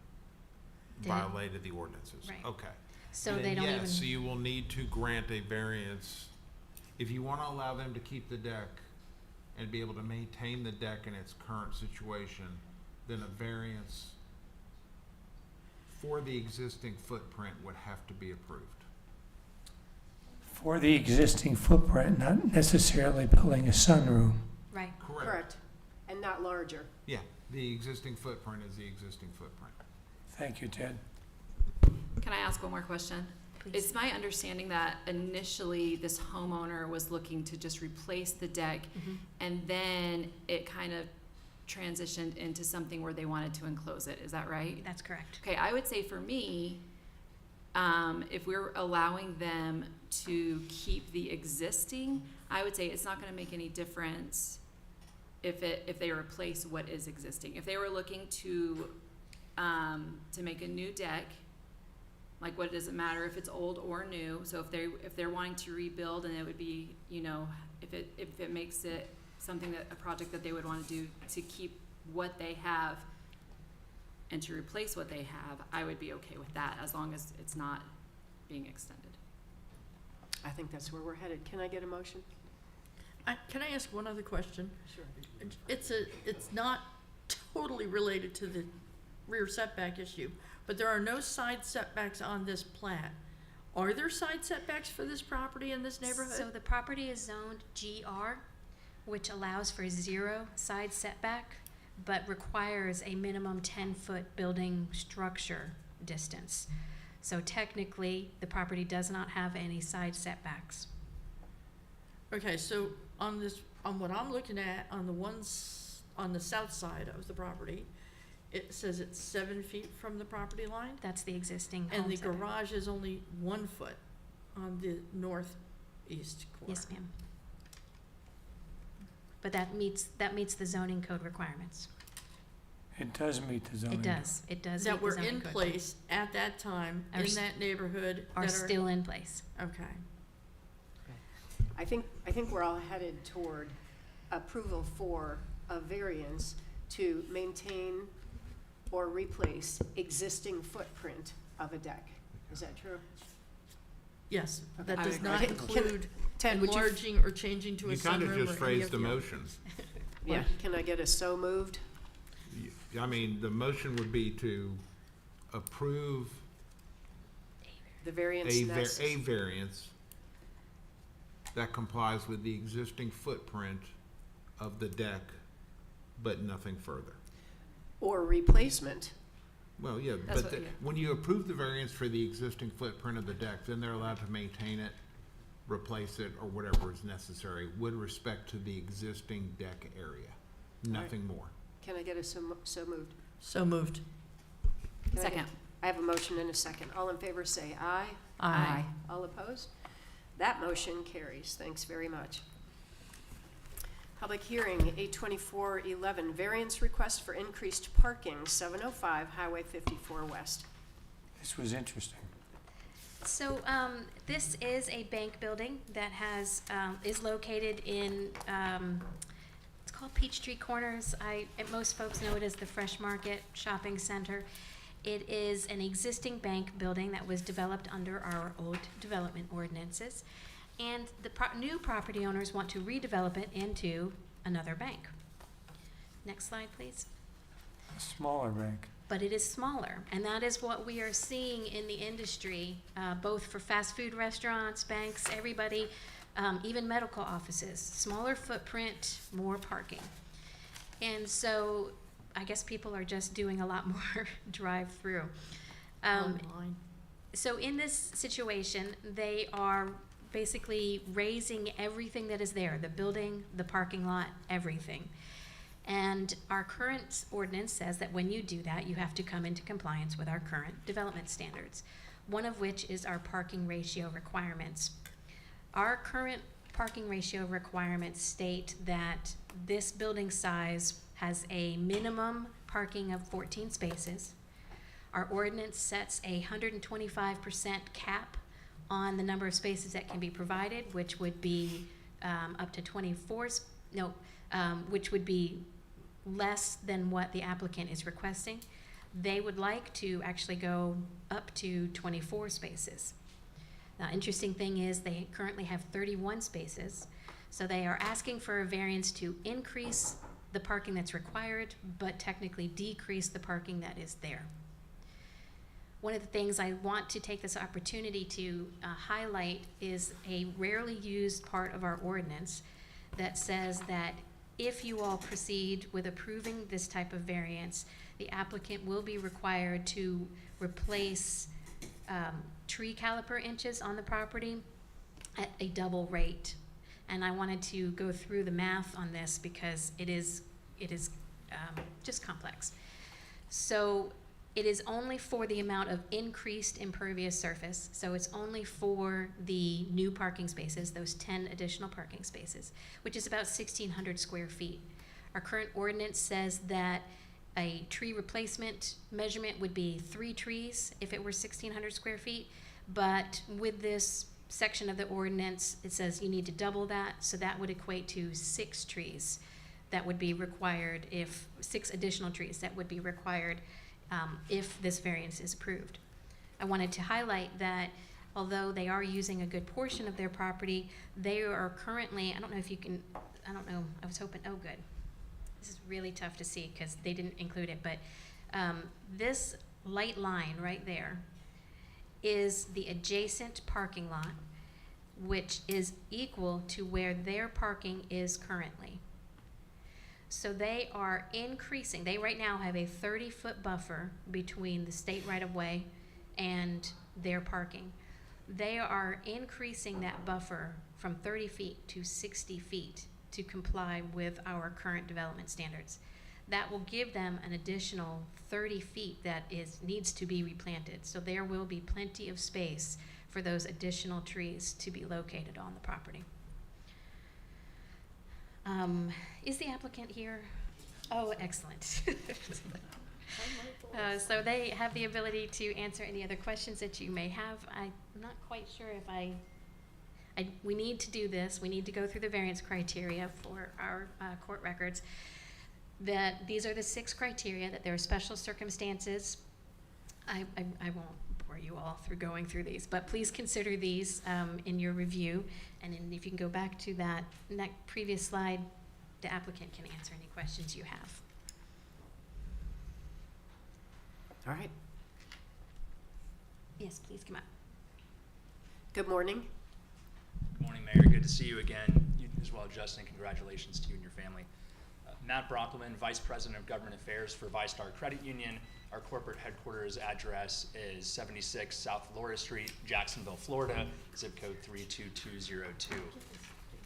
Did- violated the ordinances. Right. Okay. So And they don't yes, so even, you will need to grant a variance. If you want to allow them to keep the deck and be able to maintain the deck in its current situation, then a variance for the existing footprint would have to be approved. For the existing footprint, not necessarily building a sunroom. right. Correct. And not larger. Yeah, the existing footprint is the existing footprint. Thank you, Ted. Can I ask one more question? Please. It's my understanding that initially this homeowner was looking to just replace the deck, and then it kind of transitioned into something where they wanted to enclose it. Is that right? That's correct. Okay, I would say for me, if we're allowing them to keep the existing, I would say it's not gonna make any difference if they replace what is existing. If they were looking to make a new deck, like what does it matter if it's old or new? So if they're wanting to rebuild, and it would be, you know, if it makes it something that, a project that they would wanna do to keep what they have and to replace what they have, I would be okay with that, as long as it's not being extended. I think that's where we're headed. Can I get a motion? Can I ask one other question? Sure. It's not totally related to the rear setback issue, but there are no side setbacks on this plat. Are there side setbacks for this property in this neighborhood? So the property is zoned GR, which allows for 0 side setback, but requires a minimum 10-foot building structure distance. So technically, the property does not have any side setbacks. Okay, so on what I'm looking at, on the ones on the south side of the property, it says it's 7 feet from the property line, That's the existing and home the setback. garage is only 1 foot on the northeast corner. Yes, ma'am. But that meets the zoning code requirements. It does meet the zoning. It does meet That the were zoning in code. place at that time Are in s- that neighborhood Are that still in place. okay. I think we're all headed toward approval for a variance to maintain or replace existing footprint of a deck. Is that true? Yes, that I does would not agree. include Ted, would you? enlarging or changing to a You sunroom kind or of any just of phrased the other- motion. Yeah, can I get a so moved? I mean, the motion would be to approve The variance a necessary. variance that complies with the existing footprint of the deck, but nothing further. Or replacement. Well, yeah, That's but what- yeah. when you approve the variance for the existing footprint of the deck, then they're allowed to maintain it, replace it, or whatever is necessary with respect to the existing deck area. Nothing more. Can I get a so moved? So moved. Can I get- Second. I have a motion and a second. All in favor say aye. Aye. All opposed? That motion carries. Thanks very much. Public hearing, 82411, variance request for increased parking, 705 Highway 54 West. This was interesting. So this is a bank building that has is located in it's called Peachtree Corners. Most folks know it as the Fresh Market Shopping Center. It is an existing bank building that was developed under our old development ordinances, and the new property owners want to redevelop it into another bank. Next slide, please. A smaller bank. But it is smaller, and that is what we are seeing in the industry, both for fast food restaurants, banks, everybody, even medical offices. Smaller footprint, more parking. And so I guess people are just doing a lot more drive-through. Online. So in this situation, they are basically raising everything that is there, the building, the parking lot, everything. And our current ordinance says that when you do that, you have to come into compliance with our current development standards, one of which is our parking ratio requirements. Our current parking ratio requirements state that this building size has a minimum parking of 14 spaces. Our ordinance sets a 125% cap on the number of spaces that can be provided, which would be up to 24, which would be less than what the applicant is requesting. They would like to actually go up to 24 spaces. Now, interesting thing is they currently have 31 spaces, so they are asking for a variance to increase the parking that's required, but technically decrease the parking that is there. One of the things I want to take this opportunity to highlight is a rarely used part of our ordinance that says that if you all proceed with approving this type of variance, the applicant will be required to replace tree caliper inches on the property at a double rate. And I wanted to go through the math on this because it is just complex. So it is only for the amount of increased impervious surface. So it's only for the new parking spaces, those 10 additional parking spaces, which is about 1,600 square feet. Our current ordinance says that a tree replacement measurement would be 3 trees if it were 1,600 square feet. But with this section of the ordinance, it says you need to double that. So that would equate to 6 trees that would be required if 6 additional trees that would be required if this variance is approved. I wanted to highlight that although they are using a good portion of their property, they are currently, I don't know if you can, I don't know, I was hoping, oh good. This is really tough to see because they didn't include it, but this light line right there is the adjacent parking lot, which is equal to where their parking is currently. So they are increasing, they right now have a 30-foot buffer between the state right-of-way and their parking. They are increasing that buffer from 30 feet to 60 feet to comply with our current development standards. That will give them an additional 30 feet that needs to be replanted. So there will be plenty of space for those additional trees to be located on the property. Is the applicant here? Oh, excellent. So they have the ability to answer any other questions that you may have. I'm not quite sure if we need to do this. We need to go through the variance criteria for our court records. That these are the 6 criteria, that there are special circumstances. I won't bore you all through going through these, but please consider these in your review. And then if you can go back to that previous slide, the applicant can answer any questions you have. All right. Yes, please come up. Good morning. Good morning, Mayor. Good to see you again. You as well, Justin. Congratulations to you and your family. Matt Brockelman, Vice President of Government Affairs for ViStar Credit Union. Our corporate headquarters address is 76 South Laura Street, Jacksonville, Florida, zip code 32202.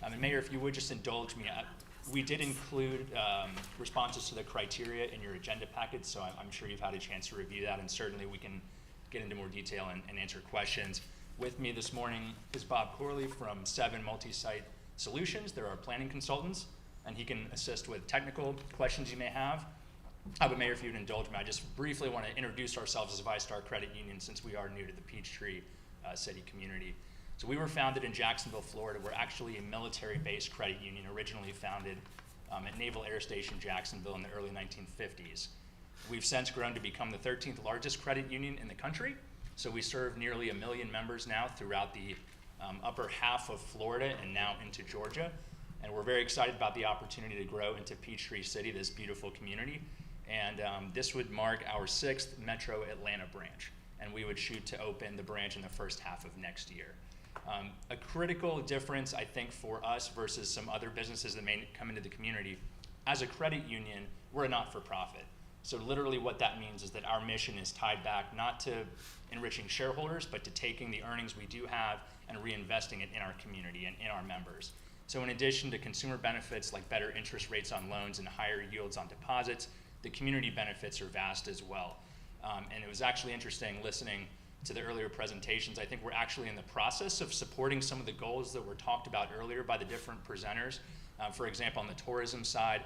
And Mayor, if you would just indulge me, we did include responses to the criteria in your agenda packet, so I'm sure you've had a chance to review that, and certainly we can get into more detail and answer questions. With me this morning is Bob Corley from 7 Multi-Site Solutions. They're our planning consultants, and he can assist with technical questions you may have. But Mayor, if you'd indulge me, I just briefly want to introduce ourselves as ViStar Credit Union since we are new to the Peachtree city community. So we were founded in Jacksonville, Florida. We're actually a military-based credit union originally founded at Naval Air Station Jacksonville in the early 1950s. We've since grown to become the 13th largest credit union in the country. So we serve nearly 1 million members now throughout the upper half of Florida and now into Georgia. And we're very excited about the opportunity to grow into Peachtree City, this beautiful community. And this would mark our 6th Metro Atlanta branch. And we would shoot to open the branch in the first half of next year. A critical difference, I think, for us versus some other businesses that may come into the community, as a credit union, we're a not-for-profit. So literally what that means is that our mission is tied back not to enriching shareholders, but to taking the earnings we do have and reinvesting it in our community and in our members. So in addition to consumer benefits like better interest rates on loans and higher yields on deposits, the community benefits are vast as well. And it was actually interesting listening to the earlier presentations. I think we're actually in the process of supporting some of the goals that were talked about earlier by the different presenters. For example, on the tourism side,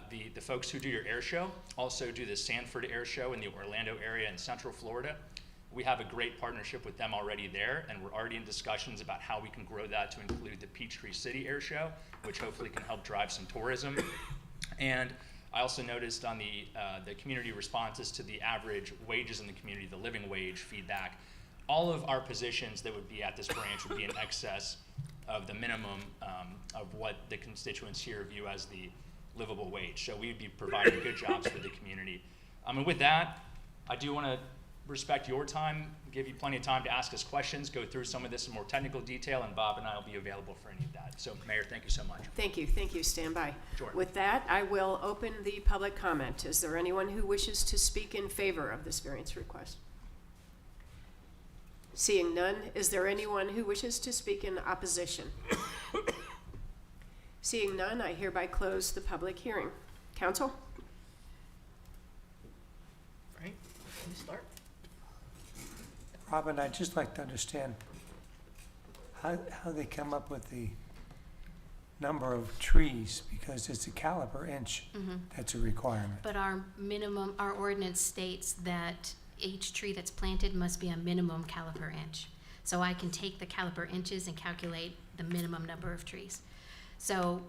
the folks who do your air show also do the Sanford Air Show in the Orlando area in Central Florida. We have a great partnership with them already there, and we're already in discussions about how we can grow that to include the Peachtree City Air Show, which hopefully can help drive some tourism. And I also noticed on the community responses to the average wages in the community, the living wage feedback, all of our positions that would be at this branch would be in excess of the minimum of what the constituents here view as the livable wage. So we would be providing good jobs for the community. And with that, I do want to respect your time, give you plenty of time to ask us questions, go through some of this in more technical detail, and Bob and I will be available for any of that. So Mayor, thank you so much. Thank you, stand by. Sure. With that, I will open the public comment. Is there anyone who wishes to speak in favor of this variance request? Seeing none, is there anyone who wishes to speak in opposition? Seeing none, I hereby close the public hearing. Council? Frank, can you start? Robin, I'd just like to understand how they come up with the number of trees, because it's a caliper inch that's a requirement. But our ordinance states that each tree that's planted must be a minimum caliper inch. So I can take the caliper inches and calculate the minimum number of trees. So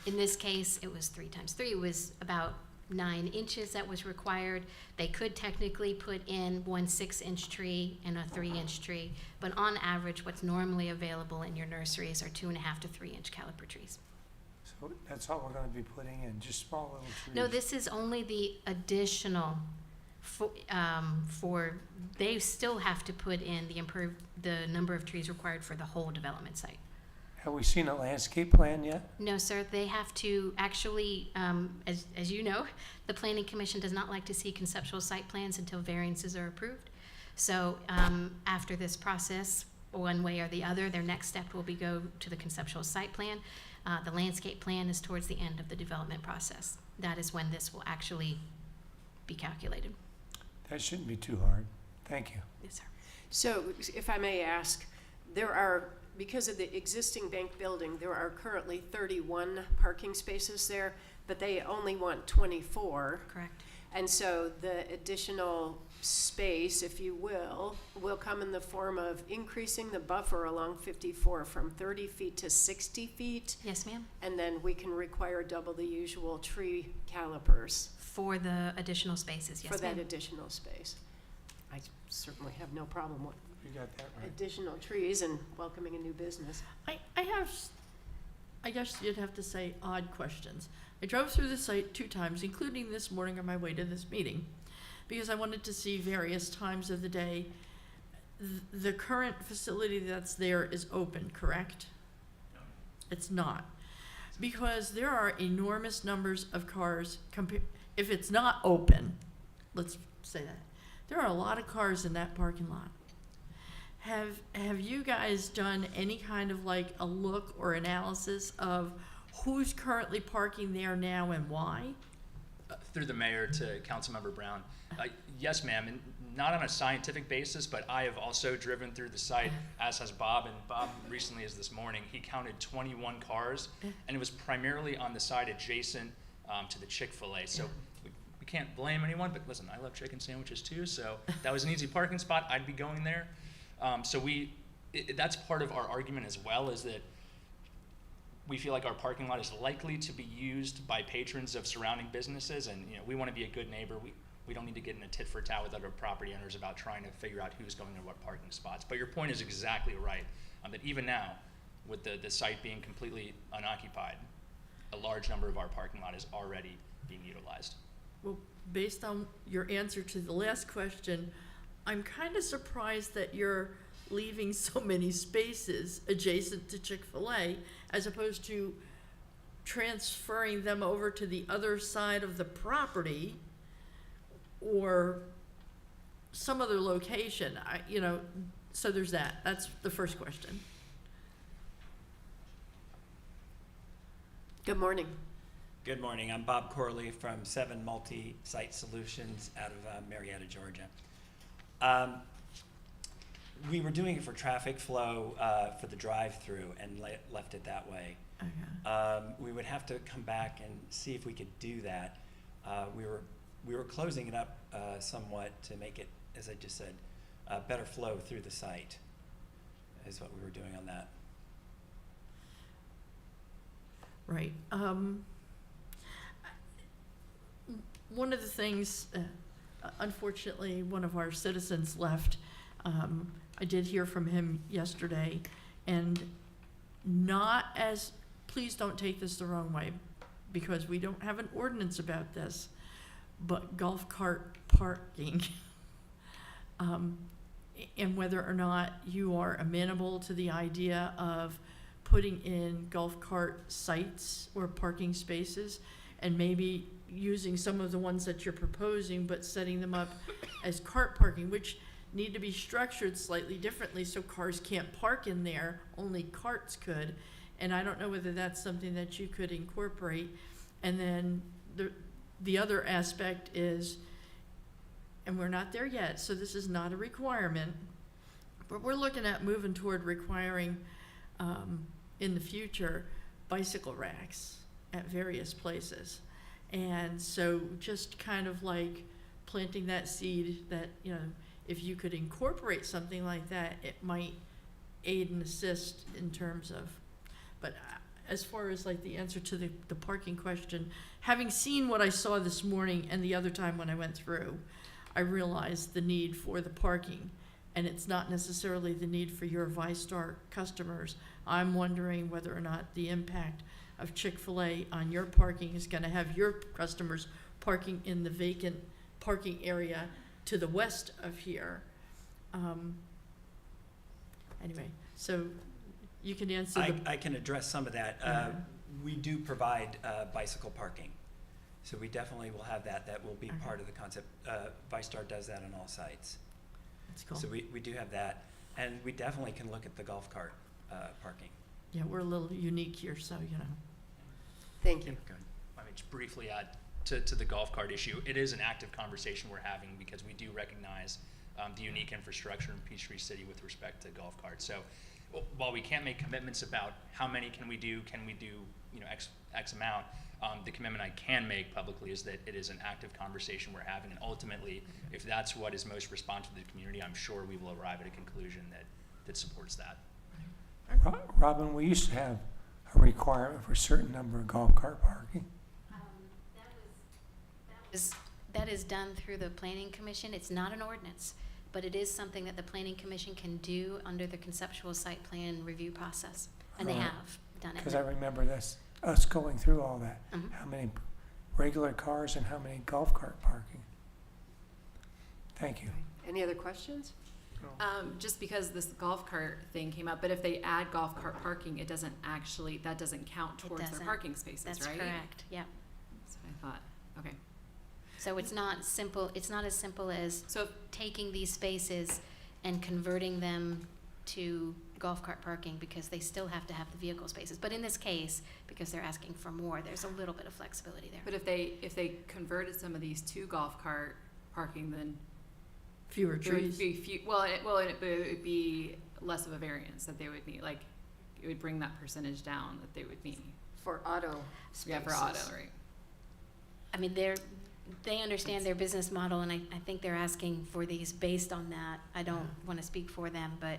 in this case, it was 3 times 3. It was about 9 inches that was required. They could technically put in 1 6-inch tree and a 3-inch tree, but on average, what's normally available in your nurseries are 2.5 to 3-inch caliper trees. So that's all we're going to be putting in, just small little trees? No, this is only the additional for they still have to put in the number of trees required for the whole development site. Have we seen a landscape plan yet? No, sir. They have to actually, as you know, the Planning Commission does not like to see conceptual site plans until variances are approved. So after this process, one way or the other, their next step will be go to the conceptual site plan. The landscape plan is towards the end of the development process. That is when this will actually be calculated. That shouldn't be too hard. Thank you. Yes, sir. So if I may ask, because of the existing bank building, there are currently 31 parking spaces there, but they only want 24. Correct. And so the additional space, if you will come in the form of increasing the buffer along 54 from 30 feet to 60 feet. Yes, ma'am. And then we can require double the usual tree calipers. For the additional spaces, yes, For that ma'am. additional space. I certainly have no problem with You got that right. additional trees and welcoming a new business. I guess you'd have to say odd questions. I drove through the site 2 times, including this morning on my way to this meeting, because I wanted to see various times of the day. The current facility that's there is open, correct? No. It's not. Because there are enormous numbers of cars, if it's not open, let's say that, there are a lot of cars in that parking lot. Have you guys done any kind of like a look or analysis of who's currently parking there now and why? Through the mayor to Councilmember Brown. Yes, ma'am, and not on a scientific basis, but I have also driven through the site, as has Bob, and Bob recently as this morning, he counted 21 cars, and it was primarily on the side adjacent to the Chick-fil-A. So we can't blame anyone, but listen, I love chicken sandwiches too, so that was an easy parking spot. I'd be going there. So that's part of our argument as well, is that we feel like our parking lot is likely to be used by patrons of surrounding businesses, and we want to be a good neighbor. We don't need to get in a tit for tat with other property owners about trying to figure out who's going to what parking spots. But your point is exactly right, that even now, with the site being completely unoccupied, a large number of our parking lot is already being utilized. Well, based on your answer to the last question, I'm kind of surprised that you're leaving so many spaces adjacent to Chick-fil-A as opposed to transferring them over to the other side of the property or some other location. So there's that. That's the first question. Good morning. Good morning. I'm Bob Corley from 7 Multi-Site Solutions out of Marietta, Georgia. We were doing it for traffic flow for the drive-through and left it that way. Okay. We would have to come back and see if we could do that. We were closing it up somewhat to make it, as I just said, better flow through the site is what we were doing on that. Right. One of the things, unfortunately, one of our citizens left. I did hear from him yesterday, and please don't take this the wrong way, because we don't have an ordinance about this, but golf cart parking, and whether or not you are amenable to the idea of putting in golf cart sites or parking spaces, and maybe using some of the ones that you're proposing, but setting them up as cart parking, which need to be structured slightly differently so cars can't park in there, only carts could. And I don't know whether that's something that you could incorporate. And then the other aspect is, and we're not there yet, so this is not a requirement, but we're looking at moving toward requiring in the future bicycle racks at various places. And so just kind of like planting that seed that, if you could incorporate something like that, it might aid and assist in terms of, but as far as like the answer to the parking question, having seen what I saw this morning and the other time when I went through, I realized the need for the parking, and it's not necessarily the need for your ViStar customers. I'm wondering whether or not the impact of Chick-fil-A on your parking is gonna have your customers parking in the vacant parking area to the west of here. Anyway, so you can answer I can address some of that. We do provide bicycle parking. So we definitely will have that. That will be part of the concept. ViStar does that on all sites. That's cool. So we do have that. And we definitely can look at the golf cart parking. Yeah, we're a little unique here, so, Thank you. Let me just briefly add to the golf cart issue. It is an active conversation we're having because we do recognize the unique infrastructure in Peachtree City with respect to golf carts. So while we can't make commitments about how many can we do X amount, the commitment I can make publicly is that it is an active conversation we're having, and ultimately, if that's what is most responsive to the community, I'm sure we will arrive at a conclusion that supports that. Robin, we used to have a requirement for a certain number of golf cart parking. That is done through the Planning Commission. It's not an ordinance, but it is something that the Planning Commission can do under the conceptual site plan review process, and they have done it. Because I remember us going through all that. How many regular cars and how many golf cart parking. Thank you. Any other questions? Just because this golf cart thing came up, but if they add golf cart parking, that doesn't count towards their parking spaces, That's right? correct, yep. That's what I thought. Okay. So it's not as simple as taking these spaces and converting them to golf cart parking because they still have to have the vehicle spaces. But in this case, because they're asking for more, there's a little bit of flexibility there. But if they converted some of these to golf cart parking, then Fewer there would trees. be it would be less of a variance that they would need. Like, it would bring that percentage down that they would need. For auto spaces. Yeah, for auto, right. I mean, they understand their business model, and I think they're asking for these based on that. I don't want to speak for them, but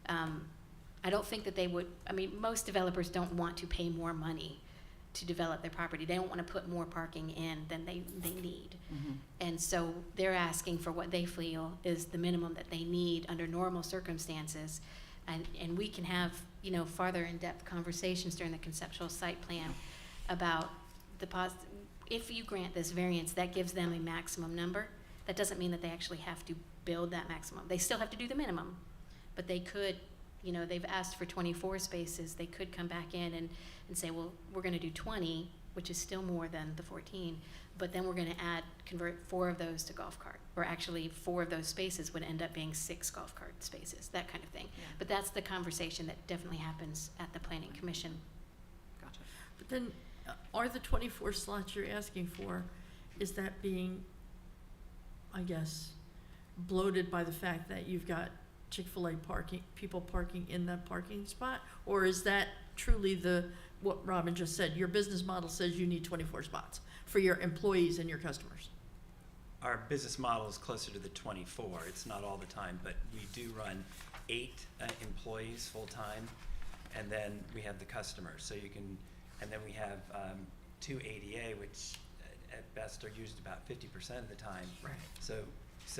I don't think that they would, I mean, most developers don't want to pay more money to develop their property. They don't want to put more parking in than they need. Mm-hmm. And so they're asking for what they feel is the minimum that they need under normal circumstances. And we can have, farther in-depth conversations during the conceptual site plan about if you grant this variance, that gives them a maximum number. That doesn't mean that they actually have to build that maximum. They still have to do the minimum, but they could, they've asked for 24 spaces. They could come back in and say, well, we're going to do 20, which is still more than the 14, but then we're going to convert 4 of those to golf cart, or actually 4 of those spaces would end up being 6 golf cart spaces, that kind of thing. Yeah. But that's the conversation that definitely happens at the Planning Commission. Gotcha. But then, are the 24 slots you're asking for, is that being, I guess, bloated by the fact that you've got Chick-fil-A people parking in that parking spot? Or is that truly what Robin just said, your business model says you need 24 spots for your employees and your customers? Our business model is closer to the 24. It's not all the time, but we do run 8 employees full-time, and then we have the customers. So you can, and then we have 2 ADA, which at best are used about 50% of the time. Right. So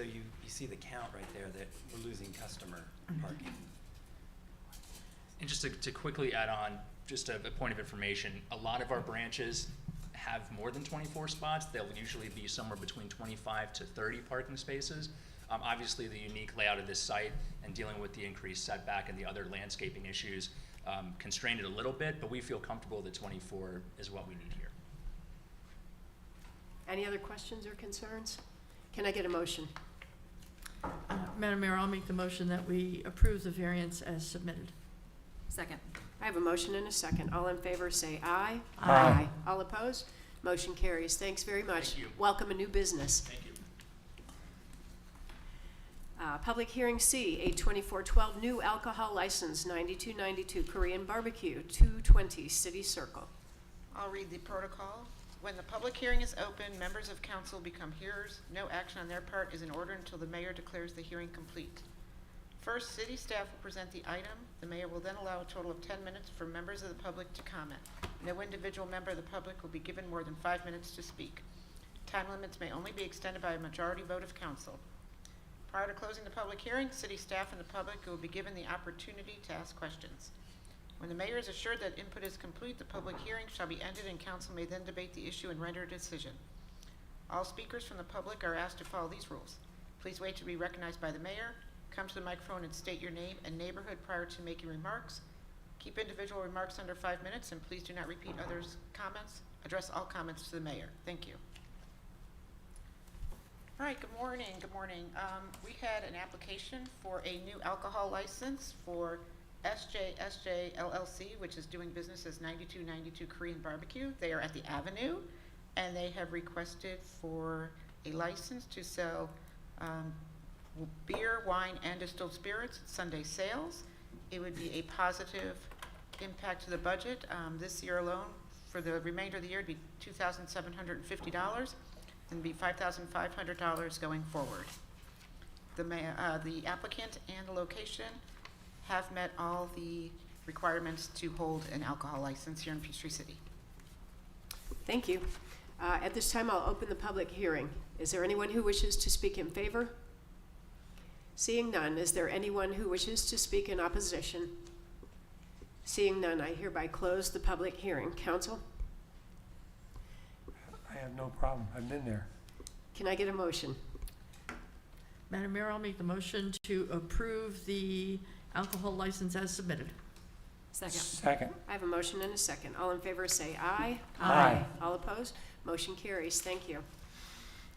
you see the count right there that we're losing customer parking. And just to quickly add on, just a point of information, a lot of our branches have more than 24 spots. They'll usually be somewhere between 25 to 30 parking spaces. Obviously, the unique layout of this site and dealing with the increased setback and the other landscaping issues constrained it a little bit, but we feel comfortable that 24 is what we need here. Any other questions or concerns? Can I get a motion? Madam Mayor, I'll make the motion that we approve the variance as submitted. Second. I have a motion and a second. All in favor, say aye. Aye. All opposed? Motion carries. Thanks very much. Thank you. Welcome a new business. Thank you. Public hearing C, 82412, new alcohol license, 9292 Korean Barbecue, 220 City Circle. I'll read the protocol. When the public hearing is open, members of council become hearers. No action on their part is in order until the mayor declares the hearing complete. First, city staff will present the item. The mayor will then allow a total of 10 minutes for members of the public to comment. No individual member of the public will be given more than 5 minutes to speak. Time limits may only be extended by a majority vote of council. Prior to closing the public hearing, city staff and the public will be given the opportunity to ask questions. When the mayor is assured that input is complete, the public hearing shall be ended and council may then debate the issue and render a decision. All speakers from the public are asked to follow these rules. Please wait to be recognized by the mayor. Come to the microphone and state your name and neighborhood prior to making remarks. Keep individual remarks under 5 minutes, and please do not repeat others' comments. Address all comments to the mayor. Thank you. All right, good morning, good morning. We had an application for a new alcohol license for SJ LLC, which is doing business as 9292 Korean Barbecue. They are at the Avenue, and they have requested for a license to sell beer, wine, and distilled spirits at Sunday sales. It would be a positive impact to the budget. This year alone, for the remainder of the year, it'd be $2,750 and be $5,500 going forward. The applicant and the location have met all the requirements to hold an alcohol license here in Peachtree City. Thank you. At this time, I'll open the public hearing. Is there anyone who wishes to speak in favor? Seeing none, is there anyone who wishes to speak in opposition? Seeing none, I hereby close the public hearing. Council, I have no problem. I've been there. can I get a motion? Madam Mayor, I'll make the motion to approve the alcohol license as submitted. Second. Second. I have a motion and a second. All in favor say aye. Aye. All opposed? Motion carries. Thank you.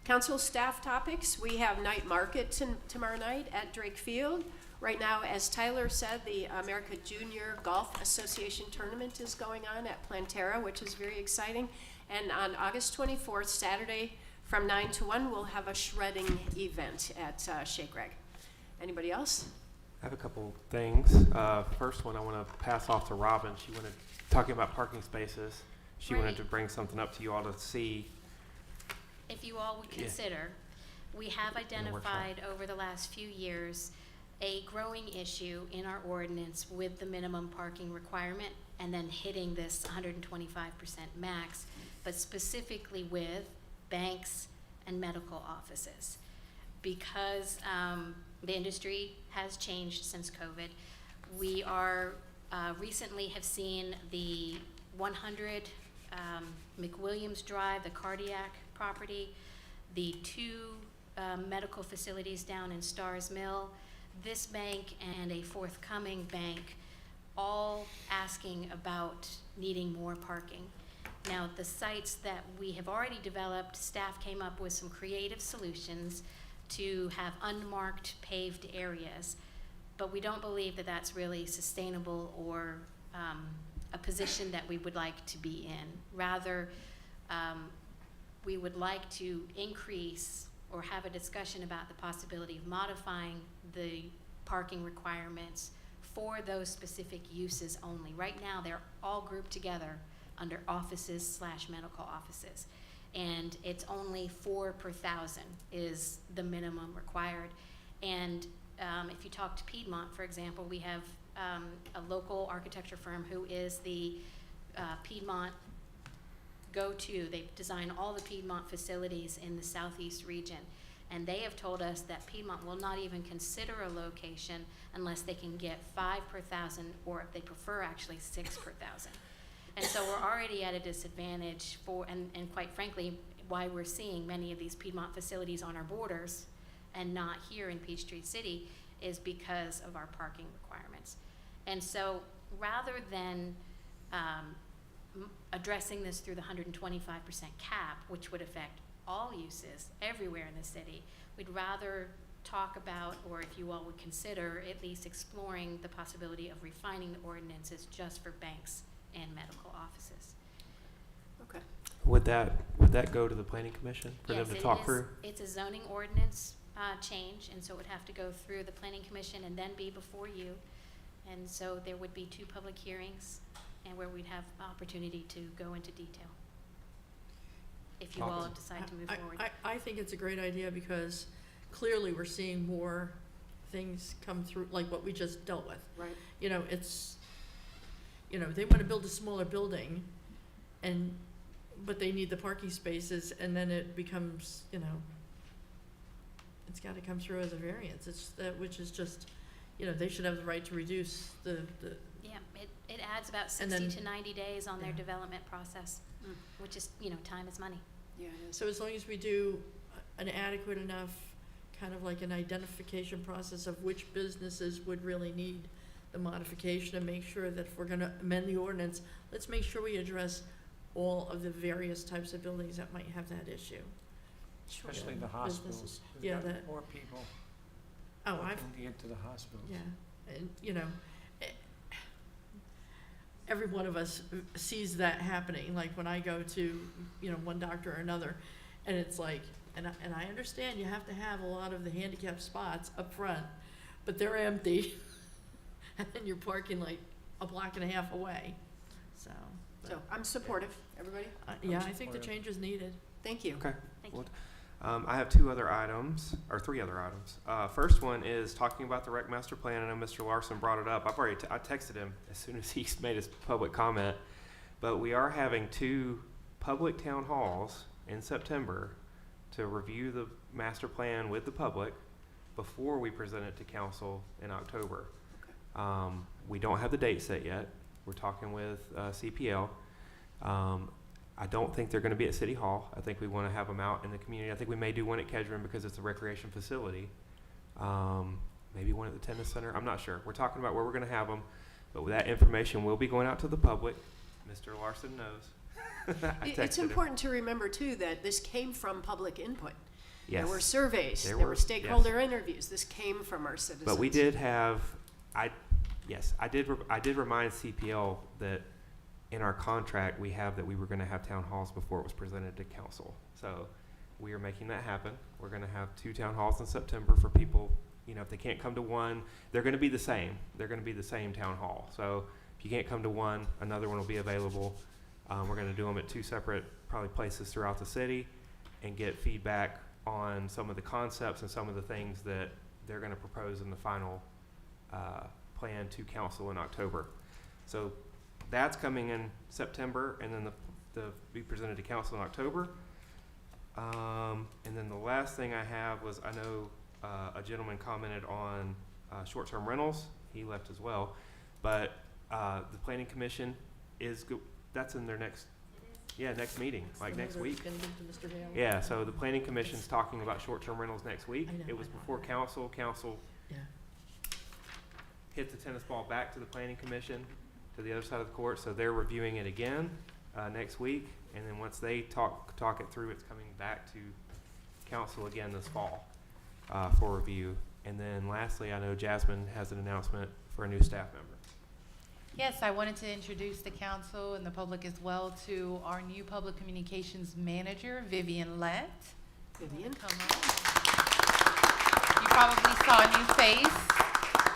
Council staff topics. We have night market tomorrow night at Drake Field. Right now, as Tyler said, the America Junior Golf Association Tournament is going on at Plantera, which is very exciting. And on August 24th, Saturday, from 9 to 1, we'll have a shredding event at Shake Rag. Anybody else? I have a couple things. First one I want to pass off to Robin. She wanted, talking about parking spaces, she wanted Right. to bring something up to you all to see. If you all would Yeah. consider, we have identified over the last few years a growing issue in our ordinance with the minimum parking requirement and then hitting this 125% max, but specifically with banks and medical offices. Because the industry has changed since COVID, we are recently have seen the 100 McWilliams Drive, the cardiac property, the 2 medical facilities down in Stars Mill, this bank and a forthcoming bank, all asking about needing more parking. Now, the sites that we have already developed, staff came up with some creative solutions to have unmarked paved areas, but we don't believe that that's really sustainable or a position that we would like to be in. Rather, we would like to increase or have a discussion about the possibility of modifying the parking requirements for those specific uses only. Right now, they're all grouped together under offices/medical offices. And it's only 4 per 1,000 is the minimum required. And if you talk to Piedmont, for example, we have a local architecture firm who is the Piedmont go-to. They design all the Piedmont facilities in the southeast region. And they have told us that Piedmont will not even consider a location unless they can get 5 per 1,000, or if they prefer actually 6 per 1,000. And so we're already at a disadvantage for, and quite frankly, why we're seeing many of these Piedmont facilities on our borders and not here in Peachtree City is because of our parking requirements. And so rather than addressing this through the 125% cap, which would affect all uses everywhere in the city, we'd rather talk about, or if you all would consider, at least exploring the possibility of refining the ordinances just for banks and medical offices. Okay. Would that go to the planning commission for Yes, them to talk through? It's a zoning ordinance change, and so it would have to go through the planning commission and then be before you. And so there would be 2 public hearings, and where we'd have opportunity to go into detail, if you all decide to move forward. I think it's a great idea because clearly we're seeing more things come through, like what we just dealt with. Right. You know, it's, you know, they want to build a smaller building but they need the parking spaces, and then it becomes, you know, it's got to come through as a variance. It's that, which is just, you know, they should have the right to reduce the. Yeah, it adds about And 60 then- to 90 days on their Yeah. development process, which is, you know, time is money. Yeah, it is. So as long as we do an adequate enough, kind of like an identification process of which businesses would really need the modification, and make sure that if we're gonna amend the ordinance, let's make sure we address all of the various types of buildings that might have that issue. Especially Yeah. the hospitals. Businesses. We've Yeah, got that. more people Oh, looking to get to the hospitals. Yeah, and, you know, every one of us sees that happening, like when I go to, you know, one doctor or another, and it's like, and I understand you have to have a lot of the handicap spots up front, but they're empty, and then you're parking like a block and a half away, so. So I'm supportive. Everybody? Yeah, I think the change is needed. Thank you. Okay. Thank Well, I have 2 other items, or 3 other items. First one is talking about the rec master plan. I know Mr. Larson brought it up. I texted him as soon as he made his public comment. But we are having 2 public town halls in September to review the master plan with the public before we present it to council in October. We don't have the date set yet. We're talking with CPL. I don't think they're going to be at City Hall. I think we want to have them out in the community. I think we may do one at Kedron because it's a recreation facility. Maybe one at the tennis center. I'm not sure. We're talking about where we're going to have them, but that information will be going out to the public. Mr. Larson knows. I It's texted him. important to remember, too, that this came from public input. There Yes. were surveys, There there were, were yes. stakeholder interviews. This came from our citizens. But we did have, I did remind CPL that in our contract, we have that we were gonna have town halls before it was presented to council. So we are making that happen. We're gonna have 2 town halls in September for people, you know, if they can't come to one, they're gonna be the same. They're gonna be the same town hall. So if you can't come to one, another one will be available. We're gonna do them at 2 separate, probably places throughout the city and get feedback on some of the concepts and some of the things that they're gonna propose in the final plan to council in October. So that's coming in September, and then the be presented to council in October. And then the last thing I have was, I know a gentleman commented on short-term rentals. He left as well, but the planning commission that's in their next meeting, like next week. Yeah, so the planning commission's talking about short-term rentals next week. It was before council. Council hit the tennis ball back to the planning commission, to the other side of the court, so they're reviewing it again next week, and then once they talk it through, it's coming back to council again this fall for review. And then lastly, I know Jasmine has an announcement for a new staff member. Yes, I wanted to introduce the council and the public as well to our new public communications manager, Vivian Lett. Vivian, come on. You probably saw a new face.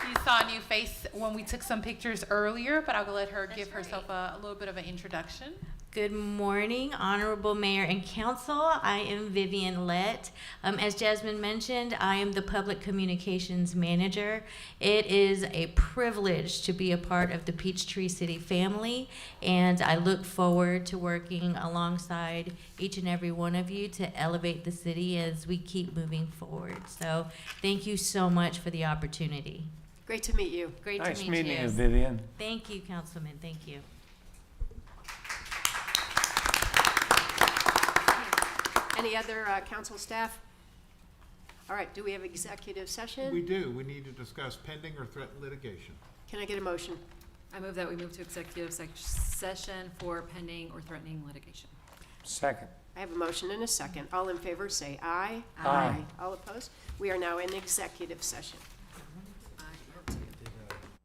You saw a new face when we took some pictures earlier, but I'll let her give herself a little bit of an introduction. Good morning, Honorable Mayor and Council. I am Vivian Lett. As Jasmine mentioned, I am the Public Communications Manager. It is a privilege to be a part of the Peachtree City family, and I look forward to working alongside each and every one of you to elevate the city as we keep moving forward. So thank you so much for the opportunity. great to meet you. Great Nice to meet meeting you. you, Vivian. Thank you, Councilman. Thank you. Any other council staff? All right, do we have executive session? We do. We need to discuss pending or threatened litigation. Can I get a motion? I move that we move to executive session for pending or threatening litigation. Second. I have a motion and a second. All in favor, say aye. Aye. All opposed? We are now in executive session.